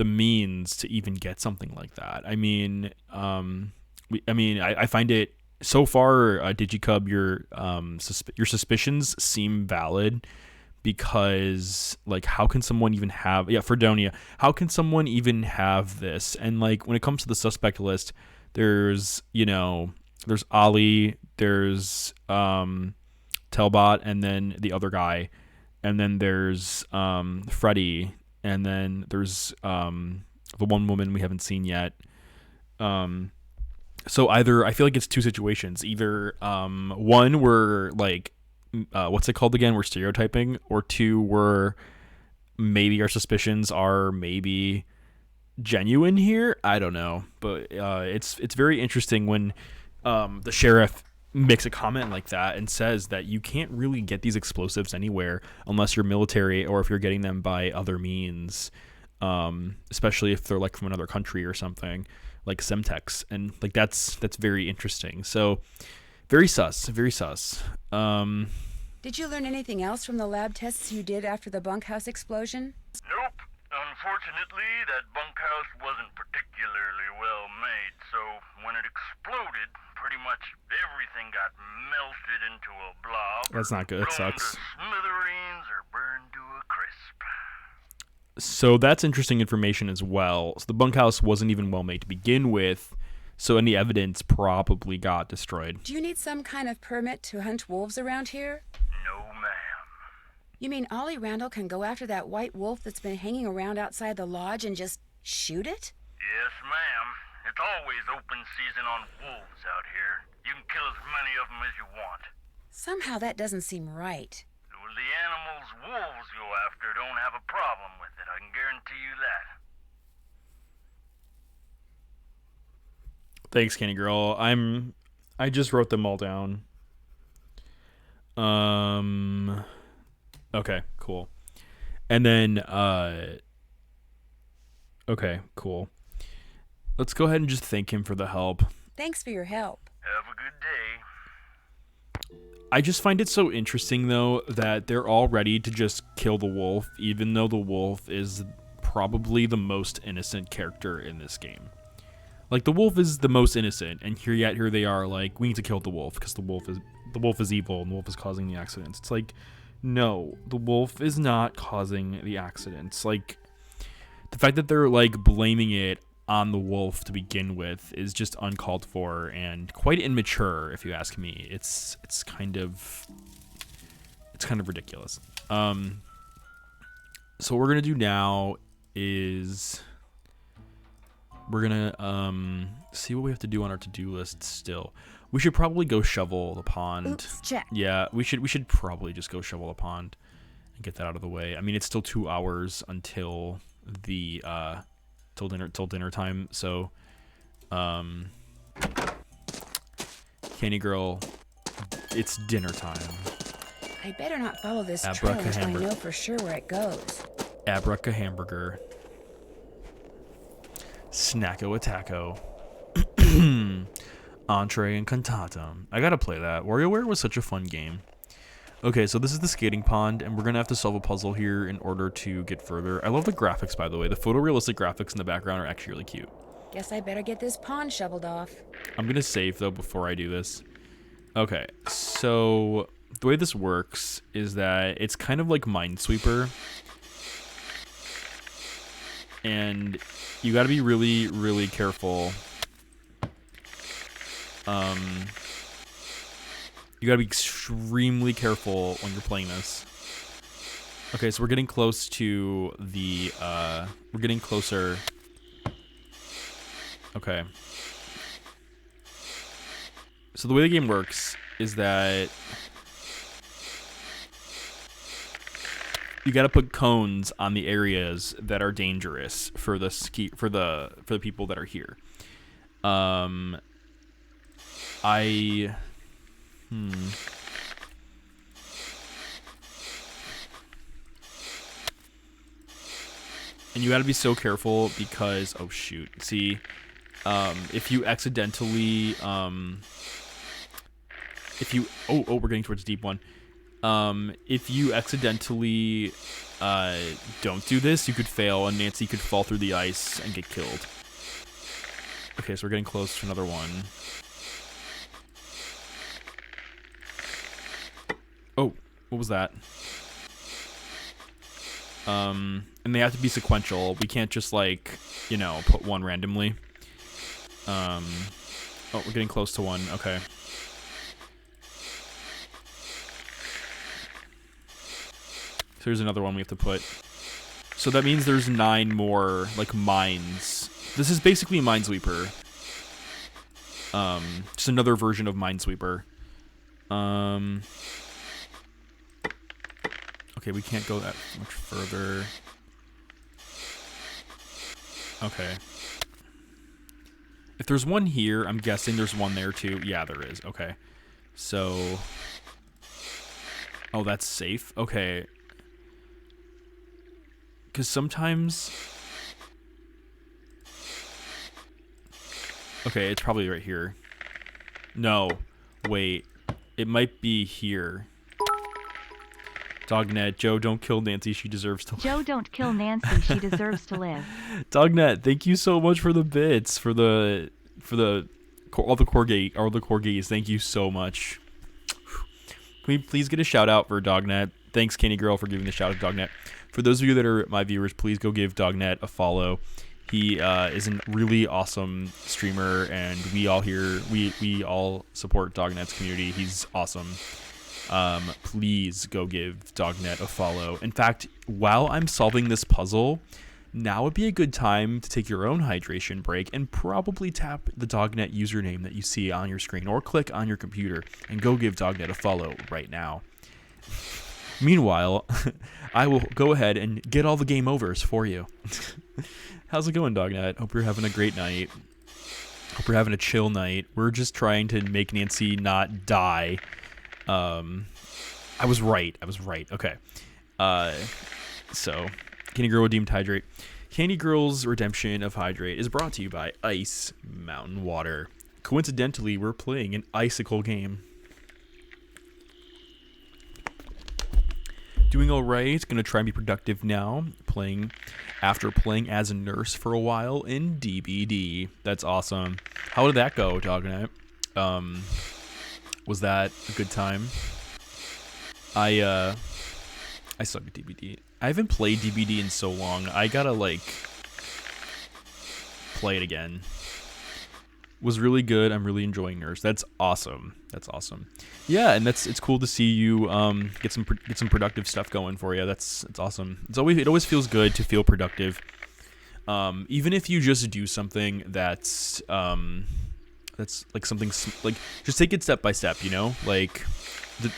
means to even get something like that? I mean, I find it so far, Digicub, your suspicions seem valid, because like, how can someone even have, Fredonia, how can someone even have this? And like, when it comes to the suspect list, there's Ollie, there's Telbot, and then the other guy, and then there's Freddy, and then there's the one woman we haven't seen yet. So either, I feel like it's two situations. Either one, we're like, what's it called again? We're stereotyping. Or two, we're maybe our suspicions are maybe genuine here. I don't know, but it's very interesting when the sheriff makes a comment like that and says that you can't really get these explosives anywhere unless you're military or if you're getting them by other means, especially if they're like from another country or something like Semtex. And like, that's very interesting. So very sus. Did you learn anything else from the lab tests you did after the bunkhouse explosion? Nope. Unfortunately, that bunkhouse wasn't particularly well made, so when it exploded, pretty much everything got melted into a blob. That's not good. It blown sucks. to smithereens or burned to a crisp. So that's interesting information as well. So the bunkhouse wasn't even well made to begin with, so any evidence probably got destroyed. Do you need some kind of permit to hunt wolves around here? No, ma'am. You mean Ollie Randall can go after that white wolf that's been hanging around outside the lodge and just shoot it? Yes, ma'am. It's always open season on wolves out here. You can kill as many of them as you want. Somehow that doesn't seem right. Well, the animals wolves go after don't have a problem with it, I can guarantee you that. Thanks, Candy Girl. I just wrote them all down. Okay, cool. And then okay, cool. Let's go ahead and just thank him for the help. Thanks for your help. Have a good day. I just find it so interesting, though, that they're all ready to just kill the wolf, even though the wolf is probably the most innocent character in this game. Like, the wolf is the most innocent, and here they are like, we need to kill the wolf because the wolf is evil and the wolf is causing the accidents. It's like, no, the wolf is not causing the accidents. Like, the fact that they're like blaming it on the wolf to begin with is just uncalled for and quite immature, if you ask me. It's kind of ridiculous. So what we're gonna do now is we're gonna see what we have to do on our to-do list still. We should probably go shovel the pond. Oops, check. Yeah, we should probably just go shovel the pond and get that out of the way. I mean, it's still 2 hours until the till dinner time, so Candy Girl, it's dinner time. I better not follow this trail until I know for sure where it goes. Abraca hamburger. Snacko attacko. Entree and cantatum. I gotta play that. WarioWare was such a fun game. Okay, so this is the skating pond, and we're gonna have to solve a puzzle here in order to get further. I love the graphics, by the way. The photorealistic graphics in the background are actually really cute. Guess I better get this pond shoveled off. I'm gonna save, though, before I do this. Okay, so the way this works is that it's kind of like Minesweeper. And you gotta be really, really careful. You gotta be extremely careful when you're playing this. Okay, so we're getting close to the, we're getting closer. Okay. So the way the game works is that you got to put cones on the areas that are dangerous for the people that are here. And you got to be so careful because, oh shoot, see, if you accidentally, we're getting towards deep one. If you accidentally, don't do this, you could fail and Nancy could fall through the ice and get killed. Okay, so we're getting close to another one. Oh, what was that? And they have to be sequential. We can't just, like, you know, put one randomly. Oh, we're getting close to one. Okay. So here's another one we have to put. So that means there's 9 more, like, mines. This is basically Minesweeper. Just another version of Minesweeper. Okay, we can't go that much further. Okay. If there's one here, I'm guessing there's one there too. Yeah, there is. Okay. So... Oh, that's safe? Okay. Because sometimes... Okay, it's probably right here. No. Wait. It might be here. Dognet, Joe, don't kill Nancy. She deserves to live. Joe, don't kill Nancy. She deserves to live. Dognet, thank you so much for the bits, for all the corgis. Thank you so much. Can we please get a shout out for Dognet? Thanks, Candy Girl, for giving the shout out to Dognet. For those of you that are my viewers, please go give Dognet a follow. He is a really awesome streamer, and we all support Dognet's community. He's awesome. Please go give Dognet a follow. In fact, while I'm solving this puzzle, now would be a good time to take your own hydration break and probably tap the Dognet username that you see on your screen or click on your computer and go give Dognet a follow right now. Meanwhile, I will go ahead and get all the game overs for you. How's it going, Dognet? Hope you're having a great night. Hope you're having a chill night. We're just trying to make Nancy not die. I was right. Okay. So, Candy Girl redeemed Hydrate. Candy Girl's redemption of Hydrate is brought to you by Ice Mountain Water. Coincidentally, we're playing an Icicle game. Doing alright. Gonna try and be productive now. After playing as a nurse for a while in DBD. That's awesome. How did that go, Dognet? Was that a good time? I suck at DBD. I haven't played DBD in so long. I gotta, like, play it again. Was really good. I'm really enjoying Nurse. That's awesome. Yeah, and it's cool to see you get some productive stuff going for you. It's awesome. It always feels good to feel productive. Even if you just do something that's like something like just take it step by step, you know? Like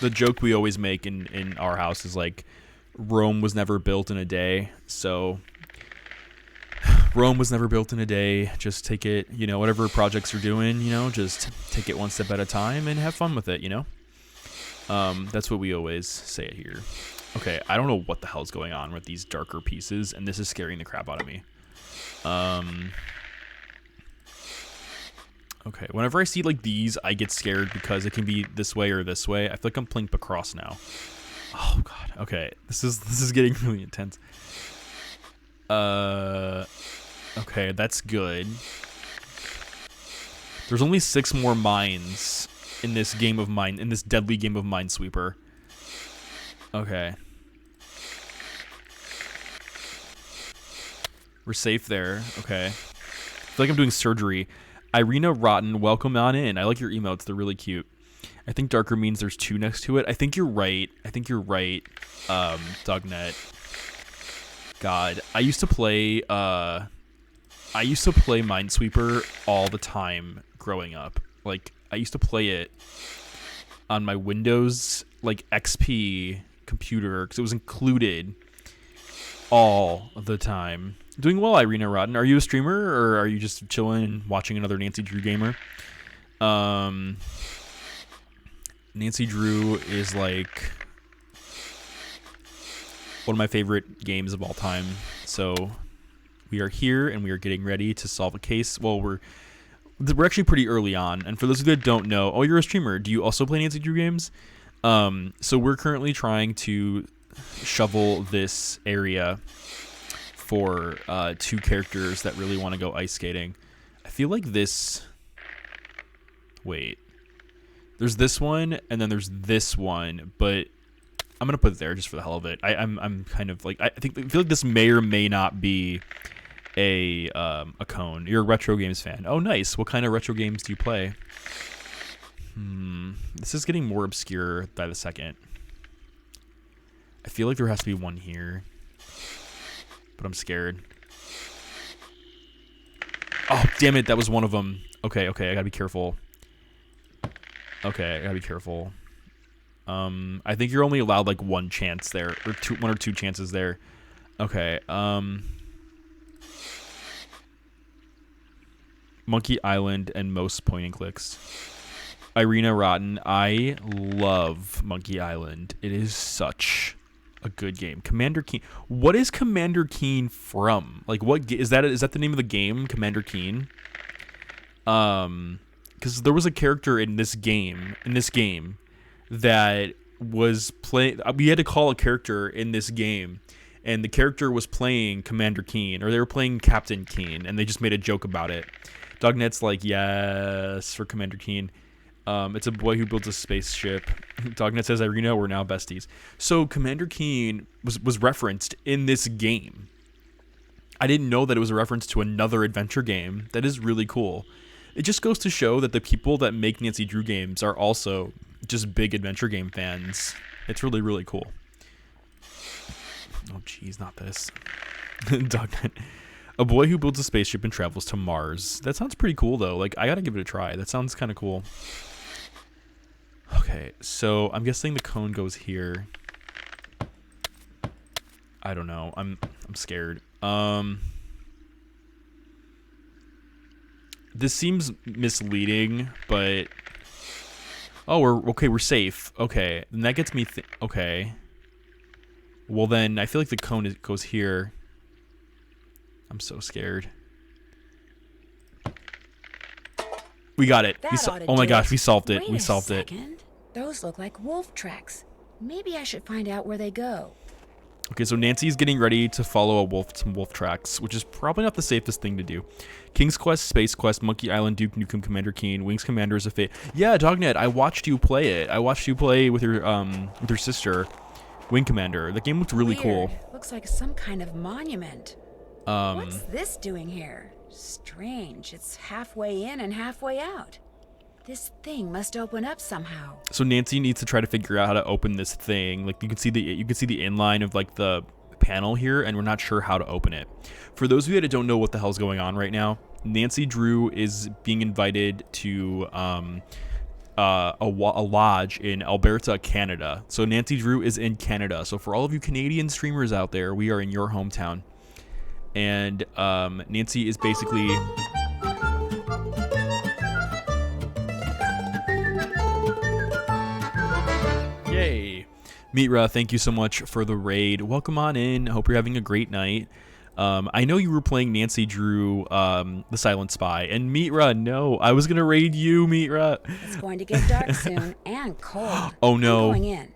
the joke we always make in our house is like Rome was never built in a day. So Rome was never built in a day. Just take it, you know, whatever projects you're doing, you know, just take it one step at a time and have fun with it, you know? That's what we always say it here. Okay, I don't know what the hell's going on with these darker pieces, and this is scaring the crap out of me. Okay, whenever I see like these, I get scared because it can be this way or this way. I feel like I'm playing Picross now. Oh god. Okay, this is getting really intense. Okay, that's good. There's only 6 more mines in this deadly game of Minesweeper. Okay. We're safe there. Okay. I feel like I'm doing surgery. Irina Rotten, welcome on in. I like your emotes. They're really cute. I think darker means there's 2 next to it. I think you're right. Dognet. God, I used to play Minesweeper all the time growing up. Like, I used to play it on my Windows, like, XP computer, because it was included all the time. Doing well, Irina Rotten. Are you a streamer, or are you just chilling and watching another Nancy Drew gamer? Nancy Drew is, like, one of my favorite games of all time. So we are here, and we are getting ready to solve a case. Well, we're actually pretty early on. And for those of you that don't know, oh, you're a streamer. Do you also play Nancy Drew games? So we're currently trying to shovel this area for 2 characters that really want to go ice skating. I feel like this... Wait. There's this one, and then there's this one, but I'm gonna put it there just for the hell of it. I'm kind of like I feel like this may or may not be a cone. You're a retro games fan. Oh, nice. What kind of retro games do you play? This is getting more obscure by the second. I feel like there has to be one here, but I'm scared. Oh, damn it. That was one of them. Okay, I gotta be careful. Okay, I gotta be careful. I think you're only allowed like one chance there, or one or two chances there. Okay, Monkey Island and most point and clicks. Irina Rotten, I love Monkey Island. It is such a good game. Commander Keen. What is Commander Keen from? Like, what is that? Is that the name of the game, Commander Keen? Because there was a character in this game that was playing. We had to call a character in this game, and the character was playing Commander Keen, or they were playing Captain Keen, and they just made a joke about it. Dognet's like, yes, for Commander Keen. It's a boy who builds a spaceship. Dognet says, Irina, we're now besties. So Commander Keen was referenced in this game. I didn't know that it was a reference to another adventure game. That is really cool. It just goes to show that the people that make Nancy Drew games are also just big adventure game fans. It's really, really cool. Oh, jeez, not this. Dognet. A boy who builds a spaceship and travels to Mars. That sounds pretty cool, though. Like, I gotta give it a try. That sounds kind of cool. Okay, so I'm guessing the cone goes here. I don't know. I'm scared. This seems misleading, but oh, we're safe. Okay, and that gets me. Okay. Well, then I feel like the cone goes here. I'm so scared. We got it. Oh my gosh, we solved it. We solved it. Those look like wolf tracks. Maybe I should find out where they go. Okay, so Nancy's getting ready to follow some wolf tracks, which is probably not the safest thing to do. King's Quest, Space Quest, Monkey Island, Duke Nukem, Commander Keen, Wings Commander is a fate. Yeah, Dognet, I watched you play it. I watched you play with your sister, Wing Commander. The game looked really cool. Looks like some kind of monument. What's this doing here? Strange. It's halfway in and halfway out. This thing must open up somehow. So Nancy needs to try to figure out how to open this thing. Like, you can see the inline of like the panel here, and we're not sure how to open it. For those of you that don't know what the hell's going on right now, Nancy Drew is being invited to a lodge in Alberta, Canada. So Nancy Drew is in Canada. So for all of you Canadian streamers out there, we are in your hometown. And Nancy is basically... Yay! Mitra, thank you so much for the raid. Welcome on in. Hope you're having a great night. I know you were playing Nancy Drew, the Silent Spy. And Mitra, no, I was going to raid you, Mitra. It's going to get dark soon and cold. Oh, no. I'm going in.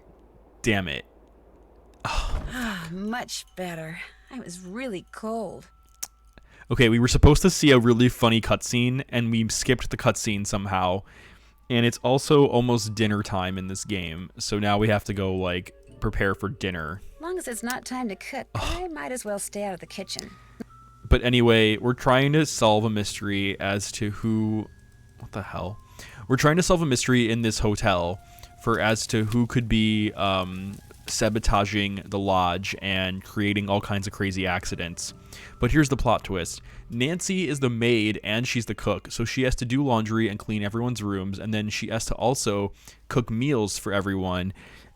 Damn it. Much better. I was really cold. Okay, we were supposed to see a really funny cutscene, and we skipped the cutscene somehow. And it's also almost dinner time in this game, so now we have to go, like, prepare for dinner. As long as it's not time to cook, I might as well stay out of the kitchen. But anyway, we're trying to solve a mystery as to who... What the hell? We're trying to solve a mystery in this hotel as to who could be sabotaging the lodge and creating all kinds of crazy accidents. But here's the plot twist. Nancy is the maid and she's the cook, so she has to do laundry and clean everyone's rooms, and then she has to also cook meals for everyone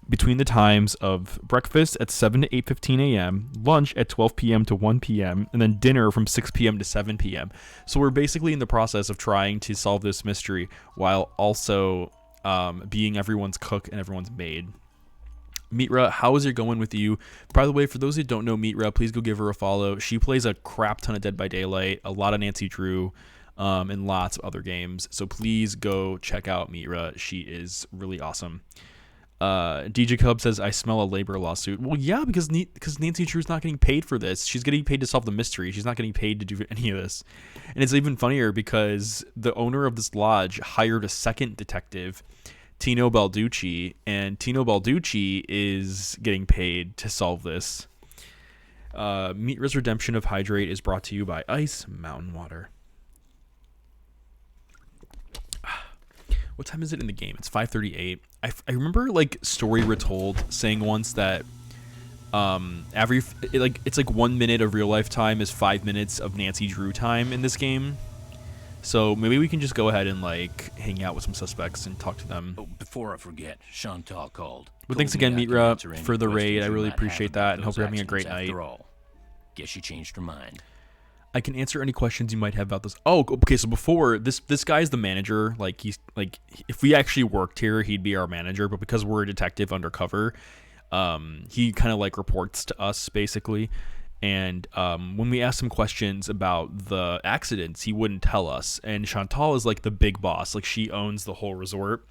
between the times of breakfast at 7 to 8:15 a.m., lunch at 12 p.m. to 1 p.m., and then dinner from 6 p.m. to 7 p.m. So we're basically in the process of trying to solve this mystery while also being everyone's cook and everyone's maid. Mitra, how is it going with you? By the way, for those who don't know Mitra, please go give her a follow. She plays a crap ton of Dead by Daylight, a lot of Nancy Drew, and lots of other games. So please go check out Mitra. She is really awesome. DJ Cub says, I smell a labor lawsuit. Well, yeah, because Nancy Drew's not getting paid for this. She's getting paid to solve the mystery. She's not getting paid to do any of this. And it's even funnier because the owner of this lodge hired a second detective, Tino Balducci, and Tino Balducci is getting paid to solve this. Mitra's Redemption of Hydrate is brought to you by Ice Mountain Water. What time is it in the game? It's 5:38. I remember like Story Retold saying once that it's like 1 minute of real life time is 5 minutes of Nancy Drew time in this game. So maybe we can just go ahead and like hang out with some suspects and talk to them. Oh, before I forget, Chantal called. But thanks again, Mitra, for the raid. I really appreciate that and hope you're having a great night. After all, guess she changed her mind. I can answer any questions you might have about this. Oh, okay. So before this guy's the manager. Like he's like, if we actually worked here, he'd be our manager. But because we're a detective undercover, he kind of like reports to us basically. And when we asked him questions about the accidents, he wouldn't tell us. And Chantal is like the big boss. Like she owns the whole resort.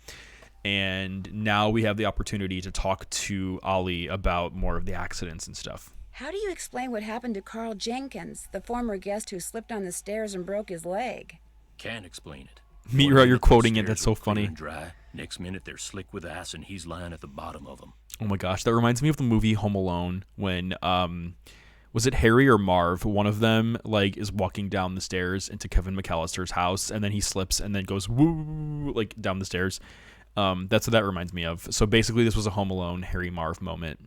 And now we have the opportunity to talk to Ollie about more of the accidents and stuff. How do you explain what happened to Carl Jenkins, the former guest who slipped on the stairs and broke his leg? Can't explain it. Mira, you're quoting it. That's so funny. Dry. Next minute, they're slick with ice, and he's lying at the bottom of them. Oh my gosh, that reminds me of the movie Home Alone when was it Harry or Marv? One of them like is walking down the stairs into Kevin McAllister's house, and then he slips and then goes woo like down the stairs. That's what that reminds me of. So basically, this was a Home Alone Harry Marv moment.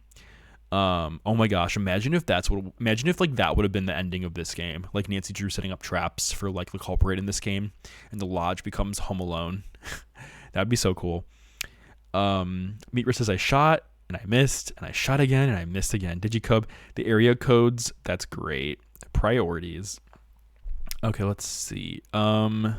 Oh my gosh, imagine if that would have been the ending of this game. Like Nancy Drew setting up traps for like the culprit in this game, and the lodge becomes Home Alone. That'd be so cool. Mitra says I shot and I missed and I shot again and I missed again. Digicub, the area codes, that's great. Priorities. Okay, let's see. Let's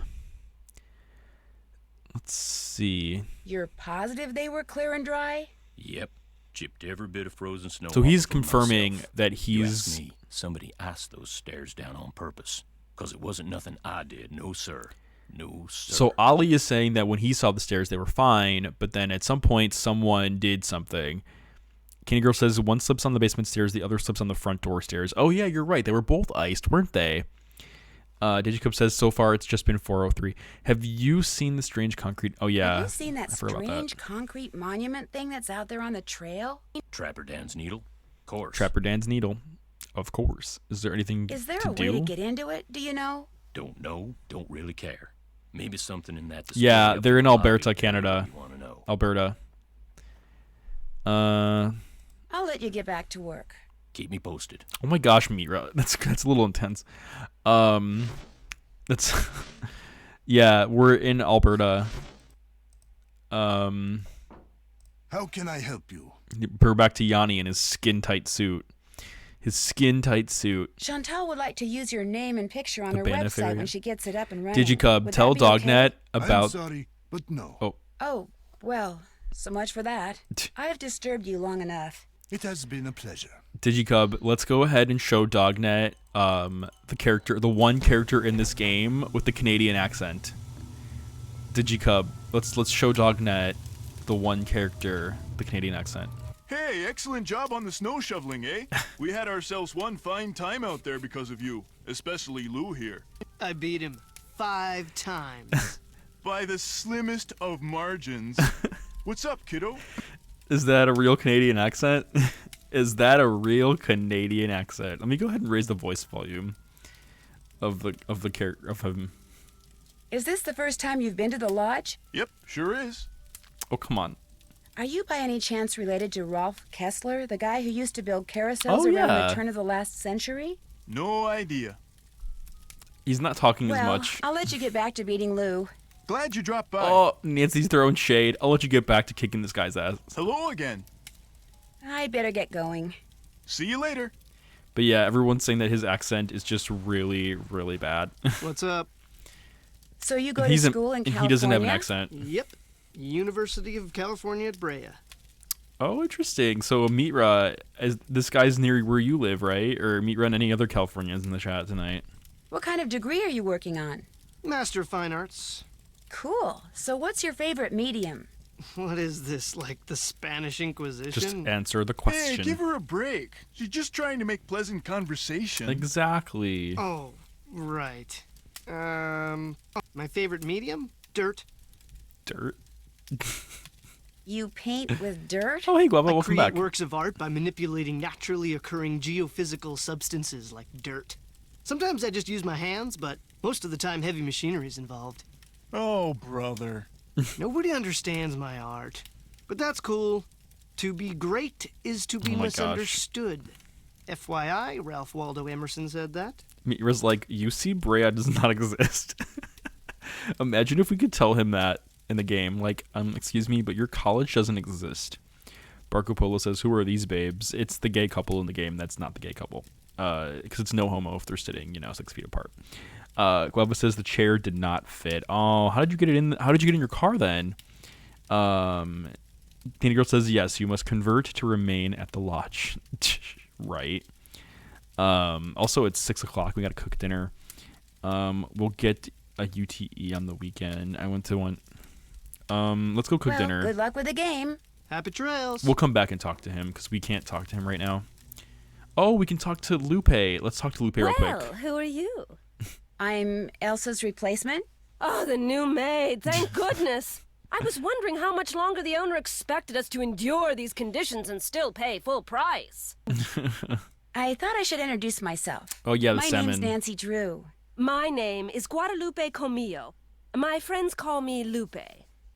see. You're positive they were clear and dry? Yep. Chipped every bit of frozen snow. So he's confirming that he's... You ask me, somebody iced those stairs down on purpose. Because it wasn't nothing I did. No, sir. No, sir. So Ollie is saying that when he saw the stairs, they were fine. But then at some point, someone did something. Candy Girl says one slips on the basement stairs, the other slips on the front door stairs. Oh, yeah, you're right. They were both iced, weren't they? Digicub says, so far it's just been 4:03. Have you seen the strange concrete? Oh, yeah. Have you seen that strange concrete monument thing that's out there on the trail? Trapper Dan's Needle? Of course. Trapper Dan's Needle. Of course. Is there anything to do? Is there a way to get into it? Do you know? Don't know. Don't really care. Maybe something in that. Yeah, they're in Alberta, Canada. Alberta. I'll let you get back to work. Keep me posted. Oh my gosh, Mira. That's a little intense. That's yeah, we're in Alberta. How can I help you? We're back to Yanni in his skin-tight suit. Chantal would like to use your name and picture on her website when she gets it up and running. Digicub, tell Dognet about... I'm sorry, but no. Oh, well, so much for that. I've disturbed you long enough. It has been a pleasure. Digicub, let's go ahead and show Dognet the one character in this game with the Canadian accent. Digicub, let's show Dognet the one character, the Canadian accent. Hey, excellent job on the snow shoveling, eh? We had ourselves one fine time out there because of you, especially Lou here. I beat him 5 times. By the slimmest of margins. What's up, kiddo? Is that a real Canadian accent? Is that a real Canadian accent? Let me go ahead and raise the voice volume of the character of him. Is this the first time you've been to the lodge? Yep, sure is. Oh, come on. Are you by any chance related to Rolf Kessler, the guy who used to build carousels Oh, around yeah. the turn of the last century? No idea. He's not talking as Well, much. I'll let you get back to beating Lou. Glad you dropped by. Oh, Nancy's throwing shade. I'll let you get back to kicking this guy's ass. Hello again. I'd better get going. See you later. But yeah, everyone's saying that his accent is just really, really bad. What's up? So you go to school in California? He doesn't have an accent. Yep. University of California at Brea. Oh, interesting. So Mitra, this guy's near where you live, right? Or Mitra and any other Californians in the chat tonight? What kind of degree are you working on? Master of Fine Arts. Cool. So what's your favorite medium? What is this, like the Spanish Inquisition? Just answer the question. Hey, give her a break. She's just trying to make pleasant conversation. Exactly. Oh, right. My favorite medium? Dirt. Dirt? You paint with dirt? Oh, hey, Guava, I welcome create back. works of art by manipulating naturally occurring geophysical substances like dirt. Sometimes I just use my hands, but most of the time heavy machinery is involved. Oh, brother. Nobody understands my art. But that's cool. To be great is to be Oh my gosh. misunderstood. FYI, Ralph Waldo Emerson said that. Mitra's like, UC Brea does not exist. Imagine if we could tell him that in the game. Like, excuse me, but your college doesn't exist. Barco Polo says, who are these babes? It's the gay couple in the game. That's not the gay couple. Because it's no homo if they're sitting, 6 feet apart. Guava says the chair did not fit. Oh, how did you get it in? How did you get in your car then? Danny Girl says, yes, you must convert to remain at the lodge. Right. Also, it's 6 o'clock. We got to cook dinner. We'll get a UTE on the weekend. I went to one. Let's go cook dinner. Good luck with the game. Happy trails. We'll come back and talk to him because we can't talk to him right now. Oh, we can talk to Lupe. Let's talk to Lupe real quick. Well, who are you? I'm Elsa's replacement. Oh, the new maid. Thank goodness. I was wondering how much longer the owner expected us to endure these conditions and still pay full price. I thought I should introduce myself. Oh, yeah, the My salmon. name's Nancy Drew. My name is Guadalupe Comillo. My friends call me Lupe.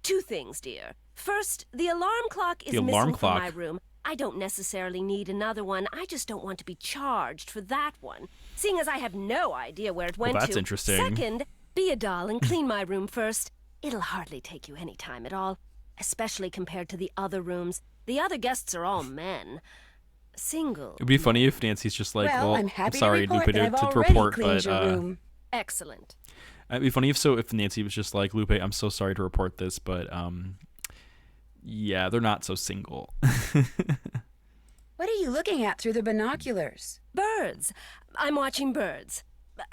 2 things, dear. First, the alarm clock is missing from my room. I don't necessarily need another one. I just don't want to be charged for that one, seeing as I have no idea where it went to. Well, that's interesting. Second, be a doll and clean my room first. It'll hardly take you any time at all, especially compared to the other rooms. The other guests are all men. Single. It'd be funny if Nancy's just like, Well, well, I'm happy sorry, to report Lupe, that I've to already report, cleaned but your room. Excellent. it'd be funny if Nancy was just like, Lupe, I'm so sorry to report this, but yeah, they're not so single. What are you looking at through the binoculars? Birds. I'm watching birds.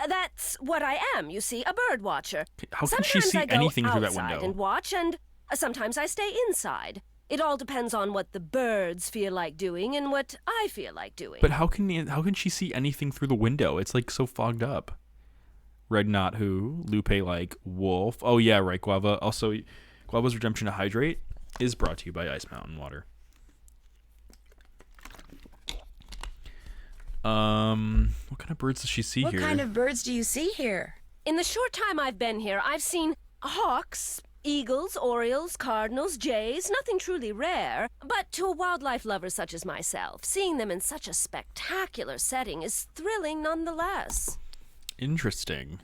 That's what I am, you see, a bird watcher. How can she see I go anything through that outside window? and watch, and sometimes I stay inside. It all depends on what the birds feel like doing and what I feel like doing. But how can she see anything through the window? It's like so fogged up. Red Not Who, Lupe like Wolf. Oh yeah, right, Guava. Also, Guava's Redemption to Hydrate is brought to you by Ice Mountain Water. What kind of birds does she see What here? kind of birds do you see here? In the short time I've been here, I've seen hawks, eagles, orioles, cardinals, jays, nothing truly rare. But to a wildlife lover such as myself, seeing them in such a spectacular setting is thrilling nonetheless. Interesting.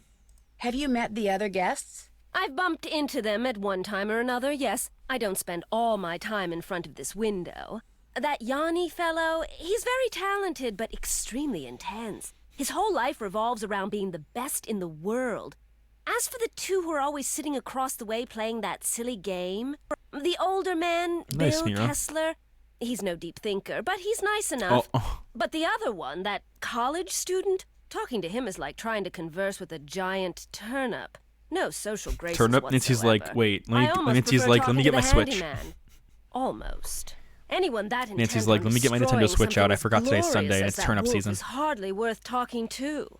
Have you met the other guests? I've bumped into them at one time or another, yes. I don't spend all my time in front of this window. That Yanni fellow, he's very talented, but extremely intense. His whole life revolves around being the best in the world. As for the 2 who are always sitting across the way playing that silly game, the older man, Nice, Bill Mira. Kessler, he's no deep thinker, but he's nice enough. Oh. But the other one, that college student, talking to him is like trying to converse with a giant turnip. No social graces Turnip? whatsoever. Nancy's like, wait, I let me, almost Nancy's prefer like, let me talking get to my the Switch. handyman. Almost. Anyone that intent Nancy's like, on let me get my destroying Nintendo Switch out. I something forgot today's as Sunday and glorious it's as turnip that wolf season. is hardly worth talking to.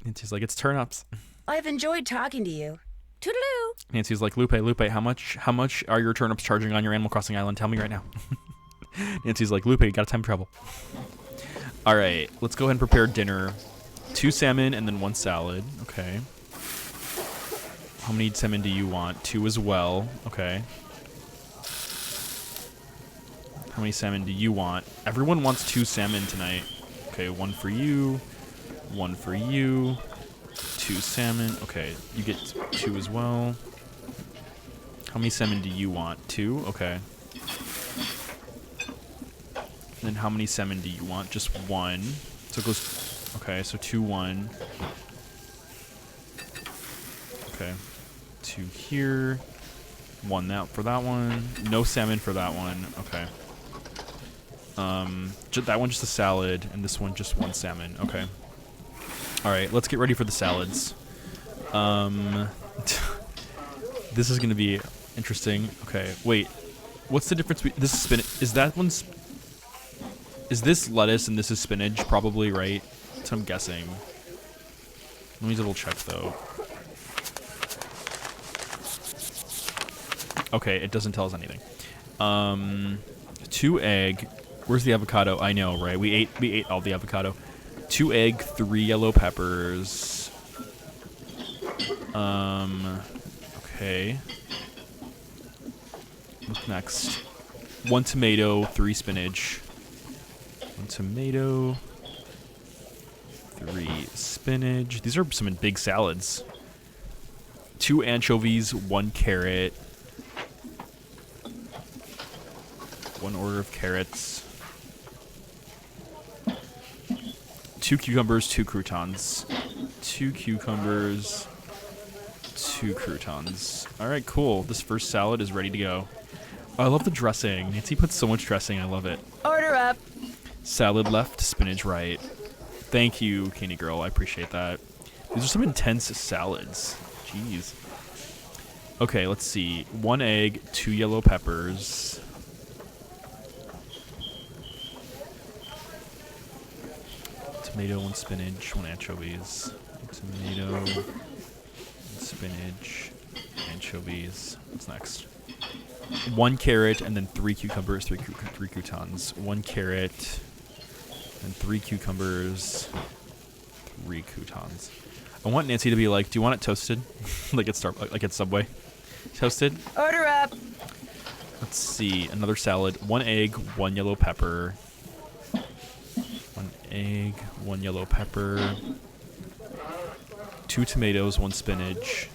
Nancy's like, it's turnips. I've enjoyed talking to you. Toodaloo. Nancy's like, Lupe, how much are your turnips charging on your Animal Crossing island? Tell me right now. Nancy's like, Lupe, you got time travel. All right, let's go ahead and prepare dinner. 2 salmon and then 1 salad. Okay. How many salmon do you want? 2 as well. Okay. How many salmon do you want? Everyone wants 2 salmon tonight. Okay, 1 for you. 1 for you. 2 salmon. Okay, you get 2 as well. How many salmon do you want? 2? Okay. And then how many salmon do you want? Just 1. So it goes... Okay, so 2, 1. Okay. 2 here. 1 that for that one. No salmon for that one. Okay. That one just a salad, and this one just 1 salmon. Okay. Alright, let's get ready for the salads. This is gonna be interesting. Okay, wait. What's the difference between this is spinach? Is that one's... Is this lettuce and this is spinach? Probably, right? That's what I'm guessing. Let me double check though. Okay, it doesn't tell us anything. 2 egg. Where's the avocado? I know, right? We ate all the avocado. 2 egg, 3 yellow peppers. Okay. What's next? 1 tomato, 3 spinach. 1 tomato, 3 spinach. These are some big salads. 2 anchovies, 1 carrot. 1 order of carrots. 2 cucumbers, 2 croutons. 2 cucumbers, 2 croutons. Alright, cool. This first salad is ready to go. Oh, I love the dressing. Nancy puts so much dressing. I love it. Order up. Salad left, spinach right. Thank you, Candy Girl. I appreciate that. These are some intense salads. Jeez. Okay, let's see. 1 egg, 2 yellow peppers. Tomato, 1 spinach, 1 anchovies. Tomato, 1 spinach, anchovies. What's next? 1 carrot and then 3 cucumbers, 3 croutons. 1 carrot and 3 cucumbers, 3 croutons. I want Nancy to be like, "Do you want it toasted?" like at Subway. Toasted. Order up. Let's see. Another salad. 1 egg, 1 yellow pepper. 1 egg, 1 yellow pepper. 2 tomatoes, 1 spinach.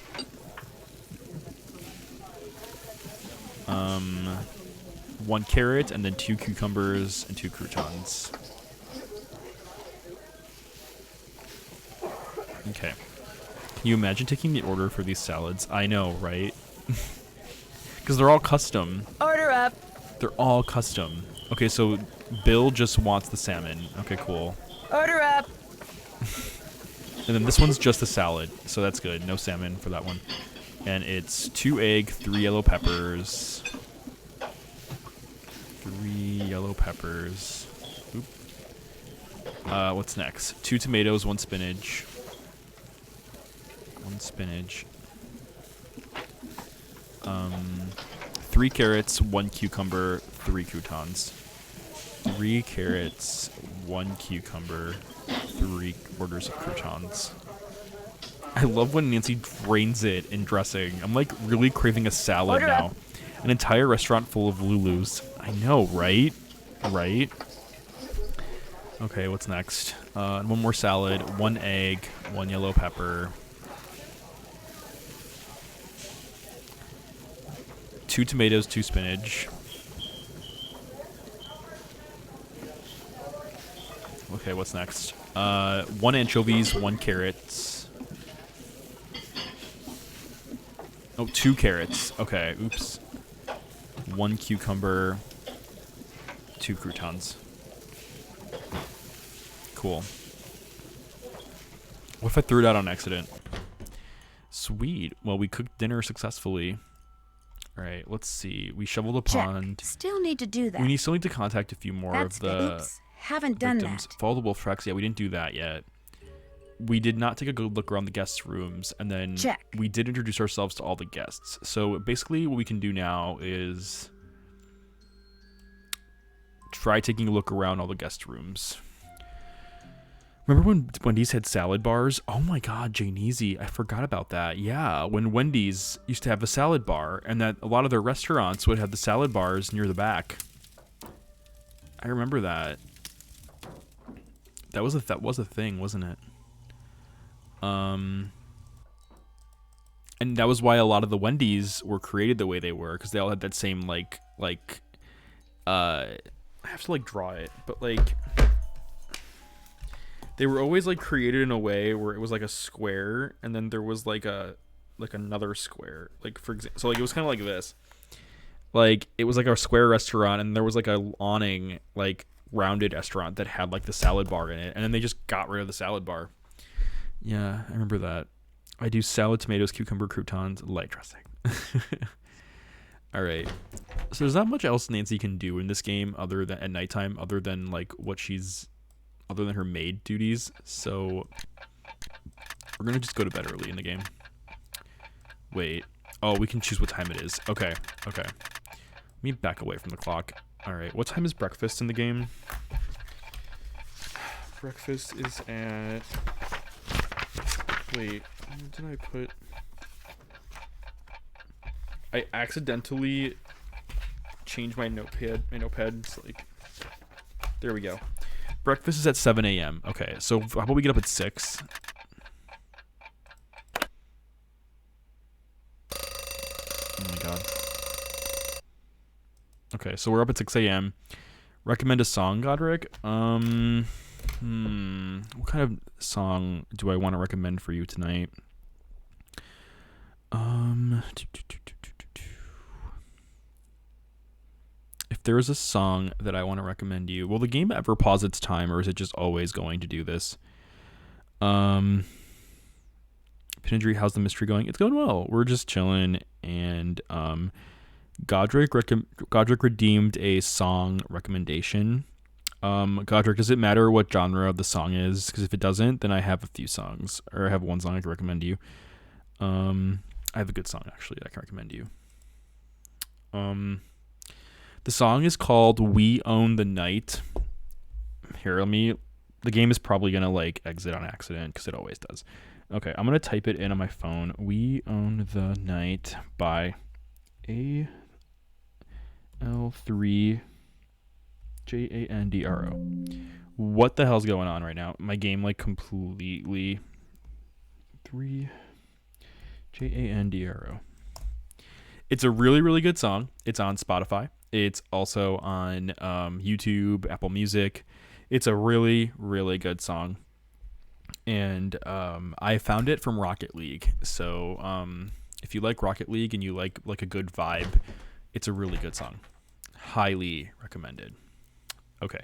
1 carrot, and then 2 cucumbers and 2 croutons. Okay. Can you imagine taking the order for these salads? I know, right? Because they're all custom. Order up. They're all custom. Okay, so Bill just wants the salmon. Okay, cool. Order up. And then this one's just a salad, so that's good. No salmon for that one. And it's 2 egg, 3 yellow peppers. 3 yellow peppers. Oop. What's next? 2 tomatoes, 1 spinach. 1 spinach. 3 carrots, 1 cucumber, 3 croutons. 3 carrots, 1 cucumber, 3 orders of croutons. I love when Nancy drains it in dressing. I'm like really craving a salad Order now. up. An entire restaurant full of Lulus. I know, right? Right? Okay, what's next? 1 more salad, 1 egg, 1 yellow pepper. 2 tomatoes, 2 spinach. Okay, what's next? 1 anchovies, 1 carrots. Oh, 2 carrots. Okay, oops. 1 cucumber, 2 croutons. Cool. What if I threw it out on accident? Sweet. Well, we cooked dinner successfully. All right, let's see. We shoveled a pond. Still need to do that. We still need to contact a few more That's of the oops. Haven't done victims. that. Follow the wolf tracks. Yeah, we didn't do that yet. We did not take a good look around the guests' rooms, and then Check. we did introduce ourselves to all the guests. So basically what we can do now is try taking a look around all the guest rooms. Remember when Wendy's had salad bars? Oh my god, Jane-Easy, I forgot about that. Yeah, when Wendy's used to have a salad bar, and that a lot of their restaurants would have the salad bars near the back. I remember that. That was a thing, wasn't it? And that was why a lot of the Wendy's were created the way they were, because they all had that same like I have to like draw it, but like they were always like created in a way where it was like a square, and then there was like another square, like for example, so like it was kind of like this, like it was like a square restaurant, and there was like a awning, like rounded restaurant that had like the salad bar in it, and then they just got rid of the salad bar. Yeah, I remember that. I do salad, tomatoes, cucumber, croutons, light dressing. All right. So there's not much else Nancy can do in this game other than at nighttime, other than her maid duties. So we're gonna just go to bed early in the game. Wait. Oh, we can choose what time it is. Okay. Let me back away from the clock. All right. What time is breakfast in the game? Breakfast is at... Wait. Where did I put... I accidentally changed my notepad. It's like... There we go. Breakfast is at 7 a.m. Okay, so how about we get up at 6? Oh my god. Okay, so we're up at 6 a.m. Recommend a song, Godric? What kind of song do I want to recommend for you tonight? If there is a song that I want to recommend you, will the game ever pause its time, or is it just always going to do this? Pinidry, how's the mystery going? It's going well. We're just chilling, and Godric redeemed a song recommendation. Godric, does it matter what genre the song is? Because if it doesn't, then I have a few songs, or I have one song I can recommend you. I have a good song actually that I can recommend you. The song is called "We Own the Night." Here, the game is probably gonna like exit on accident because it always does. Okay, I'm gonna type it in on my phone. "We Own the Night" by AL3 JANDRO. What the hell's going on right now? My game like completely 3 JANDRO. It's a really, really good song. It's on Spotify. It's also on YouTube, Apple Music. It's a really, really good song. And I found it from Rocket League. So if you like Rocket League and you like a good vibe, it's a really good song. Highly recommended. Okay.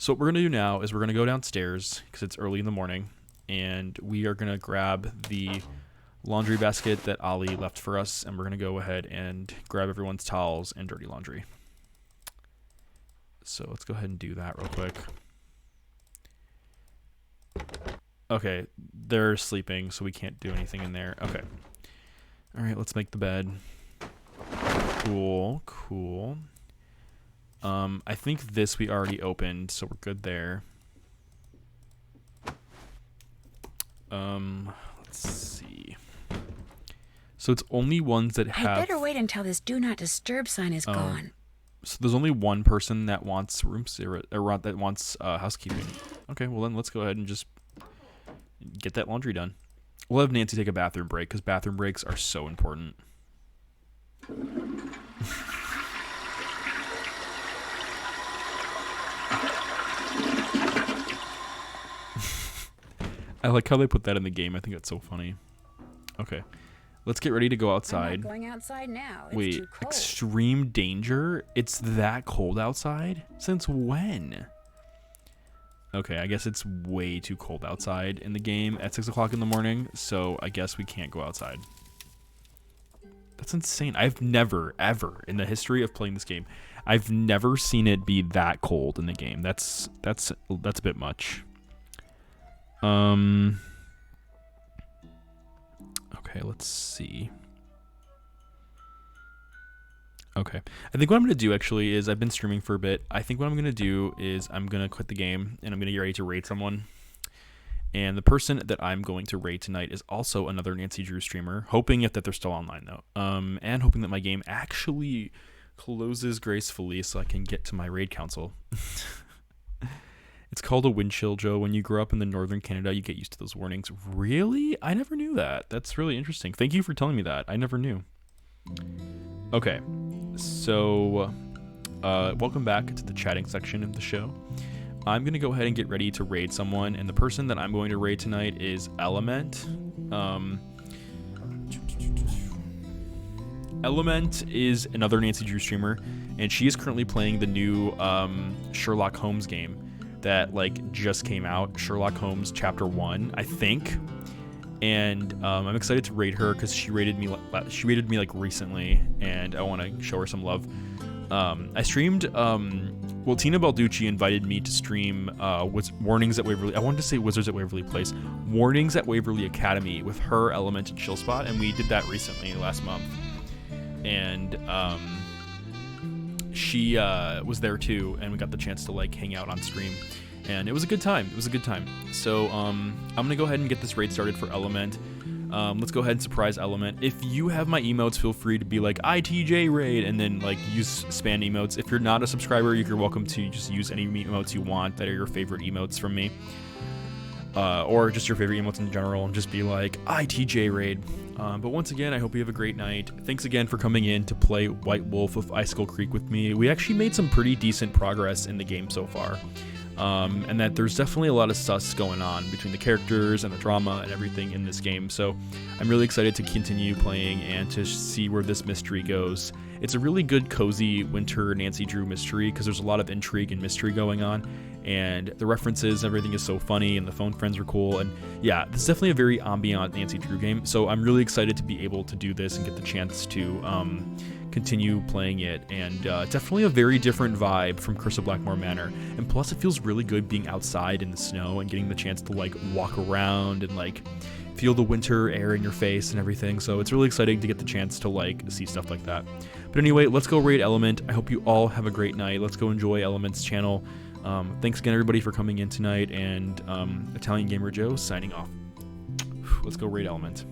So what we're going to do now is we're going to go downstairs because it's early in the morning, and we are going to grab the laundry basket that Ollie left for us, and we're going to go ahead and grab everyone's towels and dirty laundry. So let's go ahead and do that real quick. Okay, they're sleeping, so we can't do anything in there. Okay. All right, let's make the bed. Cool. I think this we already opened, so we're good there. Let's see. So it's only ones that have... I'd better wait until this do not disturb sign is gone. So there's only one person that wants room service, or that wants housekeeping. Okay, well then let's go ahead and just get that laundry done. We'll have Nancy take a bathroom break because bathroom breaks are so important. I like how they put that in the game. I think that's so funny. Okay. Let's get ready to go outside. I'm not going outside now. It's Wait, too cold. extreme danger? It's that cold outside? Since when? Okay, I guess it's way too cold outside in the game at 6 o'clock in the morning, so I guess we can't go outside. That's insane. I've never, ever, in the history of playing this game, I've never seen it be that cold in the game. That's a bit much. Okay, let's see. Okay. I think what I'm going to do actually is I've been streaming for a bit. I think what I'm going to do is I'm going to quit the game and I'm going to get ready to raid someone. And the person that I'm going to raid tonight is also another Nancy Drew streamer, hoping that they're still online though. And hoping that my game actually closes gracefully so I can get to my raid council. It's called a wind chill, Joe. When you grow up in the northern Canada, you get used to those warnings. Really? I never knew that. That's really interesting. Thank you for telling me that. I never knew. Okay, so welcome back to the chatting section of the show. I'm going to go ahead and get ready to raid someone, and the person that I'm going to raid tonight is Element. Element is another Nancy Drew streamer, and she is currently playing the new Sherlock Holmes game that like just came out, Sherlock Holmes Chapter 1, I think. And I'm excited to raid her because she raided me like recently, and I want to show her some love. I streamed. Well, Tina Balducci invited me to stream Warnings at Waverly. I wanted to say Wizards at Waverly Place. Warnings at Waverly Academy with her, Element, and Chillspot, and we did that recently last month. And she was there too, and we got the chance to like hang out on stream, and it was a good time. So I'm gonna go ahead and get this raid started for Element. Let's go ahead and surprise Element. If you have my emotes, feel free to be like ITJ raid and then like use spam emotes. If you're not a subscriber, you're welcome to just use any emotes you want that are your favorite emotes from me, or just your favorite emotes in general, and just be like ITJ raid. But once again, I hope you have a great night. Thanks again for coming in to play White Wolf of Icicle Creek with me. We actually made some pretty decent progress in the game so far. And that there's definitely a lot of sus going on between the characters and the drama and everything in this game. So I'm really excited to continue playing and to see where this mystery goes. It's a really good, cozy winter Nancy Drew mystery because there's a lot of intrigue and mystery going on. And the references, everything is so funny, and the phone friends are cool. And yeah, this is definitely a very ambient Nancy Drew game. So I'm really excited to be able to do this and get the chance to continue playing it. And definitely a very different vibe from Curse of Blackmore Manor. And plus, it feels really good being outside in the snow and getting the chance to like walk around and like feel the winter air in your face and everything. So it's really exciting to get the chance to like see stuff like that. But anyway, let's go raid Element. I hope you all have a great night. Let's go enjoy Element's channel. Thanks again, everybody, for coming in tonight, and Italian Gamer Joe signing off. Let's go raid Element.